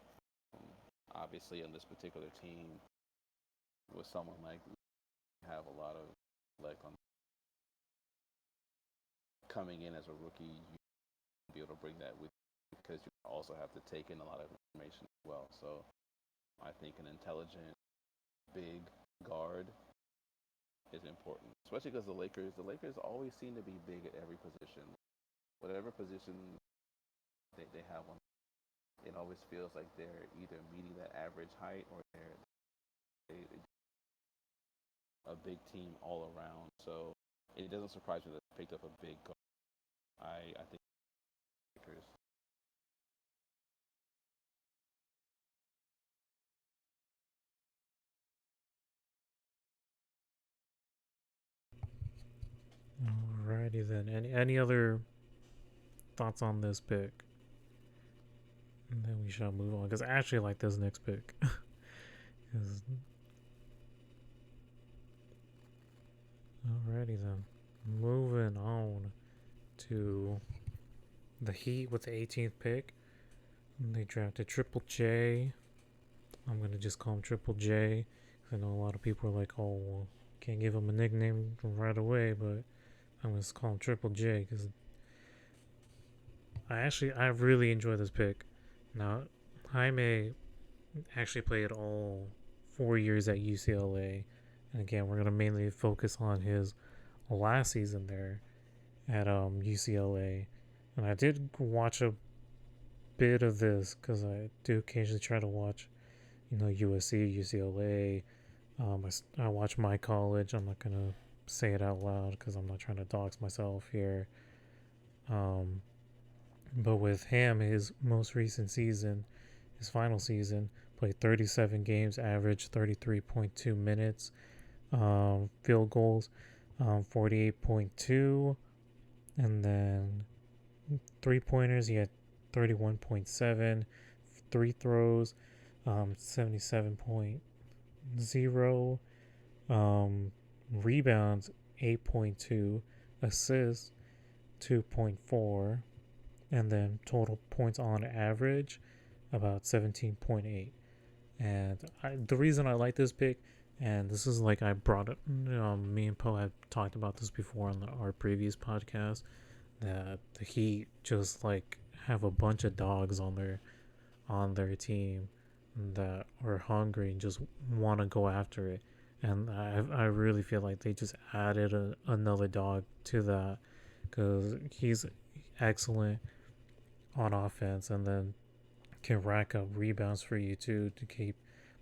Um, Obviously, on this particular team, with someone like me, have a lot of like on coming in as a rookie, you be able to bring that with you because you also have to take in a lot of information as well. So I think an intelligent, big guard is important, especially because the Lakers always seem to be big at every position. Whatever position they have one, it always feels like they're either meeting that average height or they a big team all around. So it doesn't surprise me that they picked up a big guard. I think Lakers. Alrighty then. Any other thoughts on this pick? And then we shall move on because I actually like this next pick. Alrighty then. Moving on to the Heat with the 18th pick. They drafted Triple J. I'm going to just call him Triple J. I know a lot of people are like, oh, well, can't give him a nickname right away, but I'm going to call him Triple J because I really enjoy this pick. Now, Jaime actually played all 4 years at UCLA. And again, we're going to mainly focus on his last season there at UCLA. And I did watch a bit of this because I do occasionally try to watch, USC, UCLA. I watch my college. I'm not going to say it out loud because I'm not trying to dox myself here. But with him, his most recent season, his final season, played 37 games, averaged 33.2 minutes, field goals, 48.2, and then 3-pointers, he had 31.7, free throws, 77.0, rebounds, 8.2, assists, 2.4, and then total points on average about 17.8. And the reason I like this pick, and this is like I brought it, me and Poe have talked about this before on our previous podcast, that the Heat just like have a bunch of dogs on their team that are hungry and just want to go after it. And I really feel like they just added another dog to that because he's excellent on offense and then can rack up rebounds for you too to keep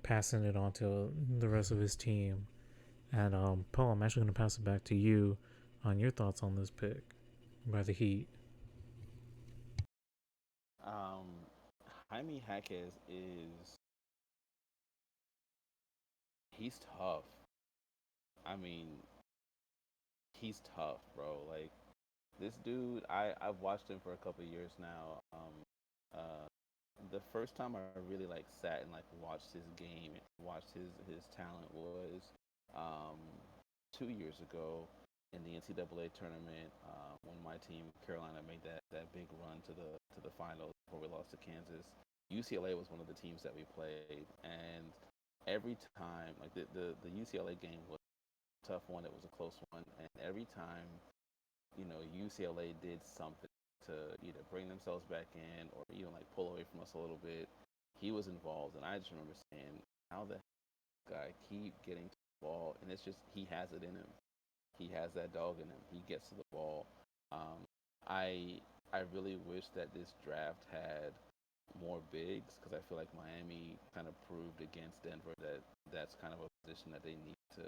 passing it on to the rest of his team. And Paul, I'm actually going to pass it back to you on your thoughts on this pick by the Heat. Um, Jaime Jaquez is he's tough. I mean, he's tough, bro. Like this dude, I've watched him for a couple of years now. The first time I really like sat and like watched his game, watched his talent was um, 2 years ago in the NCAA tournament when my team Carolina made that big run to the finals before we lost to Kansas. UCLA was one of the teams that we played, and every time like the UCLA game was a tough one. It was a close one, and every time UCLA did something to either bring themselves back in or even like pull away from us a little bit, he was involved. And I just remember saying, how the guy keep getting to the ball? And it's just, he has it in him. He has that dog in him. He gets to the ball. Um, I I really wish that this draft had more bigs because I feel like Miami kind of proved against Denver that that's kind of a position that they need to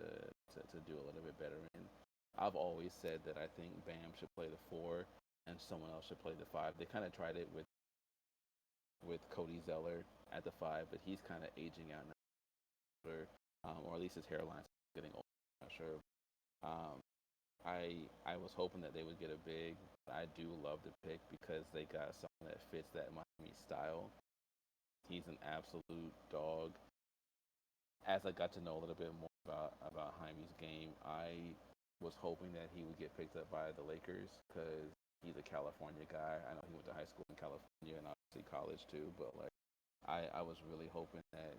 do a little bit better in. I've always said that I think Bam should play the four and someone else should play the five. They kind of tried it with Cody Zeller at the five, but he's kind of aging out now, or at least his hairline's getting old. I'm not sure. Um, I was hoping that they would get a big. I do love the pick because they got someone that fits that Miami style. He's an absolute dog. As I got to know a little bit more about Jaime's game, I was hoping that he would get picked up by the Lakers because he's a California guy. I know he went to high school in California and obviously college too, but like I was really hoping that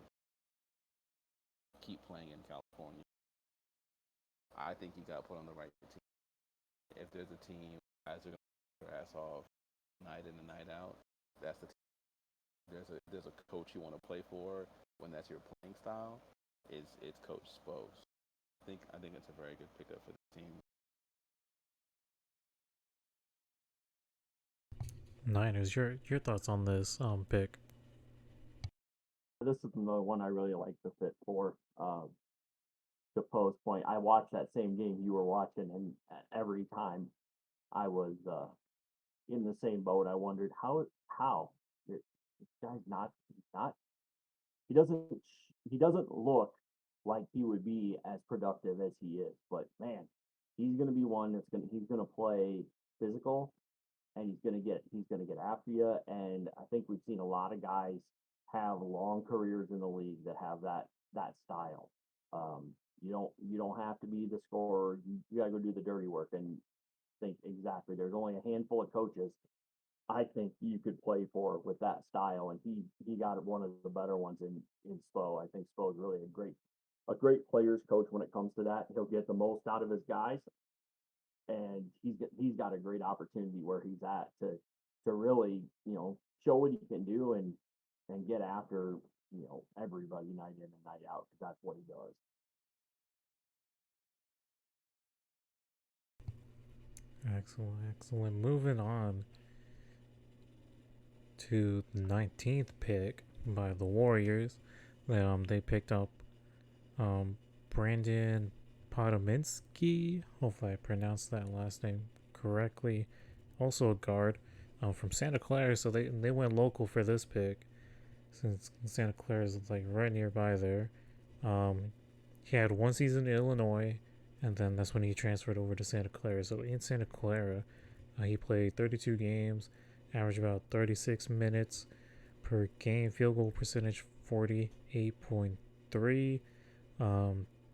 keep playing in California. I think he got put on the right team. If there's a team guys are gonna work their ass off night in and night out, that's the team. There's a coach you want to play for when that's your playing style. It's Coach Spo. I think it's a very good pickup for the team. Niners, your thoughts on this pick? This is another one I really like the fit for. To Poe's point, I watched that same game you were watching, and every time I was in the same boat, I wondered how this guy's not he doesn't look like he would be as productive as he is. But man, he's gonna be one he's gonna play physical and he's gonna get after you. And I think we've seen a lot of guys have long careers in the league that have that style. You don't have to be the scorer. You gotta go do the dirty work and think exactly. There's only a handful of coaches I think you could play for with that style, and he got one of the better ones in Spo. I think Spo is really a great players coach when it comes to that. He'll get the most out of his guys, and he's got a great opportunity where he's at to really show what he can do and get after everybody night in and night out because that's what he does. Excellent, excellent. Moving on to the 19th pick by the Warriors. They picked up um, Brandon Podominski. Hopefully, I pronounced that last name correctly. Also a guard from Santa Clara, so they went local for this pick since Santa Clara is like right nearby there. Um, he had one season in Illinois, and then that's when he transferred over to Santa Clara. So in Santa Clara, he played 32 games, averaged about 36 minutes per game, field goal percentage 48.3,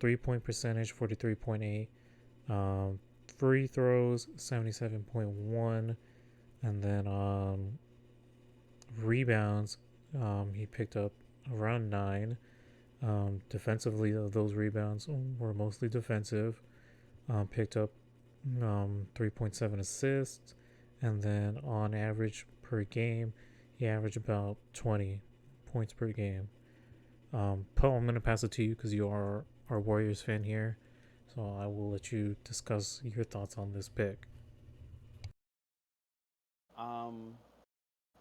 3 point percentage 43.8, free throws 77.1, and then rebounds he picked up around 9. Defensively, those rebounds were mostly defensive. Picked up 3.7 assists, and then on average per game. He averaged about 20 points per game. Poe, I'm gonna pass it to you because you are our Warriors fan here, so I will let you discuss your thoughts on this pick. Um,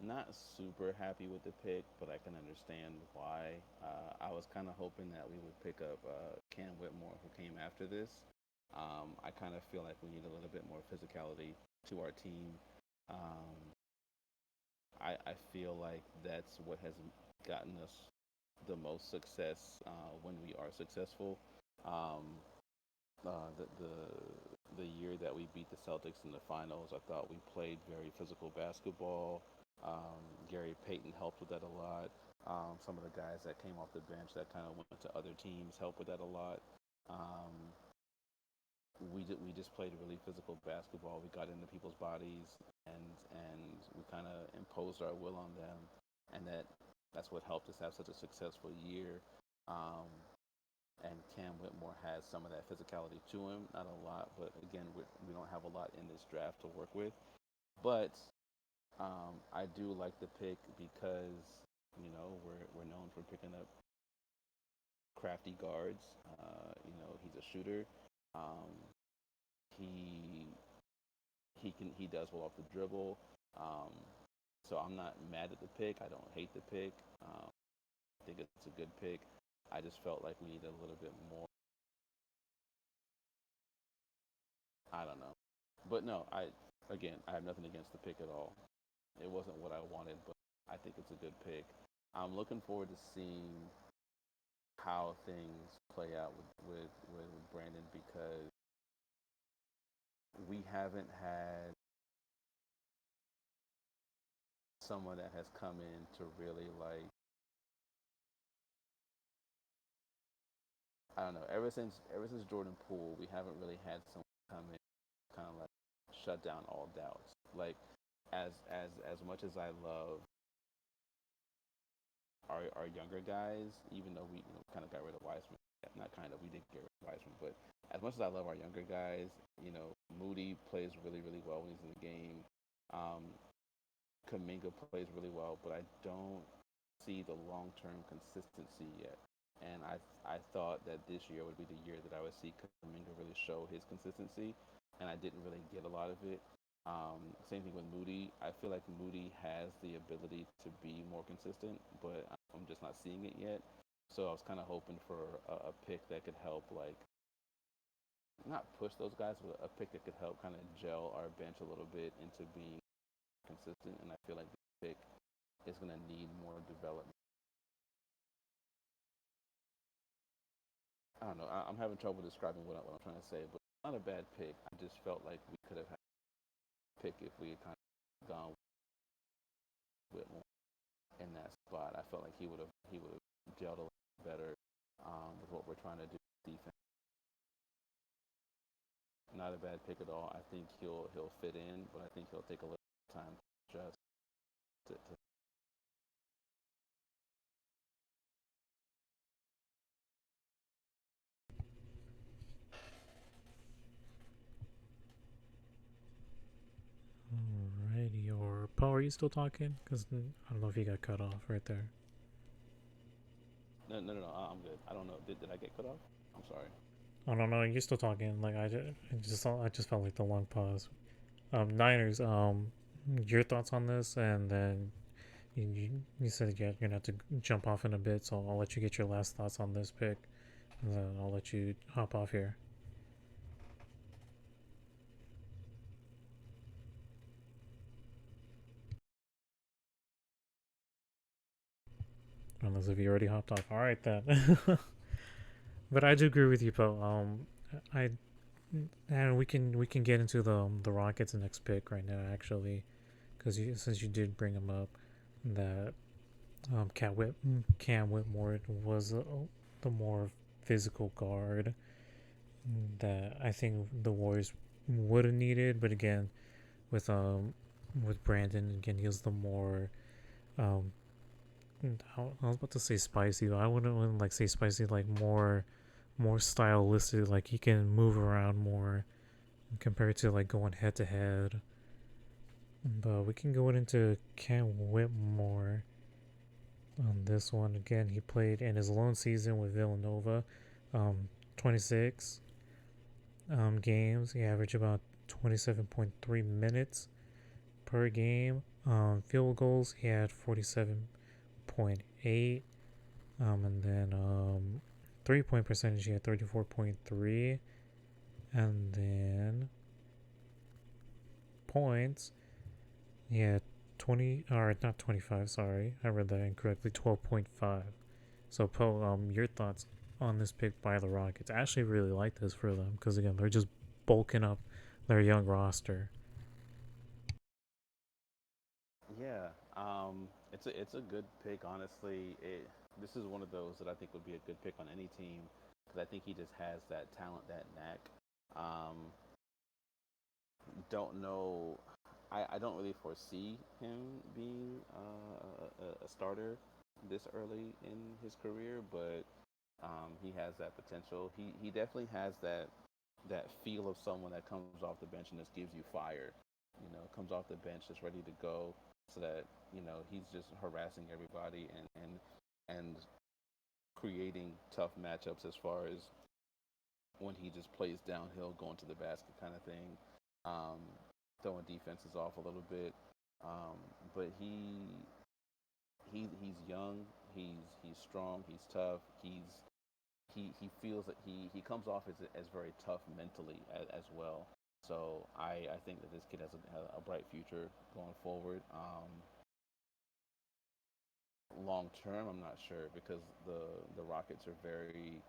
Not super happy with the pick, but I can understand why. I was kind of hoping that we would pick up Cam Whitmore, who came after this. I kind of feel like we need a little bit more physicality to our team. Um, I feel like that's what has gotten us the most success when we are successful. Um, uh, the, the the year that we beat the Celtics in the finals, I thought we played very physical basketball. Gary Payton helped with that a lot. Some of the guys that came off the bench that kind of went to other teams helped with that a lot. Um, we just played really physical basketball. We got into people's bodies and we kind of imposed our will on them, and that's what helped us have such a successful year. Um, and Cam Whitmore has some of that physicality to him. Not a lot, but again, we don't have a lot in this draft to work with. But I do like the pick because we're known for picking up crafty guards. He's a shooter. Um, he he does well off the dribble. Um, so I'm not mad at the pick. I don't hate the pick. I think it's a good pick. I just felt like we need a little bit more. I don't know, but no. I have nothing against the pick at all. It wasn't what I wanted, but I think it's a good pick. I'm looking forward to seeing how things play out with Brandon because we haven't had someone that has come in to really like I don't know. Ever since Jordan Poole, we haven't really had someone come in kind of like shut down all doubts. Like as much as I love our younger guys, even though we kind of got rid of Wiseman, not kind of we did get rid of Wiseman, but as much as I love our younger guys, Moody plays really really well when he's in the game. Um, Kaminga plays really well, but I don't see the long term consistency yet. And I thought that this year would be the year that I would see Kaminga really show his consistency, and I didn't really get a lot of it. Same thing with Moody. I feel like Moody has the ability to be more consistent, but I'm just not seeing it yet. So I was kind of hoping for a pick that could help, like not push those guys, but a pick that could help kind of gel our bench a little bit into being consistent. And I feel like this pick is going to need more development. I don't know. I'm having trouble describing what I'm trying to say, but it's not a bad pick. I just felt like we could have had a pick if we had kind of gone with more in that spot. I felt like he would have gelled a little better with what we're trying to do defense. Not a bad pick at all. I think he'll fit in, but I think he'll take a little time to adjust. To Alrighty, or Poe, are you still talking? Because I don't know if you got cut off right there. no. I'm good. I don't know. Did I get cut off? I'm sorry. Oh no, no, you're still talking. Like I just felt like the long pause. Niners. Your thoughts on this, and then you said you're gonna have to jump off in a bit, so I'll let you get your last thoughts on this pick, and then I'll let you hop off here. Unless if you already hopped off. All right then. But I do agree with you, Poe. I and we can get into the Rockets' next pick right now, actually, because since you did bring him up, that Cam Whitmore was the more physical guard that I think the Warriors would have needed. But again, with with Brandon, again, he was the more um I was about to say spicy, but I wouldn't like say spicy, like more stylistic. Like he can move around more compared to like going head to head. But we can go into Ken Whitmore on this one. Again, he played in his lone season with Villanova, 26 games. He averaged about 27.3 minutes per game. Field goals, he had 47.8. And then 3-point percentage, he had 34.3. And then points, he had 20, or not 25, sorry. I read that incorrectly, 12.5. So, Poe, your thoughts on this pick by the Rockets? I actually really like this for them because, again, they're just bulking up their young roster. Yeah, it's a good pick. Honestly, this is one of those that I think would be a good pick on any team because I think he just has that talent, that knack. Um, don't know. I don't really foresee him being a starter this early in his career, but he has that potential. He definitely has that feel of someone that comes off the bench and just gives you fire. You know, comes off the bench just ready to go, so that he's just harassing everybody and creating tough matchups as far as when he just plays downhill, going to the basket kind of thing, um, throwing defenses off a little bit. Um, but he's young, he's strong, he's tough, he feels that he comes off as very tough mentally as well. So I think that this kid has a bright future going forward. Long term, I'm not sure because the Rockets are very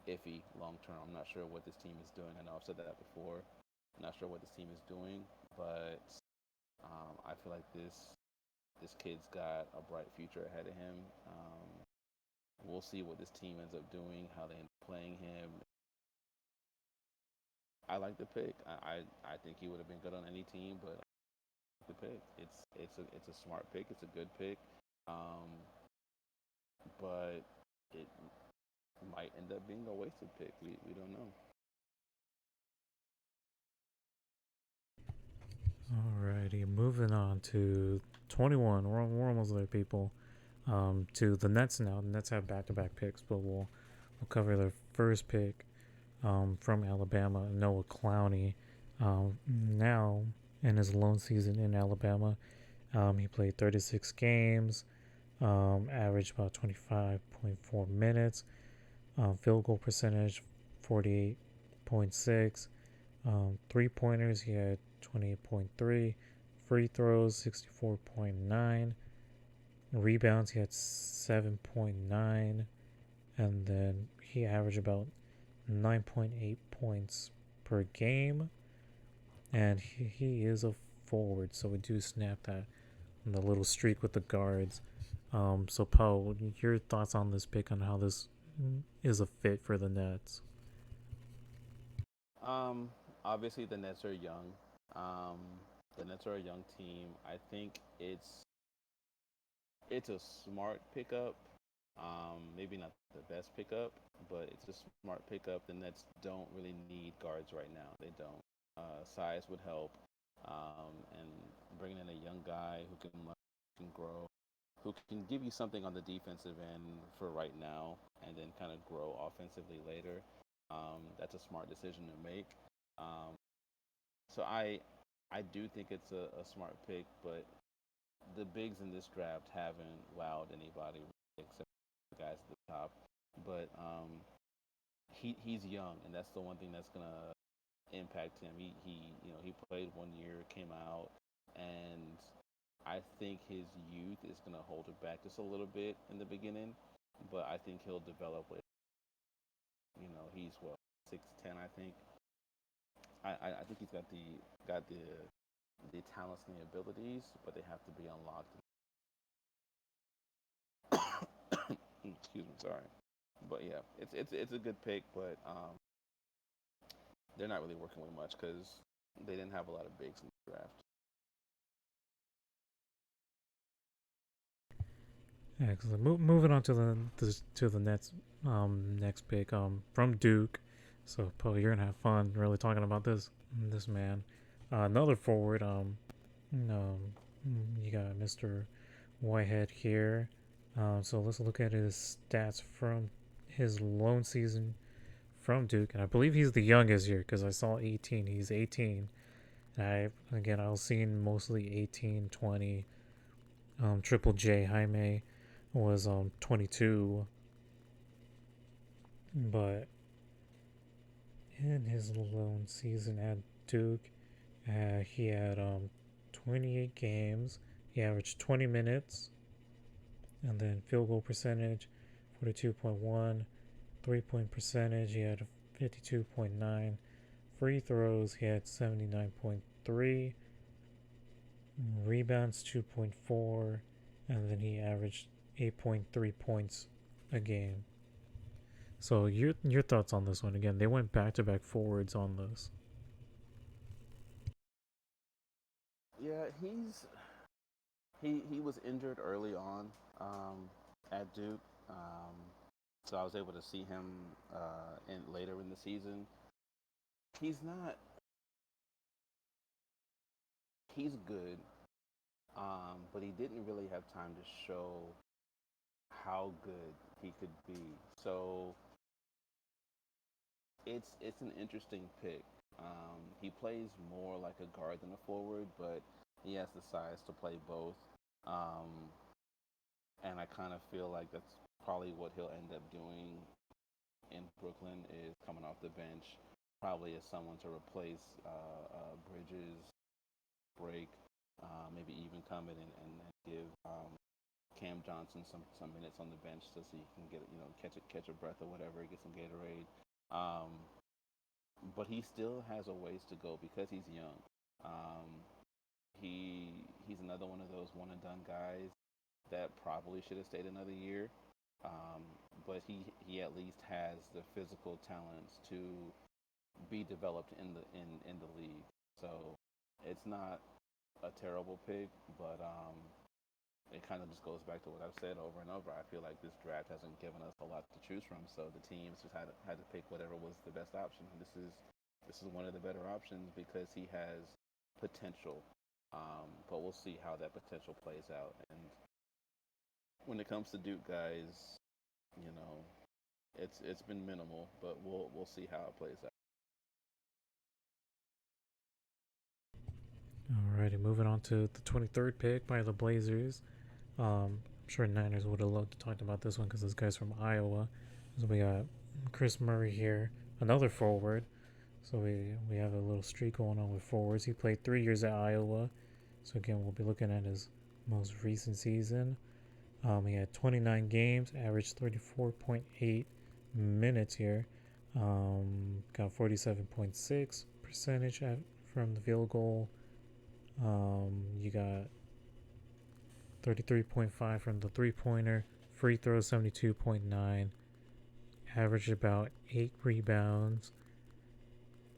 iffy long term. I'm not sure what this team is doing. I know I've said that before. I'm not sure what this team is doing, but I feel like this kid's got a bright future ahead of him. We'll see what this team ends up doing, how they end up playing him. I like the pick. I think he would have been good on any team, but I like the pick. It's a smart pick. It's a good pick, um, but it might end up being a wasted pick. We don't know. Alrighty, moving on to 21. We're almost there, people. To the Nets now. The Nets have back-to-back picks, but we'll cover their first pick from Alabama, Noah Clowney. Now, in his lone season in Alabama, he played 36 games, averaged about 25.4 minutes, field goal percentage 48.6, 3 pointers he had 28.3, free throws 64.9, rebounds he had 7.9, and then he averaged about 9.8 points per game, and he is a forward, so we do snap that on the little streak with the guards. So Poe, your thoughts on this pick on how this is a fit for the Nets? Um, Obviously the Nets are young. Um, the Nets are a young team. I think it's a smart pickup. Maybe not the best pickup, but it's a smart pickup. The Nets don't really need guards right now. They don't. Size would help, and bringing in a young guy who can grow, who can give you something on the defensive end for right now, and then kind of grow offensively later. That's a smart decision to make. Um, so I do think it's a smart pick, but the bigs in this draft haven't wowed anybody except the guys at the top. But he's young, and that's the one thing that's gonna impact him. He played 1 year, came out, and I think his youth is gonna hold it back just a little bit in the beginning. But I think he'll develop with. He's what 6'10", I think. I think he's got the talents and the abilities, but they have to be unlocked. Excuse me, sorry. But yeah, it's a good pick, but they're not really working with much because they didn't have a lot of bigs in the draft. Excellent. Moving on to the Nets next pick from Duke. So Poe, you're gonna have fun really talking about this man. Another forward. You got Mr. Whitehead here. So let's look at his stats from his lone season from Duke, and I believe he's the youngest here because I saw 18. He's 18. I was seeing mostly 18, 20. Triple J Jaime was 22, but in his lone season at Duke, he had 28 games. He averaged 20 minutes, and then field goal percentage 42.1, 3-point percentage he had 52.9, free throws he had 79.3, rebounds 2.4, and then he averaged 8.3 points a game. So your thoughts on this one? Again, they went back to back forwards on this. Yeah, he was injured early on at Duke, so I was able to see him in later in the season. He's not. He's good, but he didn't really have time to show how good he could be. So it's an interesting pick. He plays more like a guard than a forward, but he has the size to play both. Um, and I kind of feel like that's probably what he'll end up doing in Brooklyn is coming off the bench, probably as someone to replace Bridges, break, maybe even come in and give Cam Johnson some minutes on the bench so he can get catch a breath or whatever, get some Gatorade. Um, but he still has a ways to go because he's young. Um, he's another one of those one and done guys that probably should have stayed another year. Um, but he at least has the physical talents to be developed in the league. So it's not a terrible pick, but it kind of just goes back to what I've said over and over. I feel like this draft hasn't given us a lot to choose from, so the teams just had to pick whatever was the best option. This is one of the better options because he has potential, but we'll see how that potential plays out. And when it comes to Duke guys, you know, it's been minimal, but we'll see how it plays out. Alrighty, moving on to the 23rd pick by the Blazers. I'm sure Niners would have loved to talk about this one because this guy's from Iowa. So we got Chris Murray here, another forward. So we have a little streak going on with forwards. He played 3 years at Iowa. So again, we'll be looking at his most recent season. He had 29 games, averaged 34.8 minutes here. Got 47.6 percentage from the field goal. You got 33.5 from the three pointer, free throws 72.9, averaged about 8 rebounds,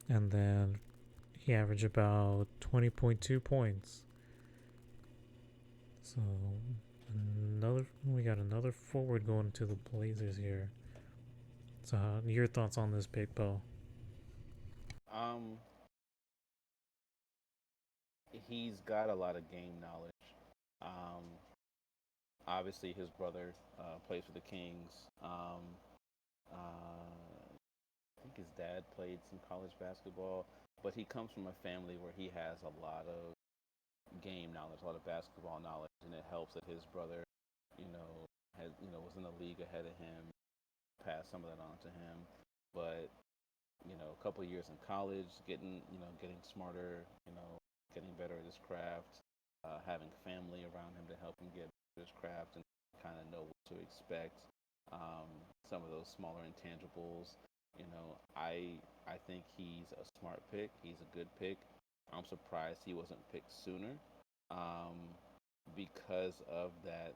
and then he averaged about 20.2 points. So we got another forward going to the Blazers here. So your thoughts on this pick, Bo? Um, he's got a lot of game knowledge. Um, obviously, his brother plays for the Kings. I think his dad played some college basketball, but he comes from a family where he has a lot of game knowledge, a lot of basketball knowledge, and it helps that his brother, you know, was in the league ahead of him, passed some of that on to him. But a couple of years in college, getting smarter, getting better at his craft, having family around him to help him get better at his craft and kind of know what to expect. Some of those smaller intangibles. I think he's a smart pick. He's a good pick. I'm surprised he wasn't picked sooner, um, because of that.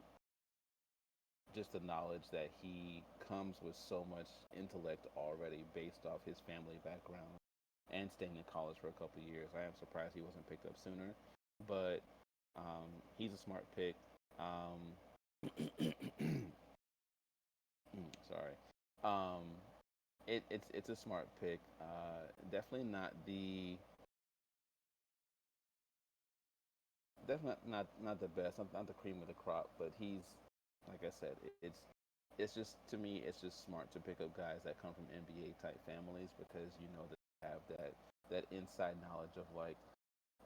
Just the knowledge that he comes with so much intellect already based off his family background and staying in college for a couple of years. I am surprised he wasn't picked up sooner, but he's a smart pick. Sorry. Um, it's a smart pick. Definitely not definitely not the best, not the cream of the crop, but he's like I said, it's just to me, it's just smart to pick up guys that come from NBA type families because you know that they have that inside knowledge of like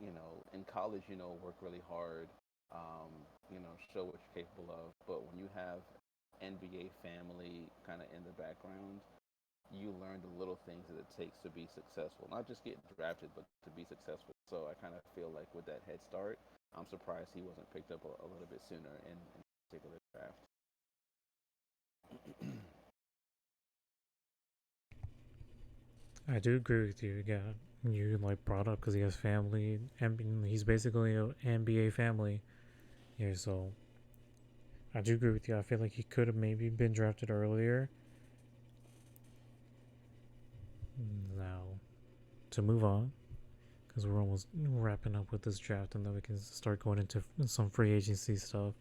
in college, work really hard, um, show what you're capable of. But when you have NBA family kind of in the background, you learn the little things that it takes to be successful, not just get drafted, but to be successful. So I kind of feel like with that head start, I'm surprised he wasn't picked up a little bit sooner in particular draft. I do agree with you. Yeah, you like brought up because he has family, and he's basically an NBA family here. So I do agree with you. I feel like he could have maybe been drafted earlier. Now to move on, because we're almost wrapping up with this draft, and then we can start going into some free agency stuff.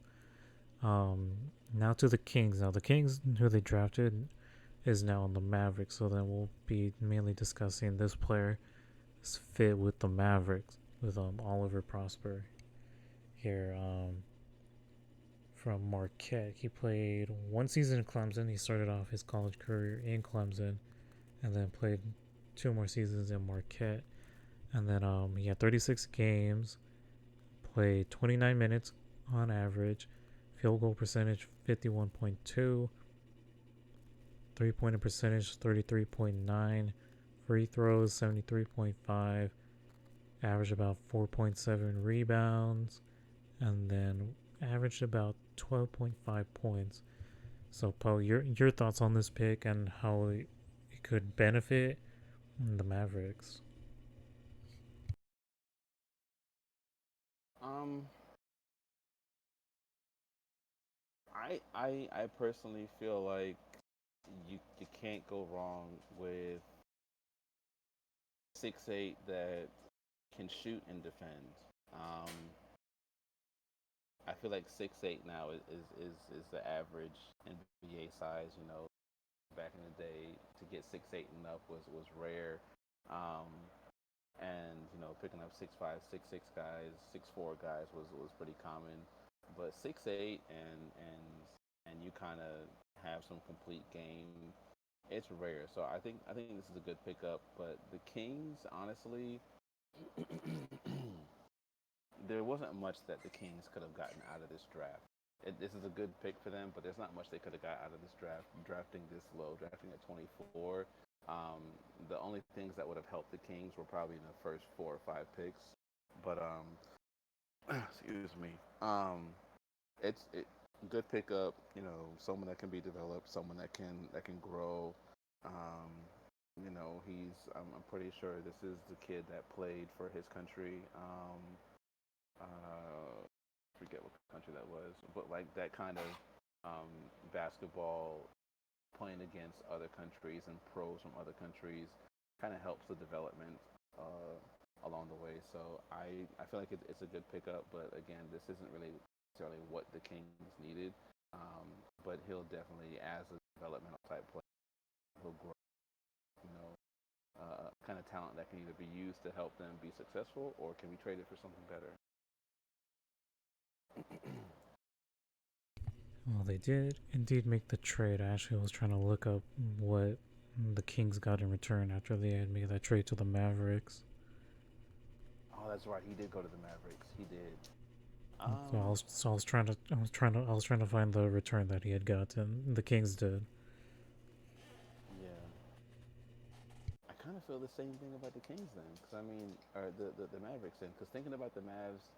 Now to the Kings. Now the Kings, who they drafted, is now on the Mavericks. So then we'll be mainly discussing this player's fit with the Mavericks with Oliver Prosper here. From Marquette, he played one season in Clemson. He started off his college career in Clemson, and then played two more seasons in Marquette. And then he had 36 games, played 29 minutes on average, field goal percentage 51.2, 3-point percentage 33.9, free throws 73.5, averaged about 4.7 rebounds, and then averaged about 12.5 points. So, Poe, your thoughts on this pick and how it could benefit the Mavericks? um, I personally feel like you can't go wrong with 6'8" that can shoot and defend. Um, I feel like 6'8" now is the average NBA size. Back in the day, to get 6'8" and up was rare. Um, and picking up 6'5", 6'6" guys, 6'4" guys was pretty common. But 6'8" and you kind of have some complete game. It's rare, so I think this is a good pickup. But the Kings, honestly, there wasn't much that the Kings could have gotten out of this draft. This is a good pick for them, but there's not much they could have got out of this draft. Drafting this low, drafting at 24. Um, the only things that would have helped the Kings were probably in the first 4 or 5 picks. But excuse me. It's good pickup. Someone that can be developed, someone that can grow. Um, I'm pretty sure this is the kid that played for his country. Forget what country that was, but like that kind of basketball, playing against other countries and pros from other countries kind of helps the development uh, along the way. So I feel like it's a good pickup, but again, this isn't really necessarily what the Kings needed. But he'll definitely, as a developmental type player, he'll grow. You know, kind of talent that can either be used to help them be successful or can be traded for something better. Well, they did indeed make the trade. I actually was trying to look up what the Kings got in return after they had made that trade to the Mavericks. Oh, that's right. He did go to the Mavericks. He did. I was trying to find the return that he had gotten. The Kings did. Yeah. I kind of feel the same thing about the Kings then, because I mean, or the Mavericks then, because thinking about the Mavs,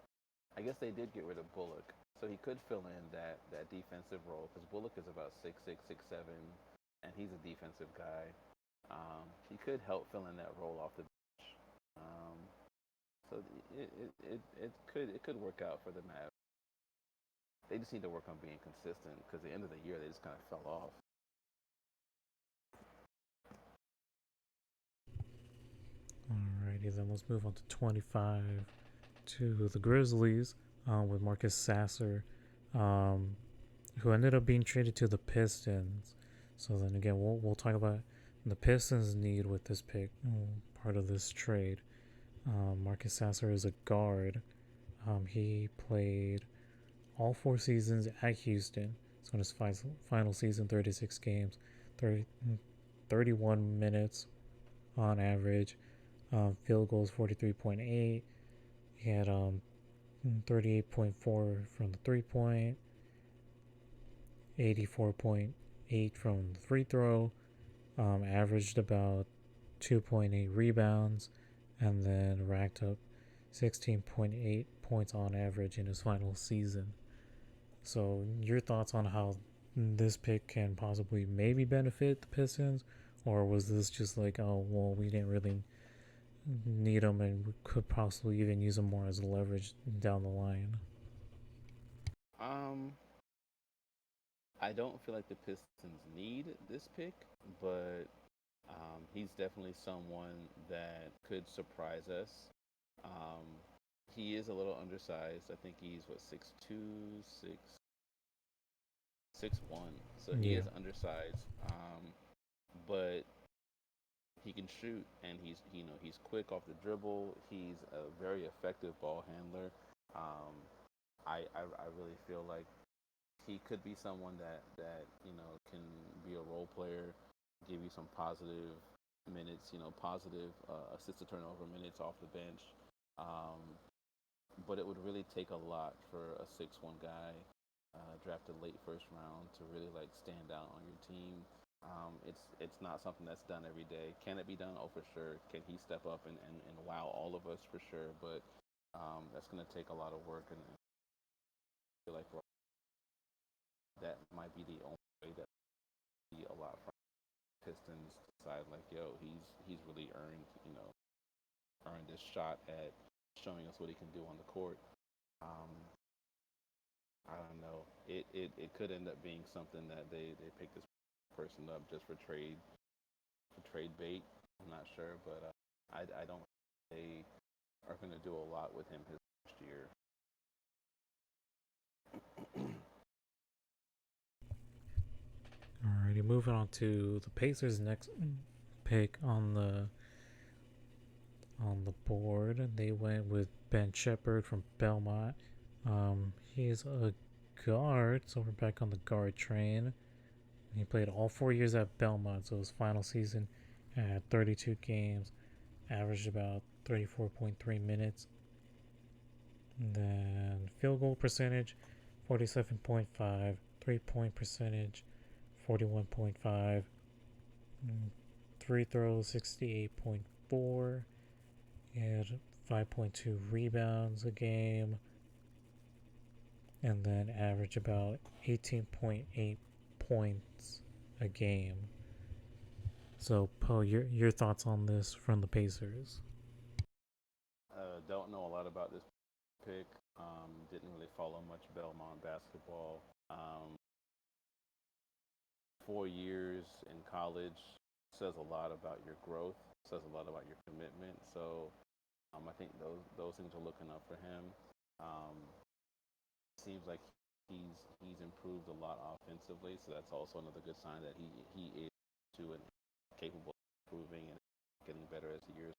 I guess they did get rid of Bullock, so he could fill in that defensive role, because Bullock is about 6'6", 6'7", and he's a defensive guy. He could help fill in that role off the bench. Um, so it could work out for the Mavs. They just need to work on being consistent, because at the end of the year they just kind of fell off. Alrighty, then let's move on to 25 to the Grizzlies with Marcus Sasser, um, who ended up being traded to the Pistons. So then again, we'll talk about the Pistons' need with this pick, part of this trade. Marcus Sasser is a guard. He played all 4 seasons at Houston. So in his final season, 36 games, 30, 31 minutes on average. Field goals 43.8. He had 38.4 from the 3 point, 84.8 from the free throw. Averaged about 2.8 rebounds, and then racked up 16.8 points on average in his final season. So, your thoughts on how this pick can possibly maybe benefit the Pistons, or was this just like, oh well, we didn't really need him and we could possibly even use him more as leverage down the line? Um, I don't feel like the Pistons need this pick, but he's definitely someone that could surprise us. Um, he is a little undersized. I think he's what 6'2", 6'1", so he Yeah. is undersized. But he can shoot, and he's quick off the dribble. He's a very effective ball handler. Um, I really feel like he could be someone that can be a role player, give you some positive minutes, positive assist to turnover minutes off the bench. Um, but it would really take a lot for a 6'1" guy drafted late first round to really like stand out on your team. It's not something that's done every day. Can it be done? Oh, for sure. Can he step up and wow all of us? For sure. But that's going to take a lot of work, and I feel like that might be the only way that we see a lot from Pistons decide like, yo, he's really earned this shot at showing us what he can do on the court. Um, I don't know. It could end up being something that they pick this person up just for trade bait. I'm not sure, but I don't think they are going to do a lot with him his first year. Alrighty, moving on to the Pacers' next pick on the board. They went with Ben Shepherd from Belmont. He's a guard, so we're back on the guard train. He played all 4 years at Belmont, so his final season had 32 games, averaged about 34.3 minutes. And then field goal percentage 47.5, 3 point percentage 41.5, free throws 68.4. He had 5.2 rebounds a game, and then average about 18.8 points a game. So, Poe, your thoughts on this from the Pacers? Don't know a lot about this pick. Didn't really follow much Belmont basketball. 4 years in college says a lot about your growth. Says a lot about your commitment. So I think those things are looking up for him. Um, Seems like he's improved a lot offensively, so that's also another good sign that he is too and capable of improving and getting better as the years.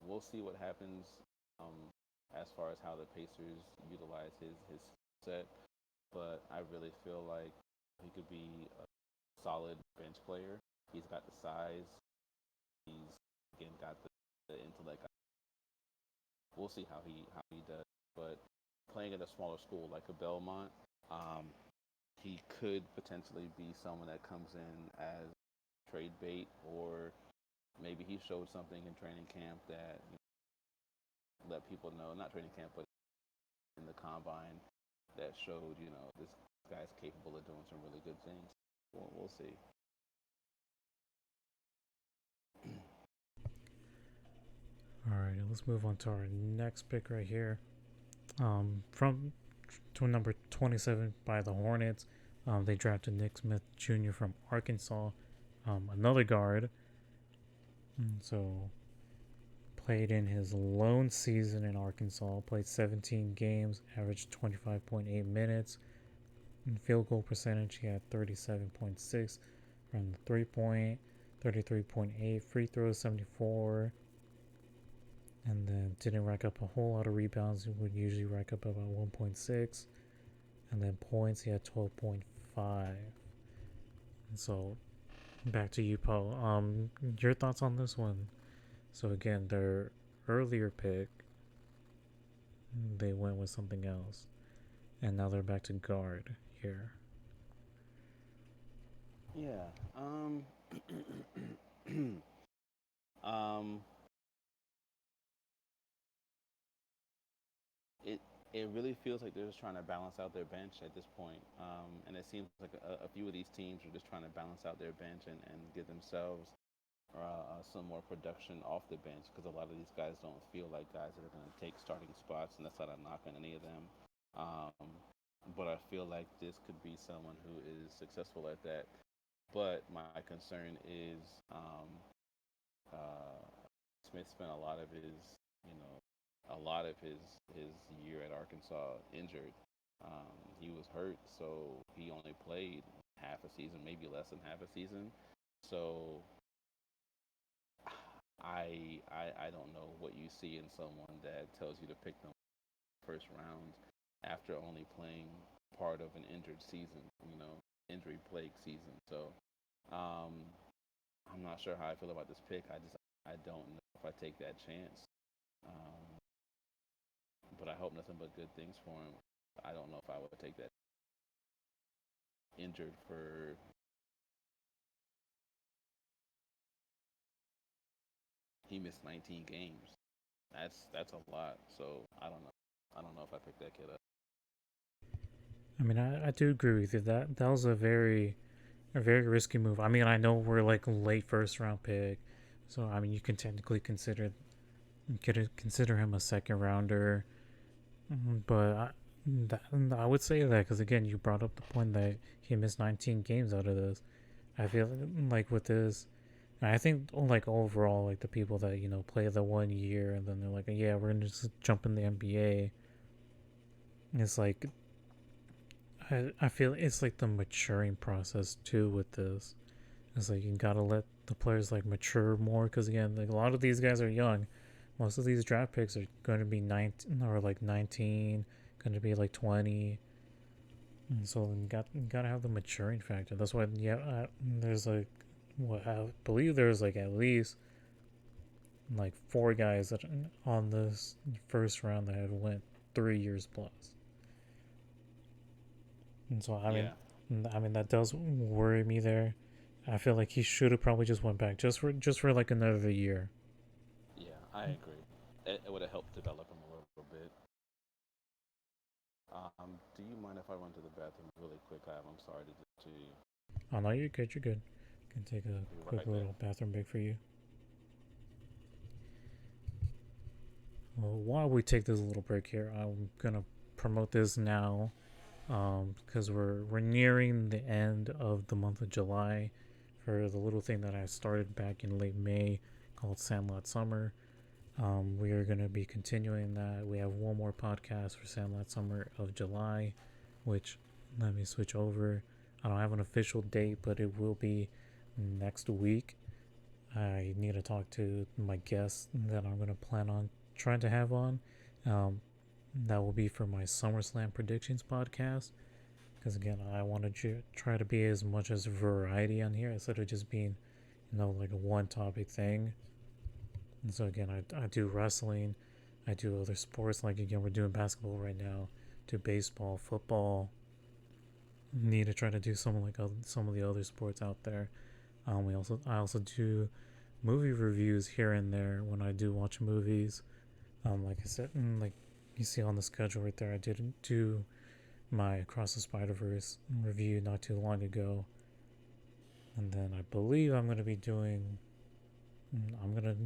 We'll see what happens um, as far as how the Pacers utilize his set, but I really feel like he could be a solid bench player. He's got the size. He's again got the intellect. We'll see how he does, but playing at a smaller school like a Belmont, um, he could potentially be someone that comes in as trade bait, or maybe he showed something in training camp that let people know, not training camp, but in the combine that showed, this guy's capable of doing some really good things. We'll see. All right, let's move on to our next pick right here. From to number 27 by the Hornets, they drafted Nick Smith Jr. from Arkansas, another guard. So played in his lone season in Arkansas, played 17 games, averaged 25.8 minutes. In field goal percentage, he had 37.6 from the 3 point, 33.8 free throws, 74, and then didn't rack up a whole lot of rebounds. He would usually rack up about 1.6, and then points he had 12.5. And so back to you, Paul. Your thoughts on this one? So again, their earlier pick, they went with something else, and now they're back to guard here. Yeah. Um. It it really feels like they're just trying to balance out their bench at this point. And it seems like a few of these teams are just trying to balance out their bench and give themselves some more production off the bench because a lot of these guys don't feel like guys that are going to take starting spots, and that's not a knock on any of them. Um, but I feel like this could be someone who is successful at that. But my concern is uh, Smith spent a lot of you know, his year at Arkansas injured. He was hurt, so he only played half a season, maybe less than half a season. So I don't know what you see in someone that tells you to pick them first round after only playing part of an injured season, injury plague season. So um, I'm not sure how I feel about this pick. I don't know if I take that chance. Um, but I hope nothing but good things for him. I don't know if I would take that injured for. He missed 19 games. That's a lot. So I don't know. I don't know if I pick that kid up. I mean, I do agree with you. That was a very risky move. I mean, I know we're like late first round pick, so I mean you can technically consider him a second rounder, but I would say that because again you brought up the point that he missed 19 games out of this. I feel like with this, I think like overall like the people that play the 1 year and then they're like, yeah, we're gonna just jump in the NBA. It's like I feel it's like the maturing process too with this. It's like you gotta let the players like mature more because again, like a lot of these guys are young. Most of these draft picks are going to be 19 or like 19, going to be like 20, and so you gotta have the maturing factor. That's why there's like what I believe there's like at least like four guys that on this first round that have went 3 years plus. And so Yeah, I mean that does worry me there. I feel like he should have probably just went back just for like another year. yeah, I agree. It would have helped develop him a little bit. Do you mind if I run to the bathroom really quick? I'm sorry to do to you. Oh no, you're good. You're good. Can take a Be quick right back. little bathroom break for you. Well, while we take this little break here, I'm gonna promote this now, because we're nearing the end of the month of July, for the little thing that I started back in late May called Sandlot Summer. We are gonna be continuing that. We have one more podcast for Sandlot Summer of July, which let me switch over. I don't have an official date, but it will be next week. I need to talk to my guests that I'm going to plan on trying to have on. Um, that will be for my SummerSlam predictions podcast. Because again, I want to try to be as much as variety on here instead of just being, like a one topic thing. And so again, I do wrestling, I do other sports. Like again, we're doing basketball right now, do baseball, football. Need to try to do some of the other sports out there. I also do movie reviews here and there when I do watch movies. Like I said, like you see on the schedule right there, I did do my Across the Spider Verse review not too long ago, and then I believe I'm gonna be doing. I'm gonna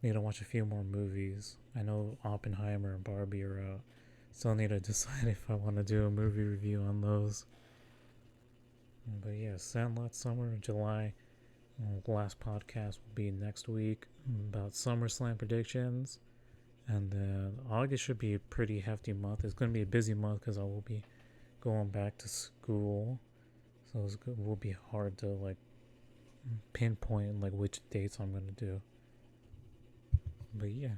need to watch a few more movies. I know Oppenheimer and Barbie are out. Still need to decide if I want to do a movie review on those. But yeah, Sandlot Summer, July. The last podcast will be next week about SummerSlam predictions. And then August should be a pretty hefty month. It's going to be a busy month because I will be going back to school. So it will be hard to like pinpoint like which dates I'm going to do. But yeah.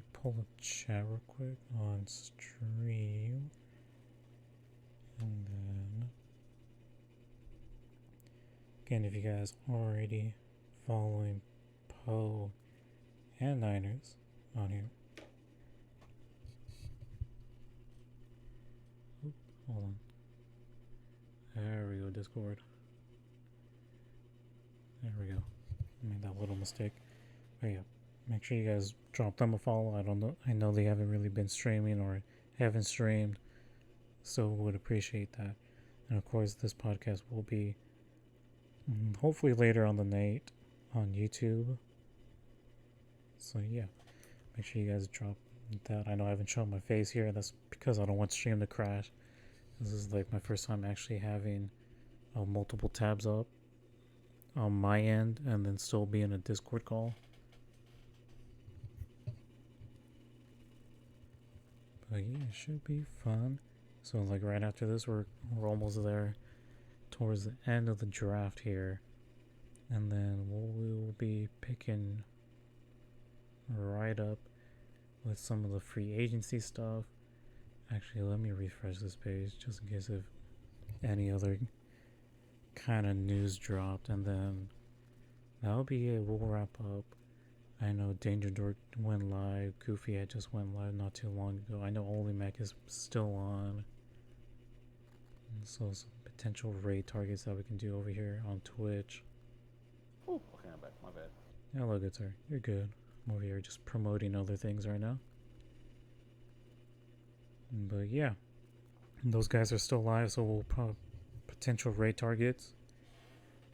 me pull up chat real quick on stream. And then, again, if you guys already following Poe and Ninerz on here. Oop, hold on. There we go, Discord. There we go. Made that little mistake. But yeah, make sure you guys drop them a follow. I know they haven't really been streaming or haven't streamed, so would appreciate that. And of course, this podcast will be hopefully later on the night on YouTube. So yeah, make sure you guys drop that. I know I haven't shown my face here. That's because I don't want stream to crash. This is like my first time actually having multiple tabs up on my end and then still be in a Discord call. But yeah, it should be fun. So like right after this, we're almost there towards the end of the draft here, and then we'll be picking right up with some of the free agency stuff. Actually, let me refresh this page just in case if any other kind of news dropped, and then that'll be it. We'll wrap up. I know Danger Dork went live. Goofy had just went live not too long ago. I know Only Mac is still on. And so some potential raid targets that we can do over here on Twitch. Oh, okay, I'm back. My bad. Hello, good sir. You're good. I'm over here just promoting other things right now. But yeah, those guys are still live, so we'll probably potential raid targets.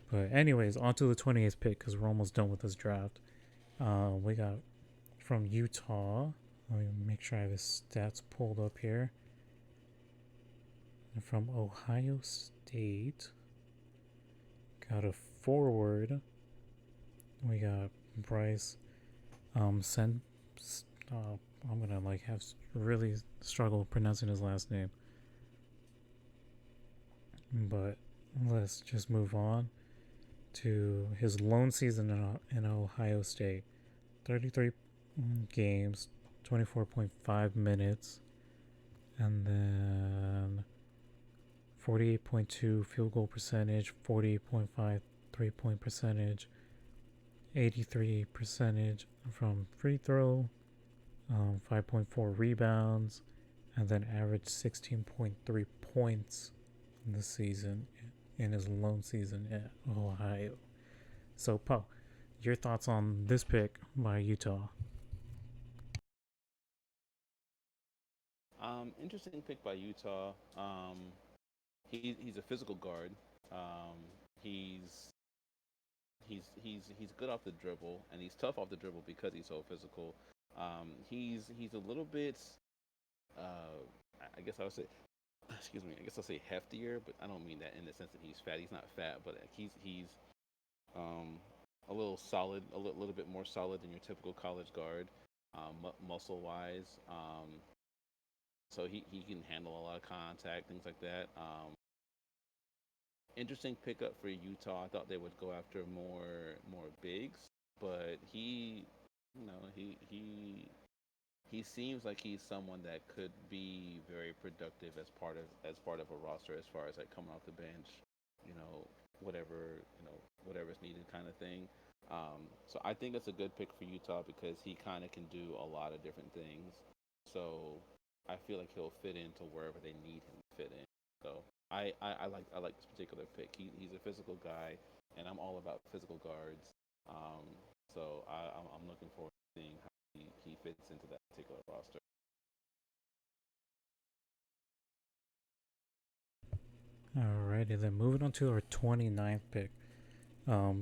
But anyways, on to the 28th pick because we're almost done with this draft. We got from Utah. Let me make sure I have his stats pulled up here. And from Ohio State, got a forward. We got Bryce. I'm gonna like have really struggle pronouncing his last name. But let's just move on to his lone season in Ohio State. 33 games, 24.5 minutes, and then 48.2 field goal percentage, 40.5 3-point percentage, 83 percentage from free throw, 5.4 rebounds, and then averaged 16.3 points in the season in his lone season at Ohio. So, Poe, your thoughts on this pick by Utah? Interesting pick by Utah. He's a physical guard. He's good off the dribble, and he's tough off the dribble because he's so physical. He's a little bit, I guess I would say, excuse me, I guess I'll say heftier, but I don't mean that in the sense that he's fat. He's not fat, but he's a little solid, a little bit more solid than your typical college guard, muscle wise. So he can handle a lot of contact, things like that. Interesting pickup for Utah. I thought they would go after more bigs, but he seems like he's someone that could be very productive as part of a roster as far as like coming off the bench, whatever's needed kind of thing. So I think it's a good pick for Utah because he kind of can do a lot of different things. So I feel like he'll fit into wherever they need him to fit in. So I like this particular pick. He's a physical guy, and I'm all about physical guards. So I'm looking forward to seeing how he fits into that particular roster. Alrighty, then moving on to our 29th pick.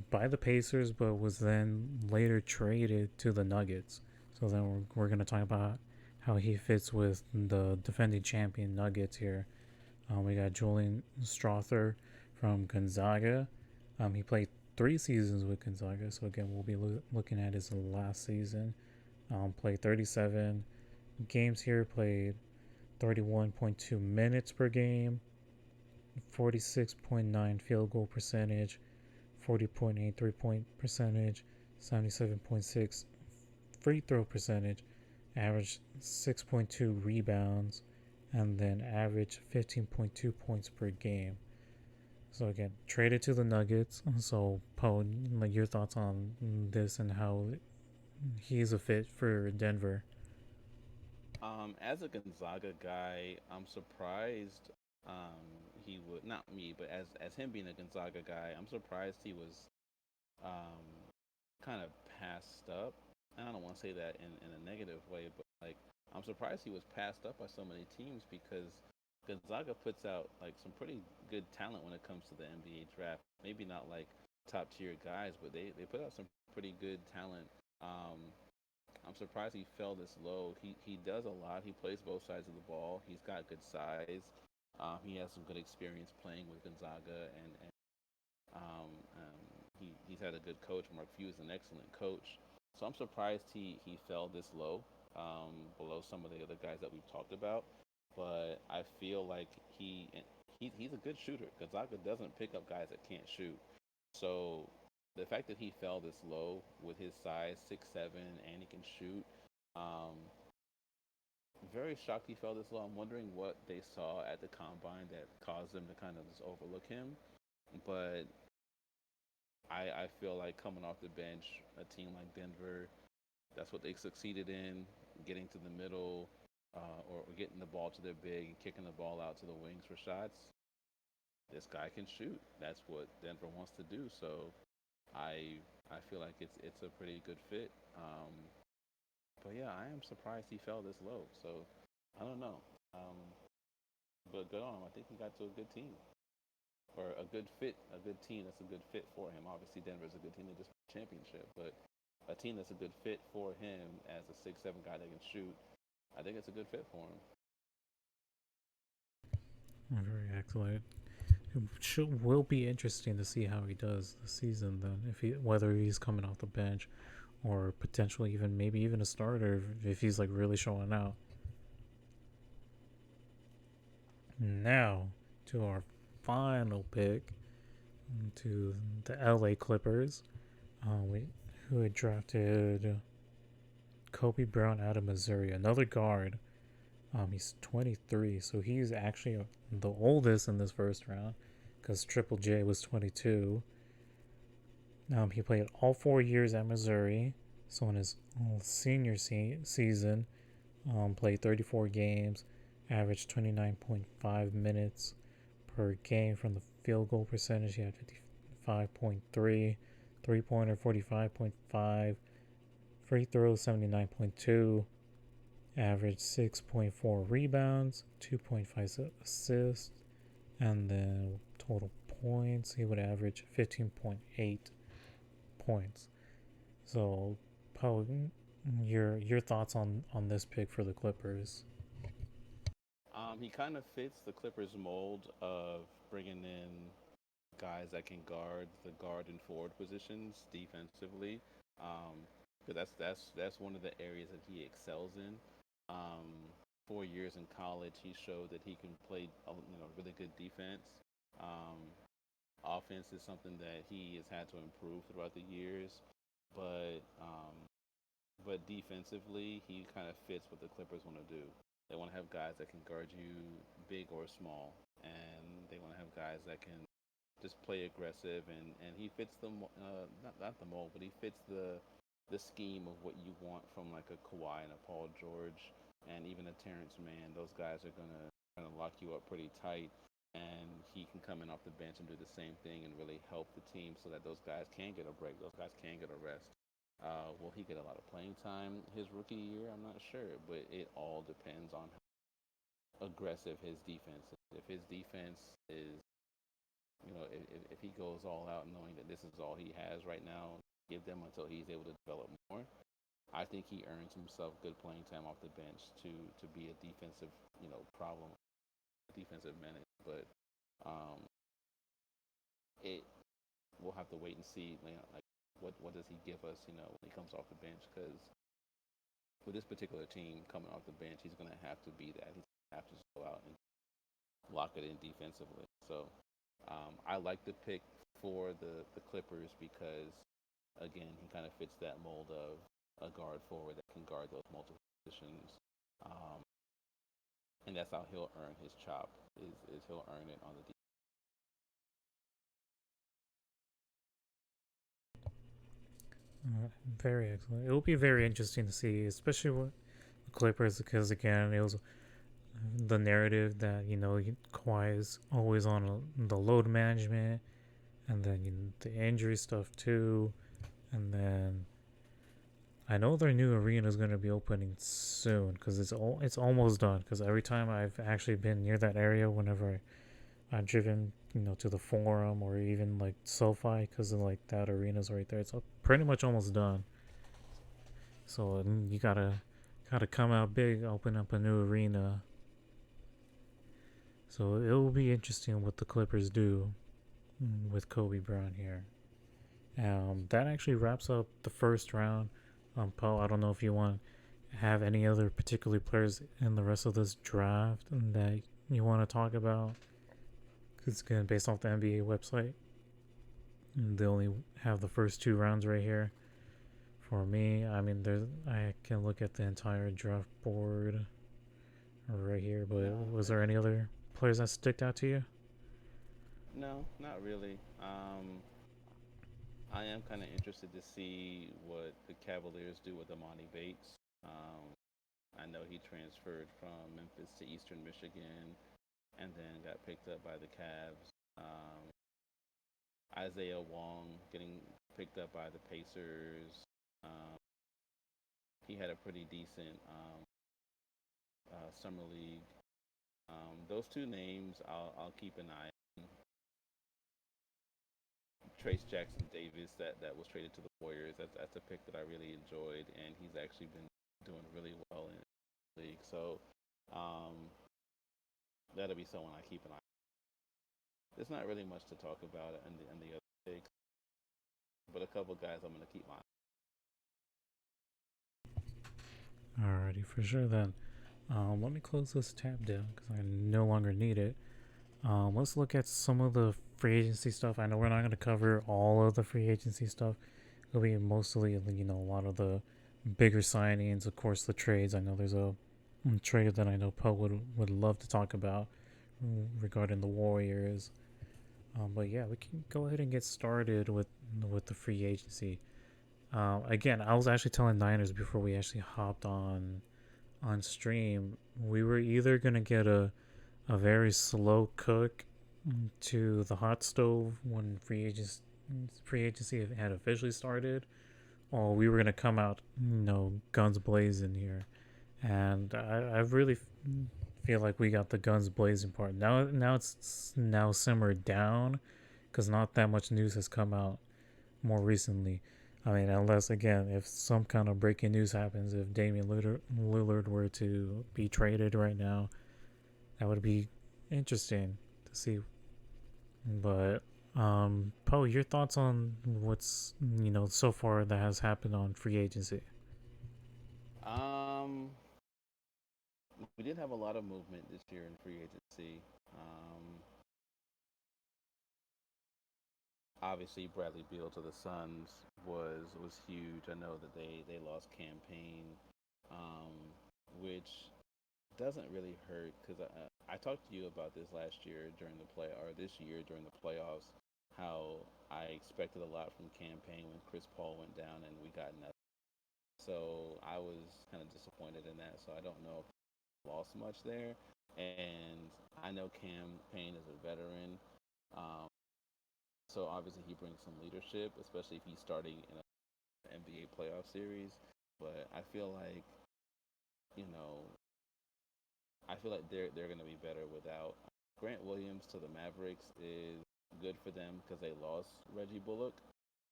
By the Pacers, but was then later traded to the Nuggets. So then we're going to talk about how he fits with the defending champion Nuggets here. We got Julian Strawther from Gonzaga. He played 3 seasons with Gonzaga, so again we'll be looking at his last season. Played 37 games here, played 31.2 minutes per game, 46.9 field goal percentage, 40.8 3-point percentage, 77.6 free throw percentage, averaged 6.2 rebounds, and then averaged 15.2 points per game. So again, traded to the Nuggets. So Poe, like your thoughts on this and how he's a fit for Denver? As a Gonzaga guy, I'm surprised he would not me, but as him being a Gonzaga guy, I'm surprised he was um, kind of passed up. And I don't want to say that in a negative way, but like I'm surprised he was passed up by so many teams because Gonzaga puts out like some pretty good talent when it comes to the NBA draft. Maybe not like top tier guys, but they put out some pretty good talent. Um, I'm surprised he fell this low. He does a lot. He plays both sides of the ball. He's got good size. He has some good experience playing with Gonzaga, and he's had a good coach. Mark Few is an excellent coach. So I'm surprised he fell this low, below some of the other guys that we've talked about. But I feel like he's a good shooter. Gonzaga doesn't pick up guys that can't shoot. So the fact that he fell this low with his size, 6'7", and he can shoot, um, very shocked he fell this low. I'm wondering what they saw at the combine that caused them to kind of just overlook him. But I feel like coming off the bench, a team like Denver, that's what they succeeded in, getting to the middle, or getting the ball to their big and kicking the ball out to the wings for shots. This guy can shoot. That's what Denver wants to do. So I feel like it's a pretty good fit. But yeah, I am surprised he fell this low. So I don't know. Um, but good on him. I think he got to a good team or a good fit, a good team that's a good fit for him. Obviously, Denver's a good team. They just won a championship, but a team that's a good fit for him as a 6'7" guy that can shoot, I think it's a good fit for him. Very excellent. Will be interesting to see how he does this season. Then, if he whether he's coming off the bench or potentially even maybe even a starter if he's like really showing out. Now to our final pick, to the LA Clippers, we who had drafted Kobe Brown out of Missouri, another guard. He's 23, so he's actually the oldest in this first round because Triple J was 22. He played all 4 years at Missouri. So in his senior season, played 34 games, averaged 29.5 minutes per game from the field goal percentage. He had 55.3, three-pointer 45.5, free throws 79.2, averaged 6.4 rebounds, 2.5 assists, and then total points, he would average 15.8 points. So, Poe, your thoughts on this pick for the Clippers? He kind of fits the Clippers mold of bringing in guys that can guard the guard and forward positions defensively. Um, because that's one of the areas that he excels in. Um, 4 years in college, he showed that he can play really good defense. Um, Offense is something that he has had to improve throughout the years, but defensively, he kind of fits what the Clippers want to do. They want to have guys that can guard you big or small, and they want to have guys that can just play aggressive. And he fits the not the mold, but he fits the scheme of what you want from like a Kawhi and a Paul George, and even a Terrence Mann. Those guys are gonna lock you up pretty tight, and he can come in off the bench and do the same thing and really help the team so that those guys can get a break. Those guys can get a rest. Will he get a lot of playing time his rookie year? I'm not sure, but it all depends on how aggressive his defense is. If his defense is, if he goes all out knowing that this is all he has right now, give them until he's able to develop more. I think he earns himself good playing time off the bench to be a defensive, problem, defensive menace. But um, it we'll have to wait and see, like what does he give us, when he comes off the bench? Because with this particular team coming off the bench, he's going to have to be that. He's going to have to go out and lock it in defensively. So I like the pick for the Clippers because, again, he kind of fits that mold of a guard forward that can guard those multiple positions, um, and that's how he'll earn his chop. Is he'll earn it on the Very excellent. It will be very interesting to see, especially with the Clippers, because again, it was the narrative that Kawhi is always on the load management, and then the injury stuff too, and then I know their new arena is going to be opening soon because it's almost done. Because every time I've actually been near that area, whenever I've driven to the Forum or even like SoFi, because like that arena's right there, it's pretty much almost done. So you gotta come out big, open up a new arena. So it will be interesting what the Clippers do with Kobe Bryant here. That actually wraps up the first round. Poe, I don't know if you want to have any other particular players in the rest of this draft that you want to talk about. It's going based off the NBA website. They only have the first two rounds right here. For me, I mean, I can look at the entire draft board right here. But No, was there it's any other players that sticked out to you? no, not really. I am kind of interested to see what the Cavaliers do with Amani Bates. I know he transferred from Memphis to Eastern Michigan and then got picked up by the Cavs. Isaiah Wong getting picked up by the Pacers. Um, he had a pretty decent summer league. Those two names, I'll keep an eye on. Trace Jackson Davis, that was traded to the Warriors. That's a pick that I really enjoyed, and he's actually been doing really well in the league. So um, that'll be someone I keep an eye on. There's not really much to talk about in the other picks, but a couple guys I'm going to keep my eye Alrighty, for sure then. Let me close this tab down because I no longer need it. Let's look at some of the free agency stuff. I know we're not going to cover all of the free agency stuff. It'll be mostly, a lot of the bigger signings. Of course, the trades. I know there's a trade that I know Poe would love to talk about regarding the Warriors. But yeah, we can go ahead and get started with the free agency. Again, I was actually telling Niners before we actually hopped on stream. We were either gonna get a very slow cook to the hot stove when free agency had officially started, or we were gonna come out guns blazing here. And I really feel like we got the guns blazing part. Now it's now simmered down because not that much news has come out more recently. I mean, unless again, if some kind of breaking news happens, if Damian Lillard were to be traded right now, that would be interesting to see. But Poe, your thoughts on what's so far that has happened on free agency? on. We did have a lot of movement this year in free agency. Um, Obviously, Bradley Beal to the Suns was huge. I know that they lost campaign, um, which doesn't really hurt because I talked to you about this last year during the play or this year during the playoffs. How I expected a lot from campaign when Chris Paul went down and we got nothing. So I was kind of disappointed in that. So I don't know if I lost much there. And I know Cam Payne is a veteran. Um, so obviously he brings some leadership, especially if he's starting in an NBA playoff series. But you know, I feel like they're going to be better without Grant Williams to the Mavericks is good for them because they lost Reggie Bullock.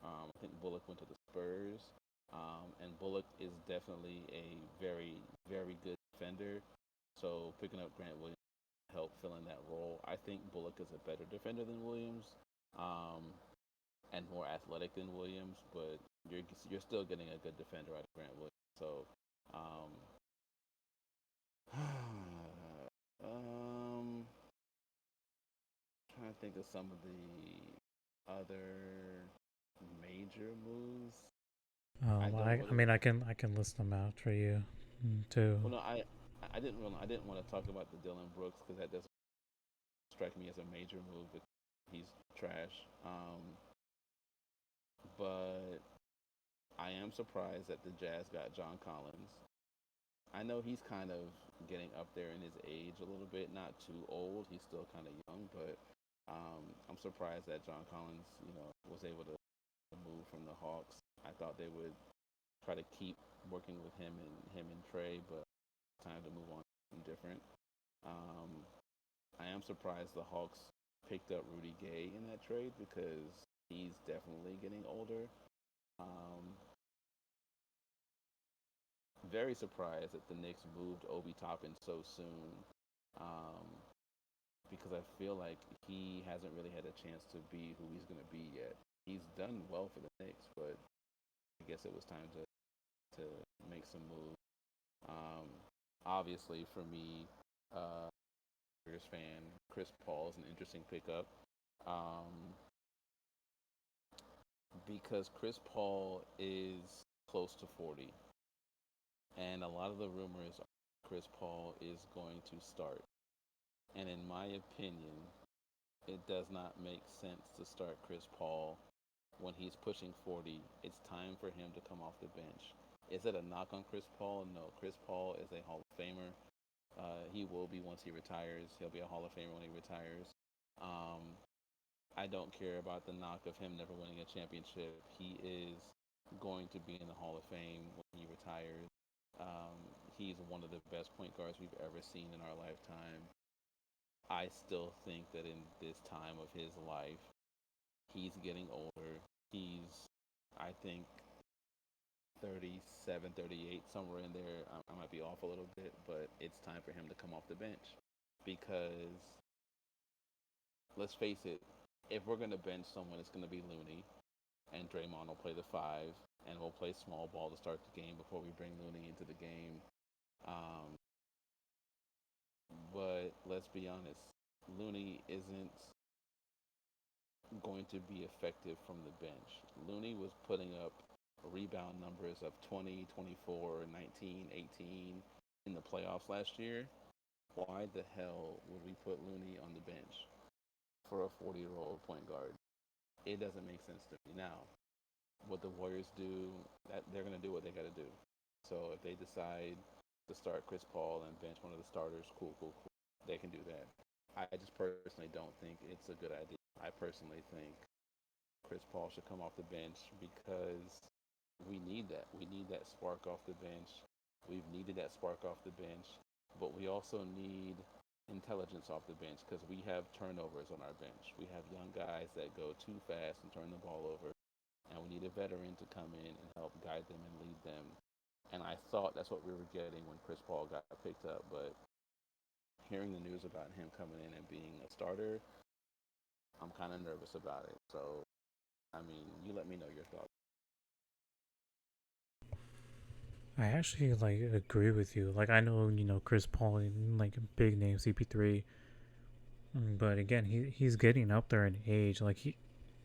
I think Bullock went to the Spurs, and Bullock is definitely a very very good defender. So picking up Grant Williams help fill in that role. I think Bullock is a better defender than Williams, um, and more athletic than Williams, but you're still getting a good defender out of Grant Williams. So um, trying to think of some of the other major moves. I don't I really. mean, I can list them out for you. too. Well, no, I didn't want to talk about the Dylan Brooks because that doesn't strike me as a major move. He's trash. But I am surprised that the Jazz got John Collins. I know he's kind of getting up there in his age a little bit, not too old. He's still kind of young, but I'm surprised that John Collins, was able to move from the Hawks. I thought they would try to keep working with him and Trey, but time to move on to something different. Um, I am surprised the Hawks picked up Rudy Gay in that trade because he's definitely getting older. Um, very surprised that the Knicks moved Obi Toppin so soon, um, because I feel like he hasn't really had a chance to be who he's going to be yet. He's done well for the Knicks, but I guess it was time to make some moves. Um, Obviously, for me, Warriors fan, Chris Paul is an interesting pickup, um, because Chris Paul is close to 40, and a lot of the rumors are Chris Paul is going to start. And in my opinion, it does not make sense to start Chris Paul when he's pushing 40. It's time for him to come off the bench. Is it a knock on Chris Paul? No. Chris Paul is a Hall of Famer. He will be once he retires. He'll be a Hall of Famer when he retires. Um, I don't care about the knock of him never winning a championship. He is going to be in the Hall of Fame when he retires. Um, he's one of the best point guards we've ever seen in our lifetime. I still think that in this time of his life, he's getting older. He's, I think, 37, 38, somewhere in there. I might be off a little bit, but it's time for him to come off the bench because let's face it, if we're going to bench someone, it's going to be Looney, and Draymond will play the five, and we'll play small ball to start the game before we bring Looney into the game. Um, but let's be honest, Looney isn't going to be effective from the bench. Looney was putting up rebound numbers of 20, 24, 19, 18 in the playoffs last year. Why the hell would we put Looney on the bench for a 40-year-old point guard? It doesn't make sense to me. Now, what the Warriors do, that they're going to do what they got to do. So if they decide to start Chris Paul and bench one of the starters, cool, cool, cool. They can do that. I just personally don't think it's a good idea. I personally think Chris Paul should come off the bench because we need that. We need that spark off the bench. We've needed that spark off the bench, but we also need intelligence off the bench because we have turnovers on our bench. We have young guys that go too fast and turn the ball over, and we need a veteran to come in and help guide them and lead them. And I thought that's what we were getting when Chris Paul got picked up, but hearing the news about him coming in and being a starter, I'm kind of nervous about it. So, I mean, you let me know your thoughts. I actually like agree with you. Like I know Chris Paul and like big name CP3, but again he's getting up there in age. Like he,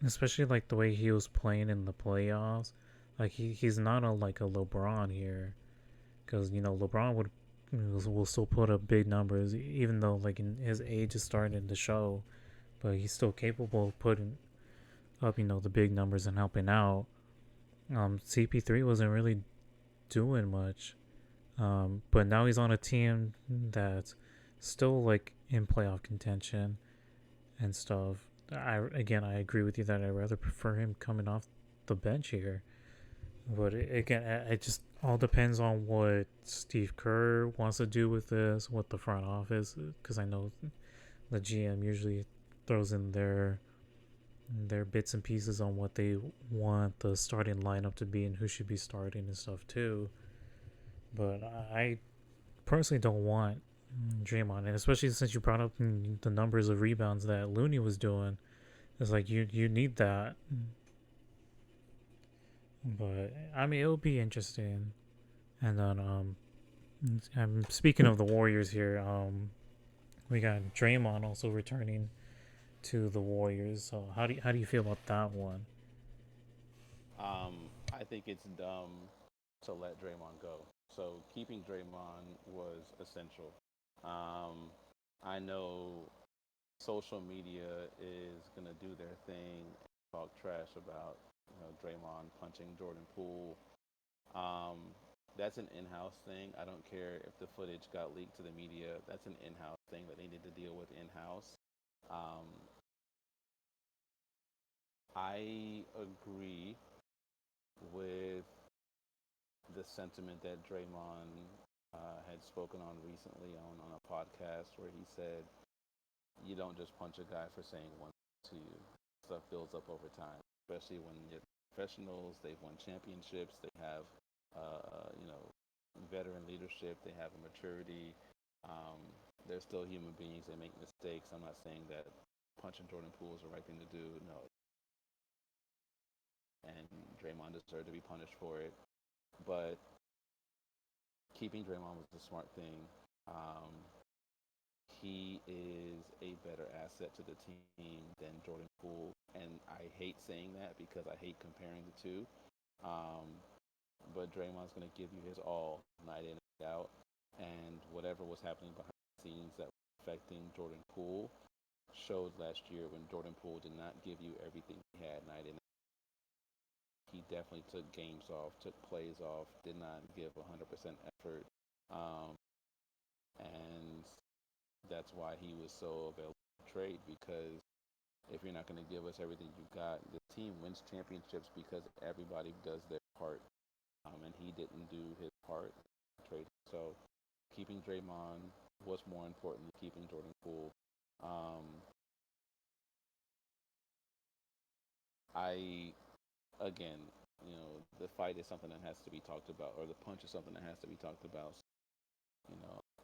especially like the way he was playing in the playoffs. Like he's not like a LeBron here, because LeBron will still put up big numbers even though like in his age is starting to show, but he's still capable of putting up the big numbers and helping out. CP3 wasn't really doing much. But now he's on a team that's still like in playoff contention and stuff. I agree with you that I rather prefer him coming off the bench here. But again, it just all depends on what Steve Kerr wants to do with this, what the front office, because I know the GM usually throws in their bits and pieces on what they want the starting lineup to be and who should be starting and stuff too. But I personally don't want Draymond, and especially since you brought up the numbers of rebounds that Looney was doing, it's like you need that. But I mean, it'll be interesting. And then I'm speaking of the Warriors here. We got Draymond also returning to the Warriors. So how do you feel about that one? I think it's dumb to let Draymond go. So keeping Draymond was essential. Um, I know social media is gonna do their thing and talk trash about Draymond punching Jordan Poole. Um, that's an in-house thing. I don't care if the footage got leaked to the media. That's an in-house thing that they need to deal with in-house. Um, I agree with the sentiment that Draymond had spoken on recently on a podcast where he said you don't just punch a guy for saying one to you. Stuff builds up over time, especially when you're professionals. They've won championships. They have, veteran leadership. They have a maturity. Um, they're still human beings. They make mistakes. I'm not saying that punching Jordan Poole is the right thing to do. No, and Draymond deserved to be punished for it. But keeping Draymond was the smart thing. Um, he is a better asset to the team than Jordan Poole, and I hate saying that because I hate comparing the two. Um, but Draymond's going to give you his all night in and night out, and whatever was happening behind the scenes that was affecting Jordan Poole showed last year when Jordan Poole did not give you everything he had night in. He definitely took games off, took plays off, did not give 100% effort, um, and that's why he was so available to trade because if you're not going to give us everything you got, the team wins championships because everybody does their part, and he didn't do his part. Trade. So keeping Draymond was more important than keeping Jordan Poole. Um, I again, the fight is something that has to be talked about, or the punch is something that has to be talked about.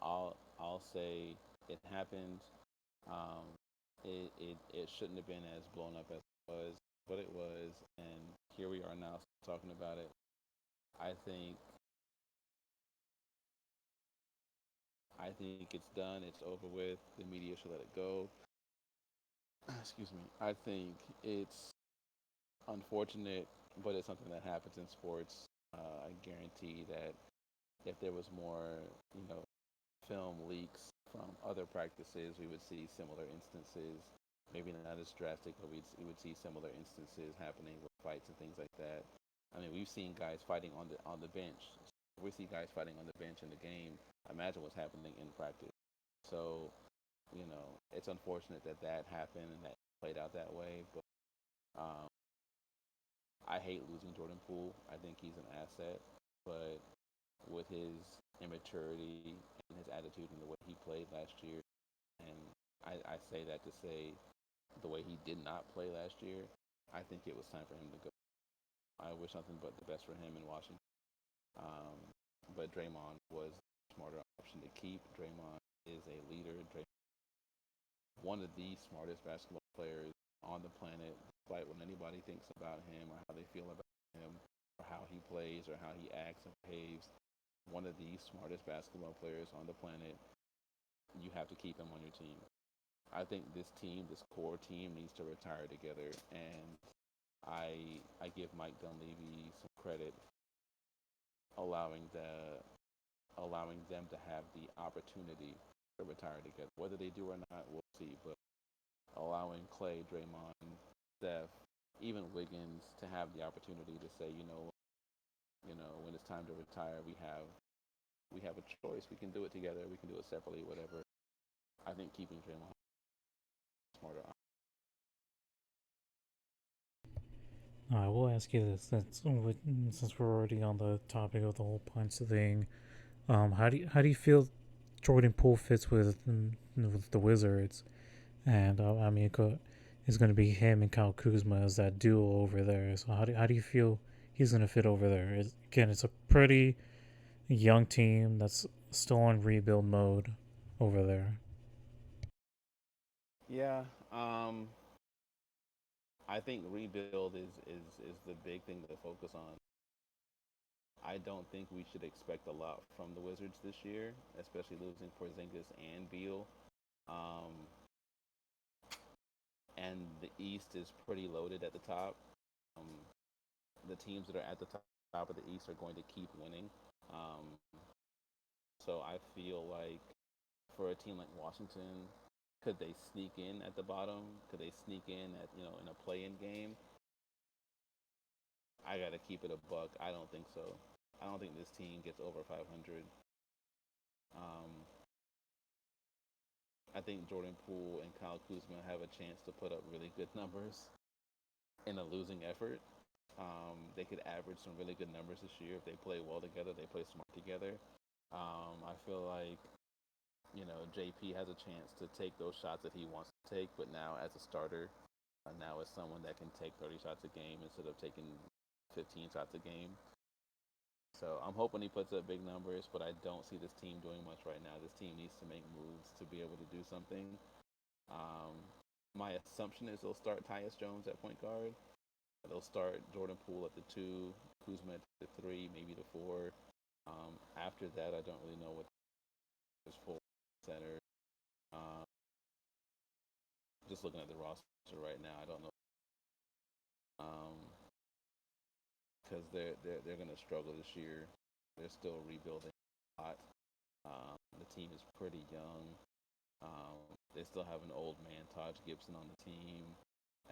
I'll say it happened. Um, it shouldn't have been as blown up as it was, but it was, and here we are now talking about it. I think I think it's done. It's over with. The media should let it go. Excuse me. I think it's unfortunate, but it's something that happens in sports. I guarantee that if there was more, you know, film leaks from other practices, we would see similar instances. Maybe not as drastic, but we would see similar instances happening with fights and things like that. I mean, we've seen guys fighting on the bench. We see guys fighting on the bench in the game. Imagine what's happening in practice. So, it's unfortunate that that happened and that played out that way. But um, I hate losing Jordan Poole. I think he's an asset, but with his immaturity and his attitude and the way he played last year, and I say that to say the way he did not play last year, I think it was time for him to go. I wish nothing but the best for him in Washington. Um, but Draymond was the smarter option to keep. Draymond is a leader. One of the smartest basketball players on the planet, despite what anybody thinks about him or how they feel about him or how he plays or how he acts and behaves. One of the smartest basketball players on the planet. You have to keep him on your team. I think this team, this core team, needs to retire together, and I give Mike Dunleavy some credit allowing allowing them to have the opportunity to retire together. Whether they do or not, we'll see. But allowing Clay, Draymond, Steph, even Wiggins to have the opportunity to say, when it's time to retire, we have a choice. We can do it together. We can do it separately. Whatever. I think keeping Draymond smarter. I will ask you this: since we're already on the topic of the whole punch thing, how do you feel Jordan Poole fits with the Wizards? And I mean, it's going to be him and Kyle Kuzma as that duo over there. So how do you feel he's going to fit over there? Again, it's a pretty young team that's still on rebuild mode over there. Yeah. I think rebuild is the big thing to focus on. I don't think we should expect a lot from the Wizards this year, especially losing Porzingis and Beal. Um, and the East is pretty loaded at the top. Um, the teams that are at the top of the East are going to keep winning. Um, so I feel like for a team like Washington, could they sneak in at the bottom? Could they sneak in at in a play-in game? I gotta keep it a buck. I don't think so. I don't think this team gets over 500. Um, I think Jordan Poole and Kyle Kuzma have a chance to put up really good numbers in a losing effort. They could average some really good numbers this year if they play well together. They play smart together. I feel like JP has a chance to take those shots that he wants to take, but now as a starter, now as someone that can take 30 shots a game instead of taking 15 shots a game. So I'm hoping he puts up big numbers, but I don't see this team doing much right now. This team needs to make moves to be able to do something. Um, my assumption is they'll start Tyus Jones at point guard. They'll start Jordan Poole at the 2, Kuzma at the 3, maybe the 4. After that, I don't really know what is full center. Um, just looking at the roster right now, I don't know because they're going to struggle this year. They're still rebuilding a lot. The team is pretty young. They still have an old man, Taj Gibson, on the team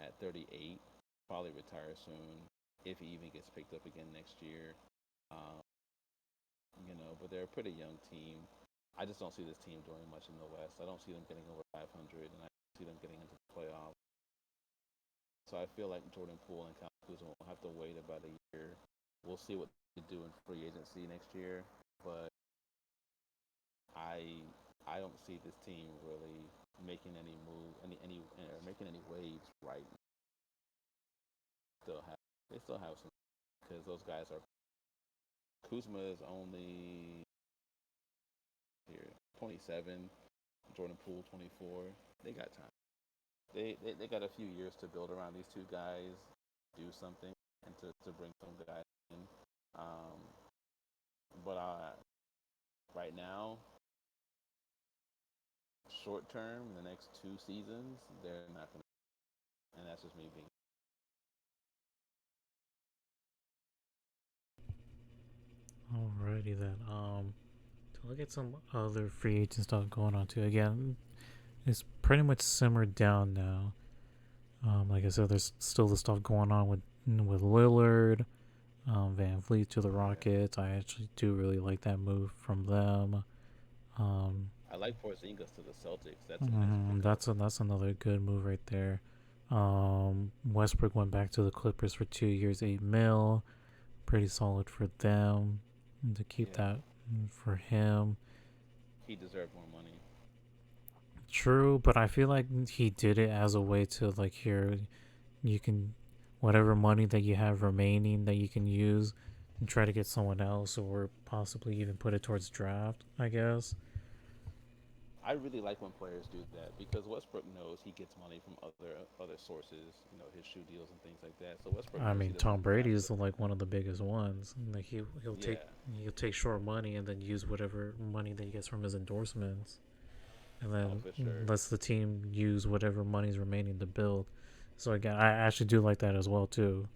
at 38. Probably retire soon if he even gets picked up again next year. Um, but they're a pretty young team. I just don't see this team doing much in the West. I don't see them getting over 500, and I see them getting into the playoffs. So I feel like Jordan Poole and Kyle Kuzma will have to wait about a year. We'll see what they do in free agency next year, but I don't see this team really making any move, any or making any waves right. Still have they still have some because those guys are Kuzma is only here 27, Jordan Poole 24. They got time. They got a few years to build around these two guys, do something, and to bring some guys in. Um, but right now, short term, the next 2 seasons, they're not going to, and that's just me being. Alrighty then. To look at some other free agent stuff going on too. Again, it's pretty much simmered down now. Like I said, there's still the stuff going on with Lillard, Van Vliet to the Rockets. I actually do really like that move from them. Um, I like Porzingis to the Celtics. That's a nice pickup. that's another good move right there. Westbrook went back to the Clippers for 2 years, 8 mil. Pretty solid for them to keep Yeah, that for him. he deserved more money. True, but I feel like he did it as a way to like here you can whatever money that you have remaining that you can use and try to get someone else or possibly even put it towards draft, I guess. I really like when players do that because Westbrook knows he gets money from other sources, his shoe deals and things like that. So Westbrook I knows he mean, doesn't Tom have to Brady have is to. like one of the biggest ones. Like Yeah, he'll take short money and then use whatever money that he gets from his endorsements, and oh then for sure. lets the team use whatever money's remaining to build. So again, I actually do like that as well too.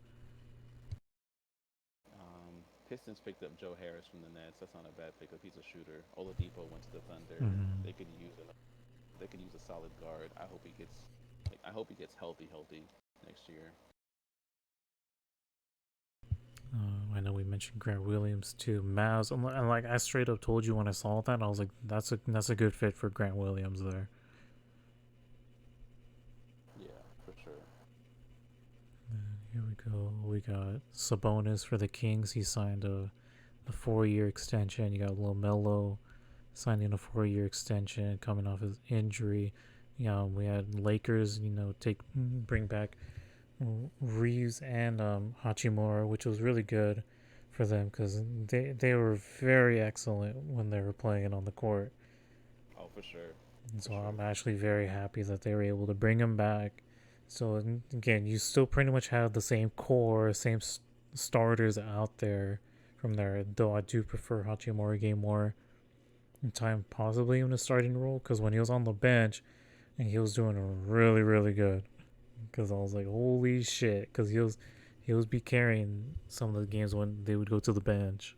Pistons picked up Joe Harris from the Nets. That's not a bad pickup. He's a shooter. Oladipo went to the Thunder. Mm-hmm. They could use it. They could use a solid guard. I hope he gets healthy next year. I know we mentioned Grant Williams too. Mavs, and like I straight up told you when I saw that, I was like, that's a good fit for Grant Williams there. Yeah, for sure. Here we go. We got Sabonis for the Kings. He signed a 4 year extension. You got LaMelo signing a 4 year extension coming off his injury. We had Lakers, bring back Reeves and Hachimura, which was really good for them because they were very excellent when they were playing on the court. Oh, for sure, And for so sure. I'm actually very happy that they were able to bring him back. So again, you still pretty much have the same core, same starters out there from there. Though I do prefer Hachimura game more in time, possibly in a starting role, because when he was on the bench and he was doing really really good. Because I was like, holy shit, because he was be carrying some of the games when they would go to the bench.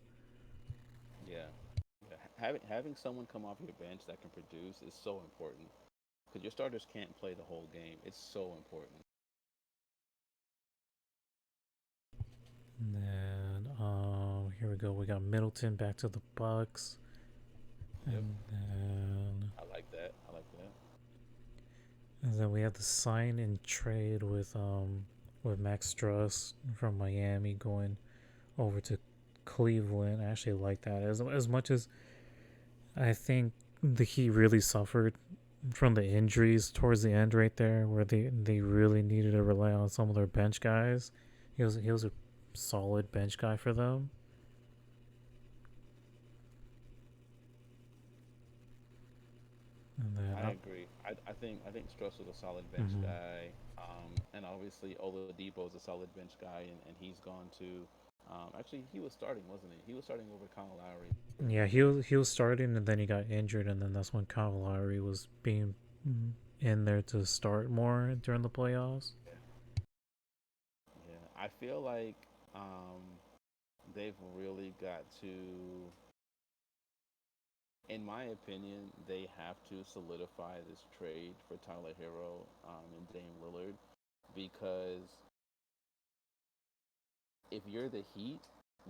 having someone come off your bench that can produce is so important because your starters can't play the whole game. It's so important. And then here we go. We got Middleton back to the Bucks, Yep, and then I like that. we have the sign and trade with Max Struss from Miami going over to Cleveland. I actually like that as much as I think the Heat really suffered from the injuries towards the end right there, where they really needed to rely on some of their bench guys. He was a solid bench guy for them. And then I agree. I think Struss was a solid bench mm-hmm. guy, and obviously Oladipo is a solid bench guy, and he's gone to. Actually, he was starting, wasn't he? He was starting over Kyle Lowry. Yeah, he was starting and then he got injured and then that's when Kyle Lowry was being in there to start more during the playoffs. Yeah, yeah. I feel like um, they've really got to, in my opinion, they have to solidify this trade for Tyler Hero and Dame Lillard because if you're the Heat,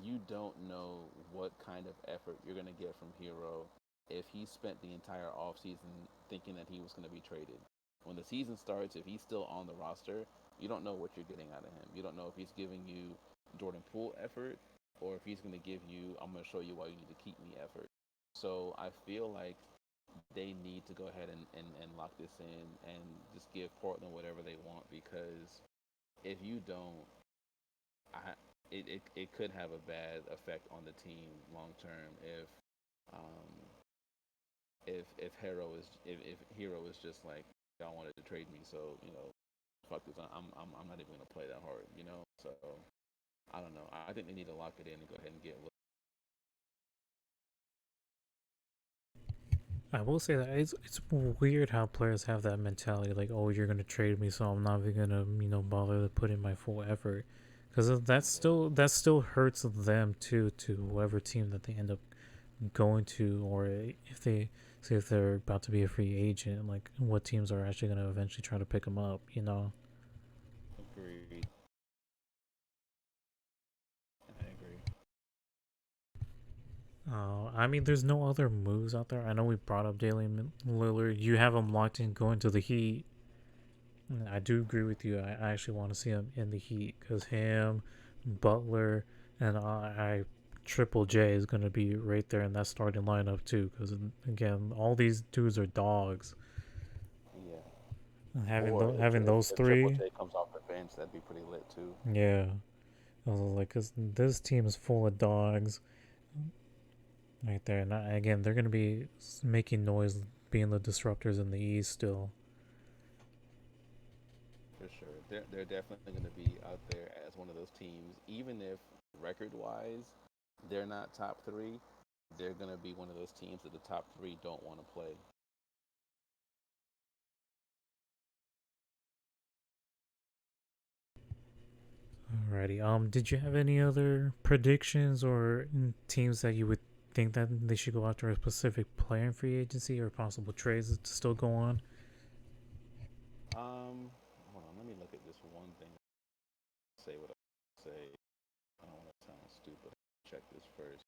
you don't know what kind of effort you're going to get from Hero if he spent the entire offseason thinking that he was going to be traded. When the season starts, if he's still on the roster, you don't know what you're getting out of him. You don't know if he's giving you Jordan Poole effort or if he's going to give you, I'm going to show you why you need to keep me effort. So I feel like they need to go ahead and lock this in and just give Portland whatever they want because if you don't, I it could have a bad effect on the team long term um if Hero is just like y'all wanted to trade me, so fuck this, I'm not even gonna play that hard. So I don't know. I think they need to lock it in and go ahead and get. I will say that it's weird how players have that mentality like, oh, you're gonna trade me, so I'm not even gonna bother to put in my full effort, because that still hurts them too, to whoever team that they end up going to, or if they say if they're about to be a free agent, like what teams are actually gonna eventually try to pick them up. Agreed. I agree. I mean, there's no other moves out there. I know we brought up Damian Lillard. You have him locked in going to the Heat. I do agree with you. I actually want to see him in the Heat because him, Butler, and Triple J is going to be right there in that starting lineup too. Because again, all these dudes are dogs. Yeah. And having Or having those if Triple three, J comes off the bench, that'd be pretty lit too. yeah. I was like, cause this team is full of dogs right there. And again, they're going to be making noise, being the disruptors in the East still. For sure. They're definitely going to be out there as one of those teams, even if record wise they're not top three, they're going to be one of those teams that the top three don't want to play. Alrighty. Did you have any other predictions or teams that you would think that they should go after a specific player in free agency or possible trades to still go on? Um, Hold on, let me look at this one thing. Say what I say. I don't want to sound stupid. Check this first.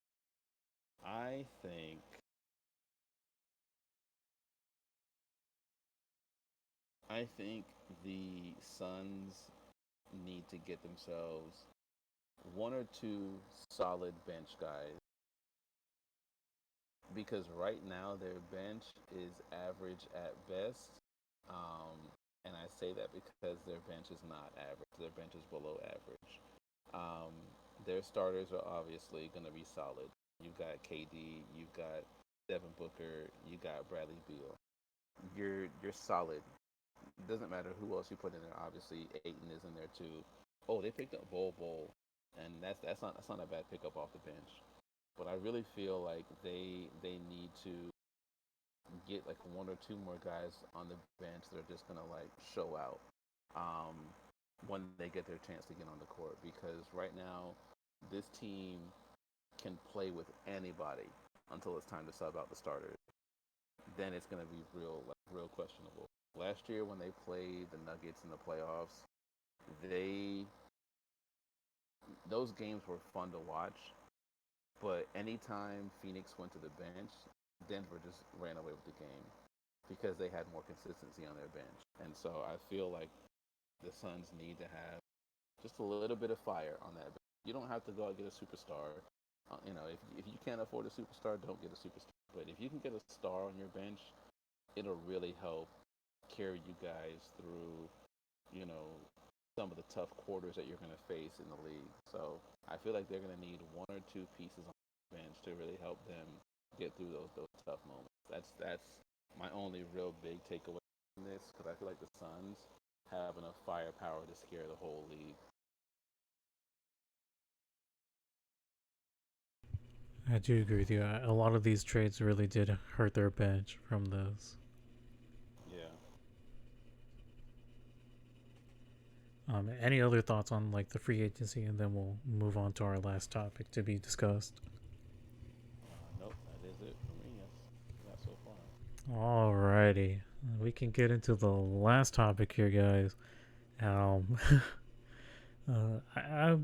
I think I think the Suns need to get themselves one or two solid bench guys because right now their bench is average at best. Um, and I say that because their bench is not average. Their bench is below average. Um, their starters are obviously going to be solid. You've got KD, you've got Devin Booker, you got Bradley Beal. You're solid. It doesn't matter who else you put in there. Obviously, Aiton is in there too. Oh, they picked up Bol, and that's not a bad pickup off the bench. But I really feel like they need to get like one or two more guys on the bench that are just gonna like show out um, when they get their chance to get on the court. Because right now, this team can play with anybody. until it's time to sub out the starters. Then it's going to be real questionable. Last year when they played the Nuggets in the playoffs, they those games were fun to watch. But anytime Phoenix went to the bench, Denver just ran away with the game because they had more consistency on their bench. And so I feel like the Suns need to have just a little bit of fire on that bench. You don't have to go out and get a superstar. If you can't afford a superstar, don't get a superstar. But if you can get a star on your bench, it'll really help carry you guys through, you know, some of the tough quarters that you're going to face in the league. So I feel like they're going to need one or two pieces on the bench to really help them get through those tough moments. That's my only real big takeaway from this because I feel like the Suns have enough firepower to scare the whole league. I do agree with you. A lot of these trades really did hurt their bench from this. Yeah. Any other thoughts on like the free agency, and then we'll move on to our last topic to be discussed. Nope, that is it for me. Yes, not so far. Alrighty, we can get into the last topic here, guys. Um, I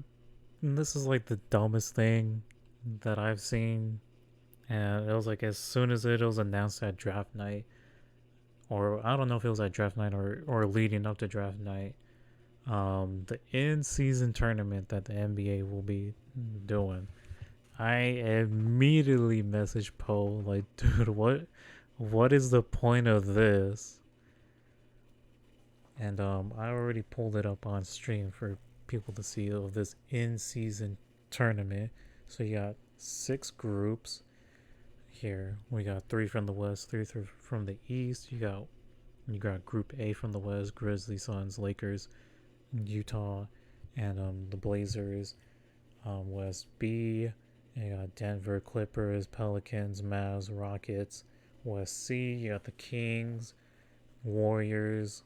this is like the dumbest thing that I've seen, and it was like as soon as it was announced at draft night, or I don't know if it was at draft night or leading up to draft night. The in-season tournament that the NBA will be doing. I immediately messaged Poe like, dude, what is the point of this? And I already pulled it up on stream for people to see of this in-season tournament. So you got 6 groups here. We got 3 from the West, 3 from the East. You got Group A from the West: Grizzlies, Suns, Lakers, Utah, and the Blazers. West B, you got Denver, Clippers, Pelicans, Mavs, Rockets. West C, you got the Kings, Warriors,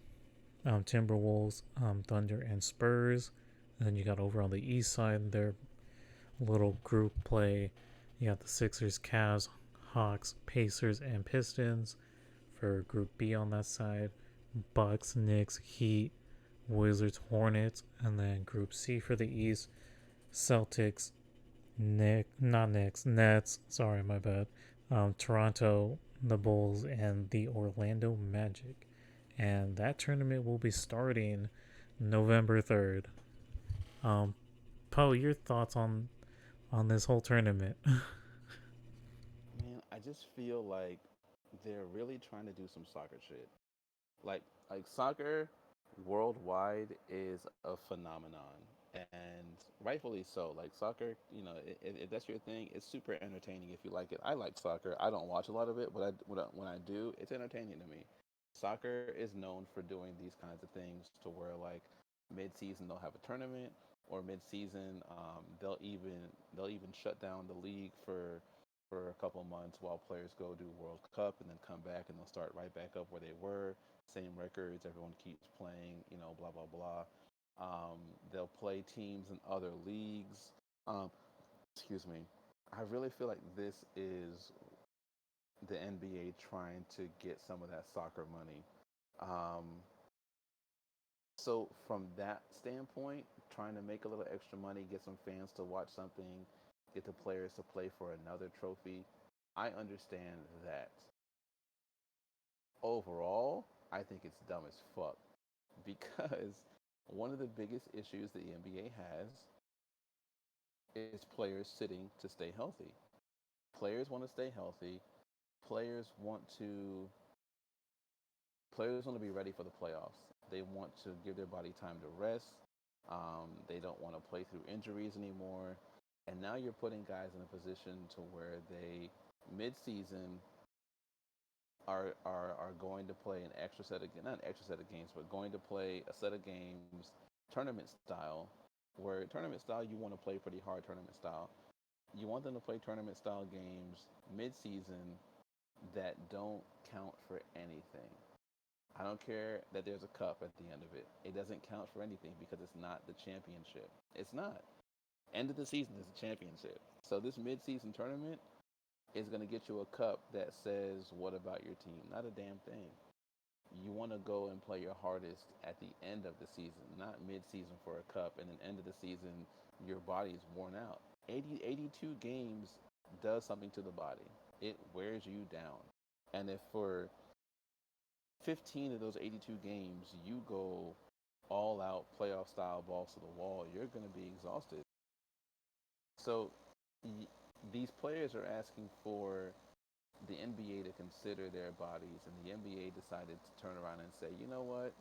Timberwolves, Thunder, and Spurs. And then you got over on the east side their little group play. You got the Sixers, Cavs, Hawks, Pacers, and Pistons for Group B on that side. Bucks, Knicks, Heat, Wizards, Hornets, and then Group C for the East: Celtics, not Knicks, Nets. Sorry, my bad. Toronto, the Bulls, and the Orlando Magic. And that tournament will be starting November 3rd. Um, Poe, your thoughts on this whole tournament? Man, I just feel like they're really trying to do some soccer shit. Like soccer worldwide is a phenomenon, and rightfully so. Like soccer, if that's your thing, it's super entertaining if you like it. I like soccer. I don't watch a lot of it, but when I do, it's entertaining to me. Soccer is known for doing these kinds of things to where like mid-season they'll have a tournament, or mid-season they'll even shut down the league for a couple months while players go do World Cup and then come back and they'll start right back up where they were. Same records, everyone keeps playing, blah blah blah. They'll play teams in other leagues. Um, excuse me. I really feel like this is the NBA trying to get some of that soccer money. Um, so from that standpoint, trying to make a little extra money, get some fans to watch something, get the players to play for another trophy. I understand that. Overall, I think it's dumb as fuck because one of the biggest issues the NBA has is players sitting to stay healthy. Players want to stay healthy. Players want to players want to be ready for the playoffs. They want to give their body time to rest. They don't want to play through injuries anymore. And now you're putting guys in a position to where they mid-season are going to play an extra set of not an extra set of games, but going to play a set of games tournament style. Where tournament style you want to play pretty hard tournament style. You want them to play tournament style games mid-season that don't count for anything. I don't care that there's a cup at the end of it. It doesn't count for anything because it's not the championship. It's not. End of the season is a championship. So this mid-season tournament, is going to get you a cup that says, "What about your team?" Not a damn thing. You want to go and play your hardest at the end of the season, not mid-season for a cup, and then end of the season, your body's worn out. 82 games does something to the body. It wears you down. And if for 15 of those 82 games you go all out playoff style balls to the wall, you're going to be exhausted. So these players are asking for the NBA to consider their bodies, and the NBA decided to turn around and say, you know what?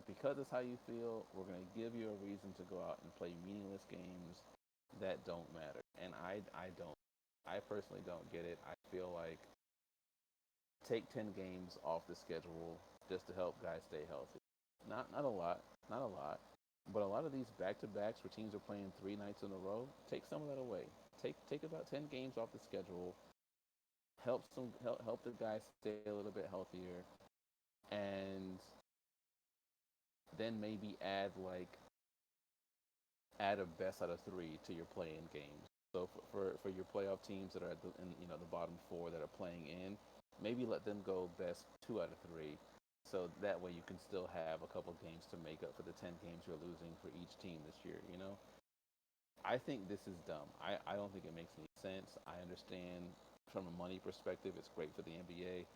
Because it's how you feel, we're going to give you a reason to go out and play meaningless games that don't matter. And I don't. I personally don't get it. I feel like take 10 games off the schedule just to help guys stay healthy. Not a lot, not a lot, but a lot of these back to backs where teams are playing 3 nights in a row, take some of that away. Take about 10 games off the schedule, help the guys stay a little bit healthier, and then maybe add a best out of three to your play-in games. So for your playoff teams that are in the bottom four that are playing in, maybe let them go best 2 out of 3. So that way you can still have a couple games to make up for the 10 games you're losing for each team this year. I think this is dumb. I don't think it makes any sense. I understand from a money perspective, it's great for the NBA,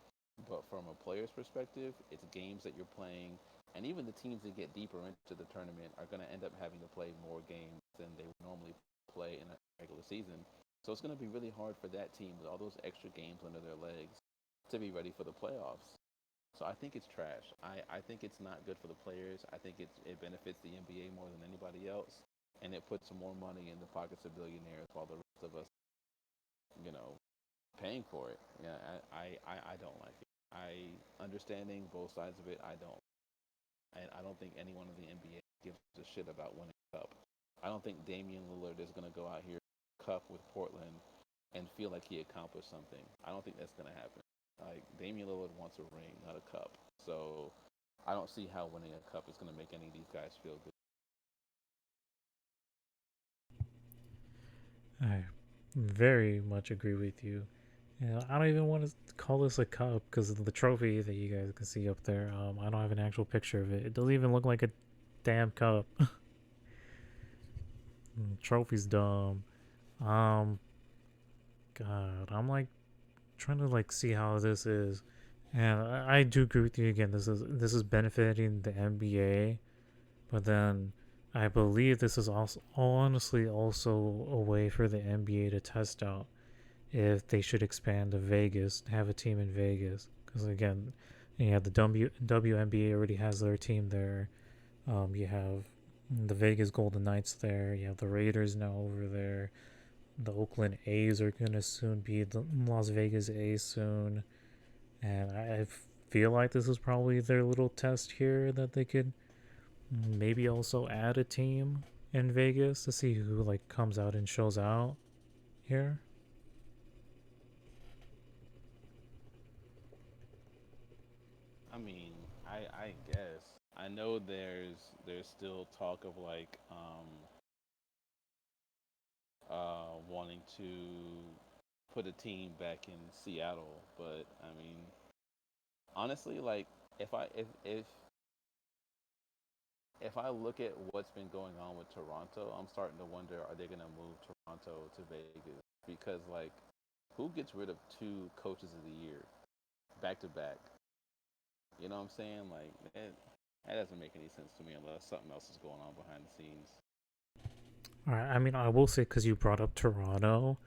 but from a player's perspective, it's games that you're playing, and even the teams that get deeper into the tournament are going to end up having to play more games than they would normally play in a regular season. So it's going to be really hard for that team with all those extra games under their legs to be ready for the playoffs. So I think it's trash. I think it's not good for the players. I think it benefits the NBA more than anybody else, and it puts more money in the pockets of billionaires while the rest of us, you know, paying for it. Yeah, I don't like it. I understanding both sides of it. I don't, and I don't think anyone in the NBA gives a shit about winning a cup. I don't think Damian Lillard is gonna go out here cup with Portland and feel like he accomplished something. I don't think that's gonna happen. Like Damian Lillard wants a ring, not a cup. So I don't see how winning a cup is gonna make any of these guys feel good. I very much agree with you. Yeah, I don't even want to call this a cup because of the trophy that you guys can see up there. I don't have an actual picture of it. It doesn't even look like a damn cup. Trophy's dumb. Um, God, I'm like trying to like see how this is, and I do agree with you again. This is benefiting the NBA, but then I believe this is also honestly also a way for the NBA to test out if they should expand to Vegas, have a team in Vegas. Because again, yeah, the WNBA already has their team there. You have the Vegas Golden Knights there. You have the Raiders now over there. The Oakland A's are gonna soon be the Las Vegas A's soon, and I feel like this is probably their little test here that they could maybe also add a team in Vegas to see who like comes out and shows out here. I mean, I guess I know there's still talk of wanting to put a team back in Seattle, but I mean, honestly, like if I look at what's been going on with Toronto, I'm starting to wonder, are they going to move Toronto to Vegas? Because like, who gets rid of 2 coaches of the year back to back? You know what I'm saying? Like that doesn't make any sense to me unless something else is going on behind the scenes. All right, I mean, I will say because you brought up Toronto,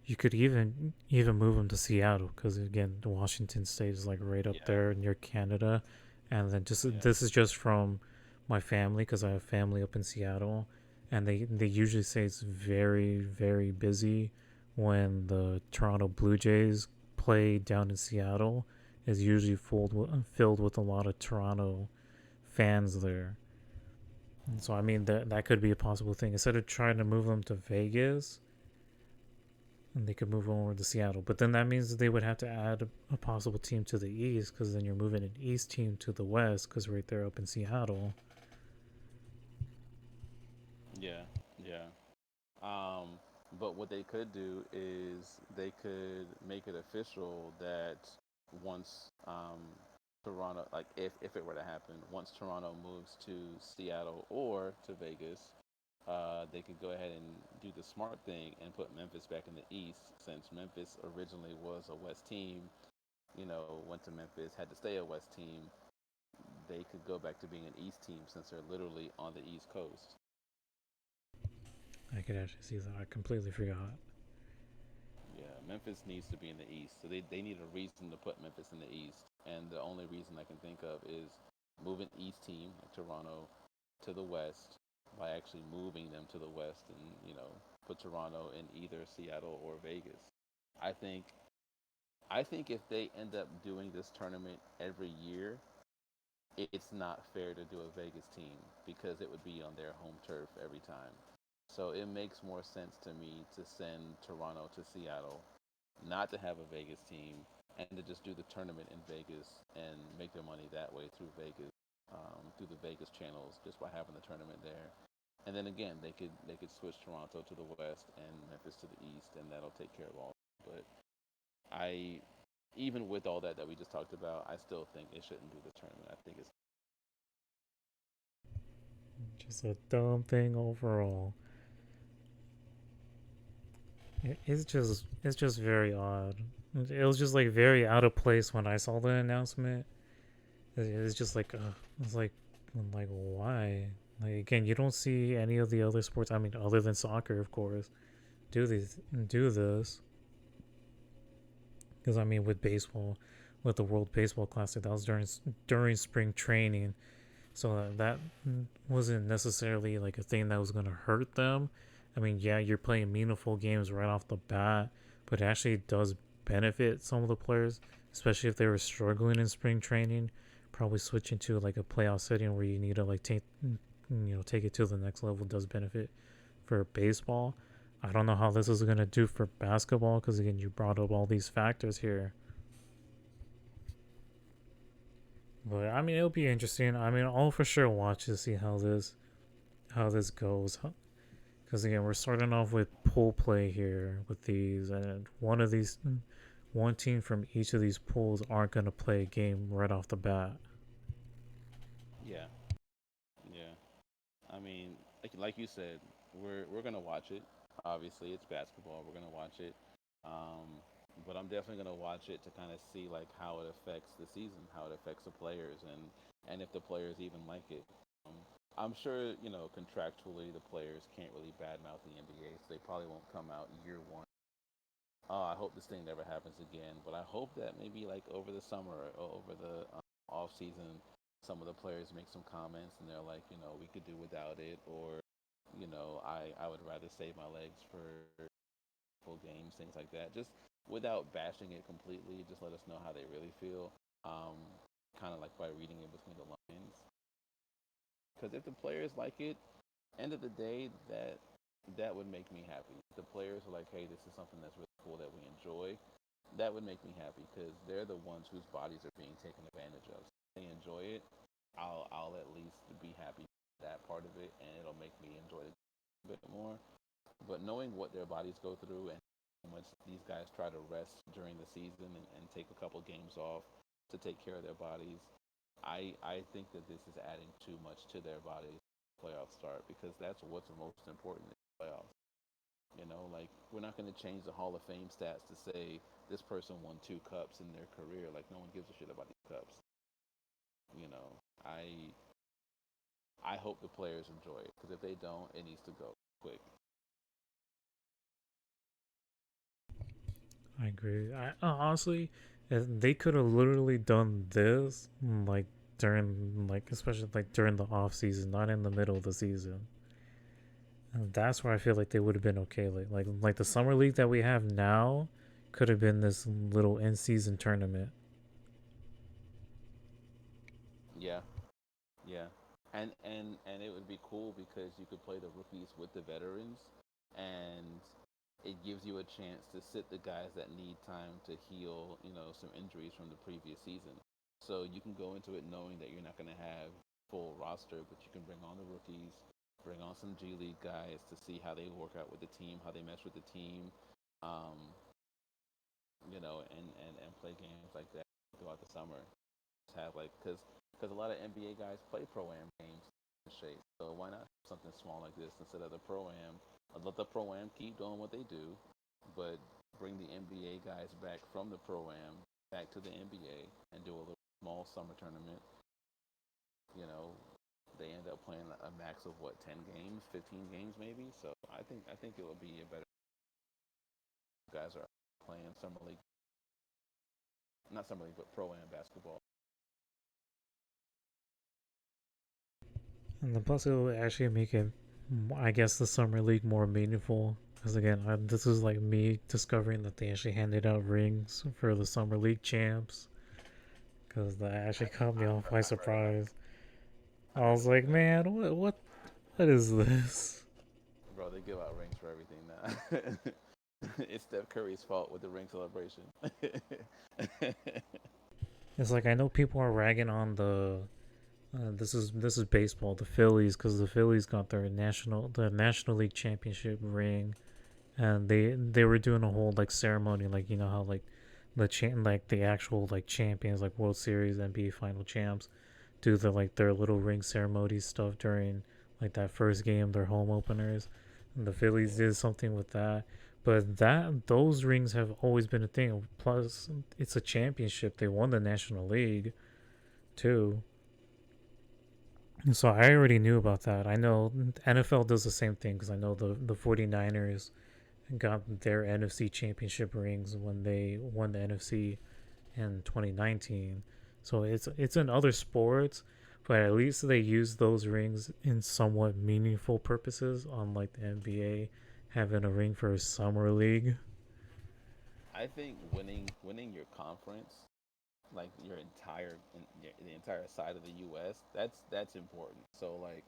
you could even move them to Seattle because again, Washington State is like right up Yeah, there near Canada, and then just yeah. this is just from my family because I have family up in Seattle, and they usually say it's very busy when the Toronto Blue Jays play down in Seattle. Is usually filled with a lot of Toronto fans there. And so I mean that could be a possible thing. Instead of trying to move them to Vegas, and they could move over to Seattle. But then that means they would have to add a possible team to the East because then you're moving an East team to the West because right there up in Seattle. Yeah, yeah. Um, But what they could do is they could make it official that once Toronto, like if it were to happen, once Toronto moves to Seattle or to Vegas, they could go ahead and do the smart thing and put Memphis back in the East, since Memphis originally was a West team. Went to Memphis, had to stay a West team. They could go back to being an East team since they're literally on the East Coast. I could actually see that. I completely forgot. Yeah, Memphis needs to be in the East. So they need a reason to put Memphis in the East. And the only reason I can think of is move an East team, like Toronto, to the West by actually moving them to the West and, put Toronto in either Seattle or Vegas. I think I think if they end up doing this tournament every year, it's not fair to do a Vegas team because it would be on their home turf every time. So it makes more sense to me to send Toronto to Seattle, not to have a Vegas team, and to just do the tournament in Vegas and make their money that way through Vegas, through the Vegas channels, just by having the tournament there. And then again, they could switch Toronto to the West and Memphis to the East, and that'll take care of all. But I, even with all that we just talked about, I still think they shouldn't do the tournament. I think it's Just a dumb thing overall. It's just very odd. It was just like very out of place when I saw the announcement. It's just like, it's like, I'm like, why? Like again, you don't see any of the other sports. I mean, other than soccer, of course, do this. Because I mean, with baseball, with the World Baseball Classic, that was during spring training, so that wasn't necessarily like a thing that was gonna hurt them. I mean, yeah, you're playing meaningful games right off the bat, but it actually does benefit some of the players, especially if they were struggling in spring training. Probably switching to like a playoff setting where you need to like take it to the next level does benefit for baseball. I don't know how this is gonna do for basketball because again, you brought up all these factors here. But I mean, it'll be interesting. I mean, I'll for sure watch to see how this goes. Because again, we're starting off with pool play here with these, and one team from each of these pools aren't gonna play a game right off the bat. yeah, yeah. I mean, like you said, we're gonna watch it. Obviously, it's basketball. We're gonna watch it. But I'm definitely gonna watch it to kind of see like how it affects the season, how it affects the players, and if the players even like it. Um, I'm sure contractually the players can't really badmouth the NBA, so they probably won't come out year one. Oh, I hope this thing never happens again. But I hope that maybe like over the summer or over the off season, some of the players make some comments and they're like, we could do without it, or I would rather save my legs for full games, things like that. Just without bashing it completely, just let us know how they really feel. Um, kind of like by reading in between the lines. Because if the players like it, end of the day, that would make me happy. If the players are like, hey, this is something that's really cool that we enjoy, that would make me happy because they're the ones whose bodies are being taken advantage of. So if they enjoy it, I'll at least be happy with that part of it, and it'll make me enjoy it a bit more. But knowing what their bodies go through and how much these guys try to rest during the season and take a couple games off to take care of their bodies, I think that this is adding too much to their bodies playoffs start because that's what's most important in the playoffs. Like we're not going to change the Hall of Fame stats to say this person won 2 cups in their career. Like no one gives a shit about these cups. You know, I hope the players enjoy it because if they don't, it needs to go quick. I agree. Honestly, they could have literally done this like during like especially like during the off season, not in the middle of the season. And that's where I feel like they would have been okay. Like the summer league that we have now could have been this little in season tournament. Yeah, yeah, and it would be cool because you could play the rookies with the veterans, and it gives you a chance to sit the guys that need time to heal, some injuries from the previous season. So you can go into it knowing that you're not going to have full roster, but you can bring on the rookies, bring on some G League guys to see how they work out with the team, how they mesh with the team, um, and play games like that throughout the summer. Just have like because a lot of NBA guys play pro am games in shape. So why not something small like this instead of the pro am? Let the pro am keep doing what they do, but bring the NBA guys back from the pro am back to the NBA and do a little small summer tournament. You know, they end up playing a max of what 10 games, 15 games maybe. So I think it would be a better. Guys are playing summer league, not summer league, but pro am basketball. And the plus it will actually make it, I guess, the summer league more meaningful. Because again, this is like me discovering that they actually handed out rings for the summer league champs. Because that actually caught me off by surprise. I I heard was about like, that, man, what is this? bro. They give out rings for everything now. It's Steph Curry's fault with the ring celebration. It's like I know people are ragging on the this is baseball, the Phillies, because the Phillies got their National League championship ring, and they were doing a whole like ceremony, like you know how like like the actual like champions, like World Series, NBA final champs, do their little ring ceremony stuff during like that first game, their home openers. And the Phillies Yeah, did something with that. But that those rings have always been a thing. Plus, it's a championship. They won the National League too. So I already knew about that. I know NFL does the same thing because I know the 49ers got their NFC championship rings when they won the NFC in 2019. So it's in other sports, but at least they use those rings in somewhat meaningful purposes, unlike the NBA having a ring for a summer league. I think winning your conference, like the entire side of the U.S. That's important. So like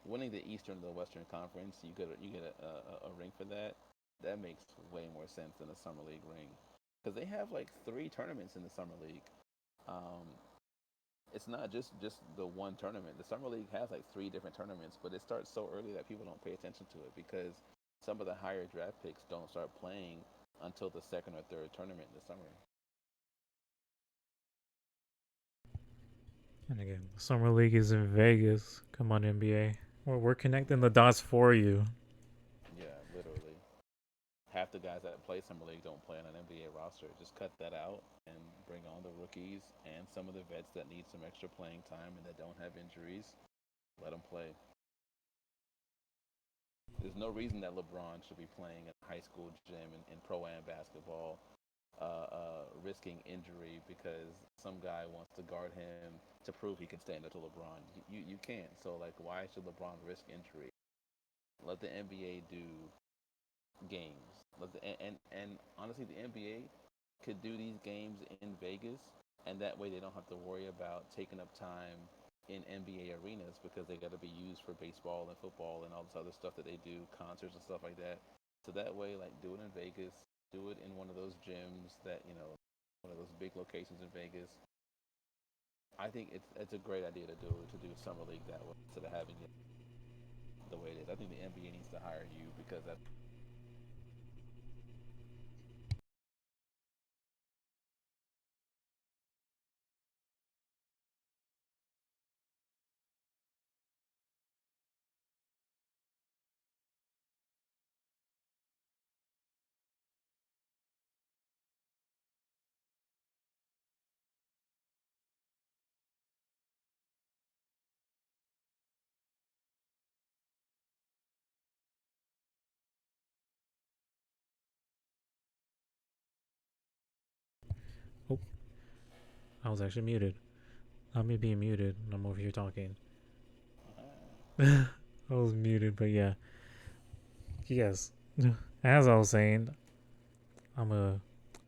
winning the Eastern or the Western Conference, you get a ring for that. That makes way more sense than a summer league ring, because they have like 3 tournaments in the summer league. Um, it's not just the one tournament. The summer league has like 3 different tournaments, but it starts so early that people don't pay attention to it because some of the higher draft picks don't start playing until the second or third tournament in the summer. And again, the summer league is in Vegas. Come on, NBA. We're connecting the dots for you. Yeah, literally. Half the guys that play summer league don't play on an NBA roster. Just cut that out and bring on the rookies and some of the vets that need some extra playing time and that don't have injuries. Let them play. There's no reason that LeBron should be playing in a high school gym in pro am basketball, risking injury because some guy wants to guard him to prove he can stand up to LeBron. You can't. So like, why should LeBron risk injury? Let the NBA do games. And honestly, the NBA could do these games in Vegas, and that way they don't have to worry about taking up time in NBA arenas because they got to be used for baseball and football and all this other stuff that they do, concerts and stuff like that. So that way, like, do it in Vegas, do it in one of those gyms that one of those big locations in Vegas. I think it's a great idea to do summer league that way instead of having it the way it is. I think the NBA needs to hire you because that's Oh, I was actually muted. Not me being muted. I'm over here talking. I was muted, but yeah. Yes. As I was saying, I'm a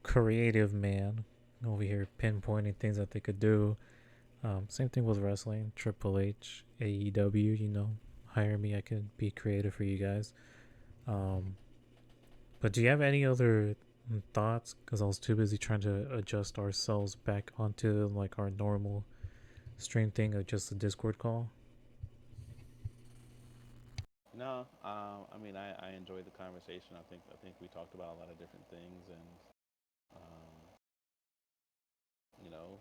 creative man over here pinpointing things that they could do. Same thing with wrestling, Triple H, AEW. Hire me. I can be creative for you guys. Um, but do you have any other thoughts? Because I was too busy trying to adjust ourselves back onto like our normal stream thing of just a Discord call. No, I mean, I enjoyed the conversation. I think we talked about a lot of different things, and um, you know,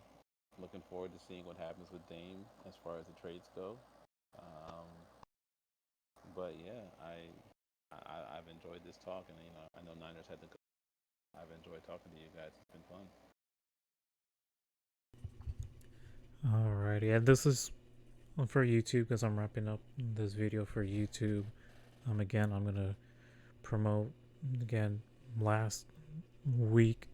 looking forward to seeing what happens with Dame as far as the trades go. Um, but yeah, I've enjoyed this talk, and I know Niners had to go. I've enjoyed talking to you guys. It's been fun. Alrighty, and this is for YouTube because I'm wrapping up this video for YouTube. Again, I'm gonna promote again last week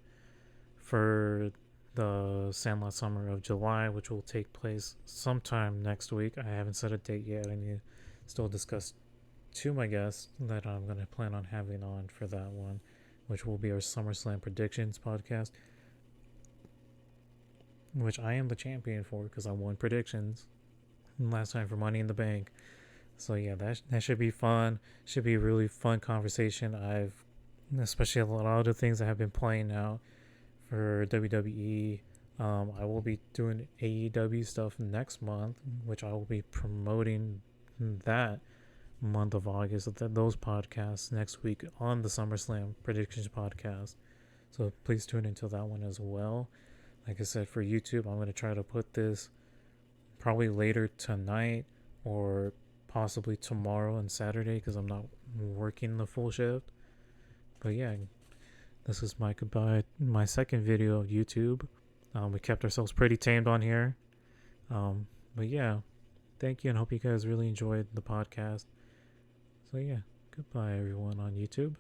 for the Sandlot Summer of July, which will take place sometime next week. I haven't set a date yet. I need to still discuss to my guests that I'm going to plan on having on for that one, which will be our SummerSlam predictions podcast, which I am the champion for because I won predictions last time for Money in the Bank. So yeah, that should be fun. Should be a really fun conversation. Especially a lot of things that have been playing out for WWE. I will be doing AEW stuff next month, which I will be promoting that month of August. Those podcasts next week on the SummerSlam Predictions podcast. So please tune into that one as well. Like I said, for YouTube, I'm going to try to put this probably later tonight or possibly tomorrow and Saturday because I'm not working the full shift. But yeah, this is my goodbye, my second video of YouTube. We kept ourselves pretty tamed on here. But yeah, thank you and hope you guys really enjoyed the podcast. So yeah, goodbye everyone on YouTube.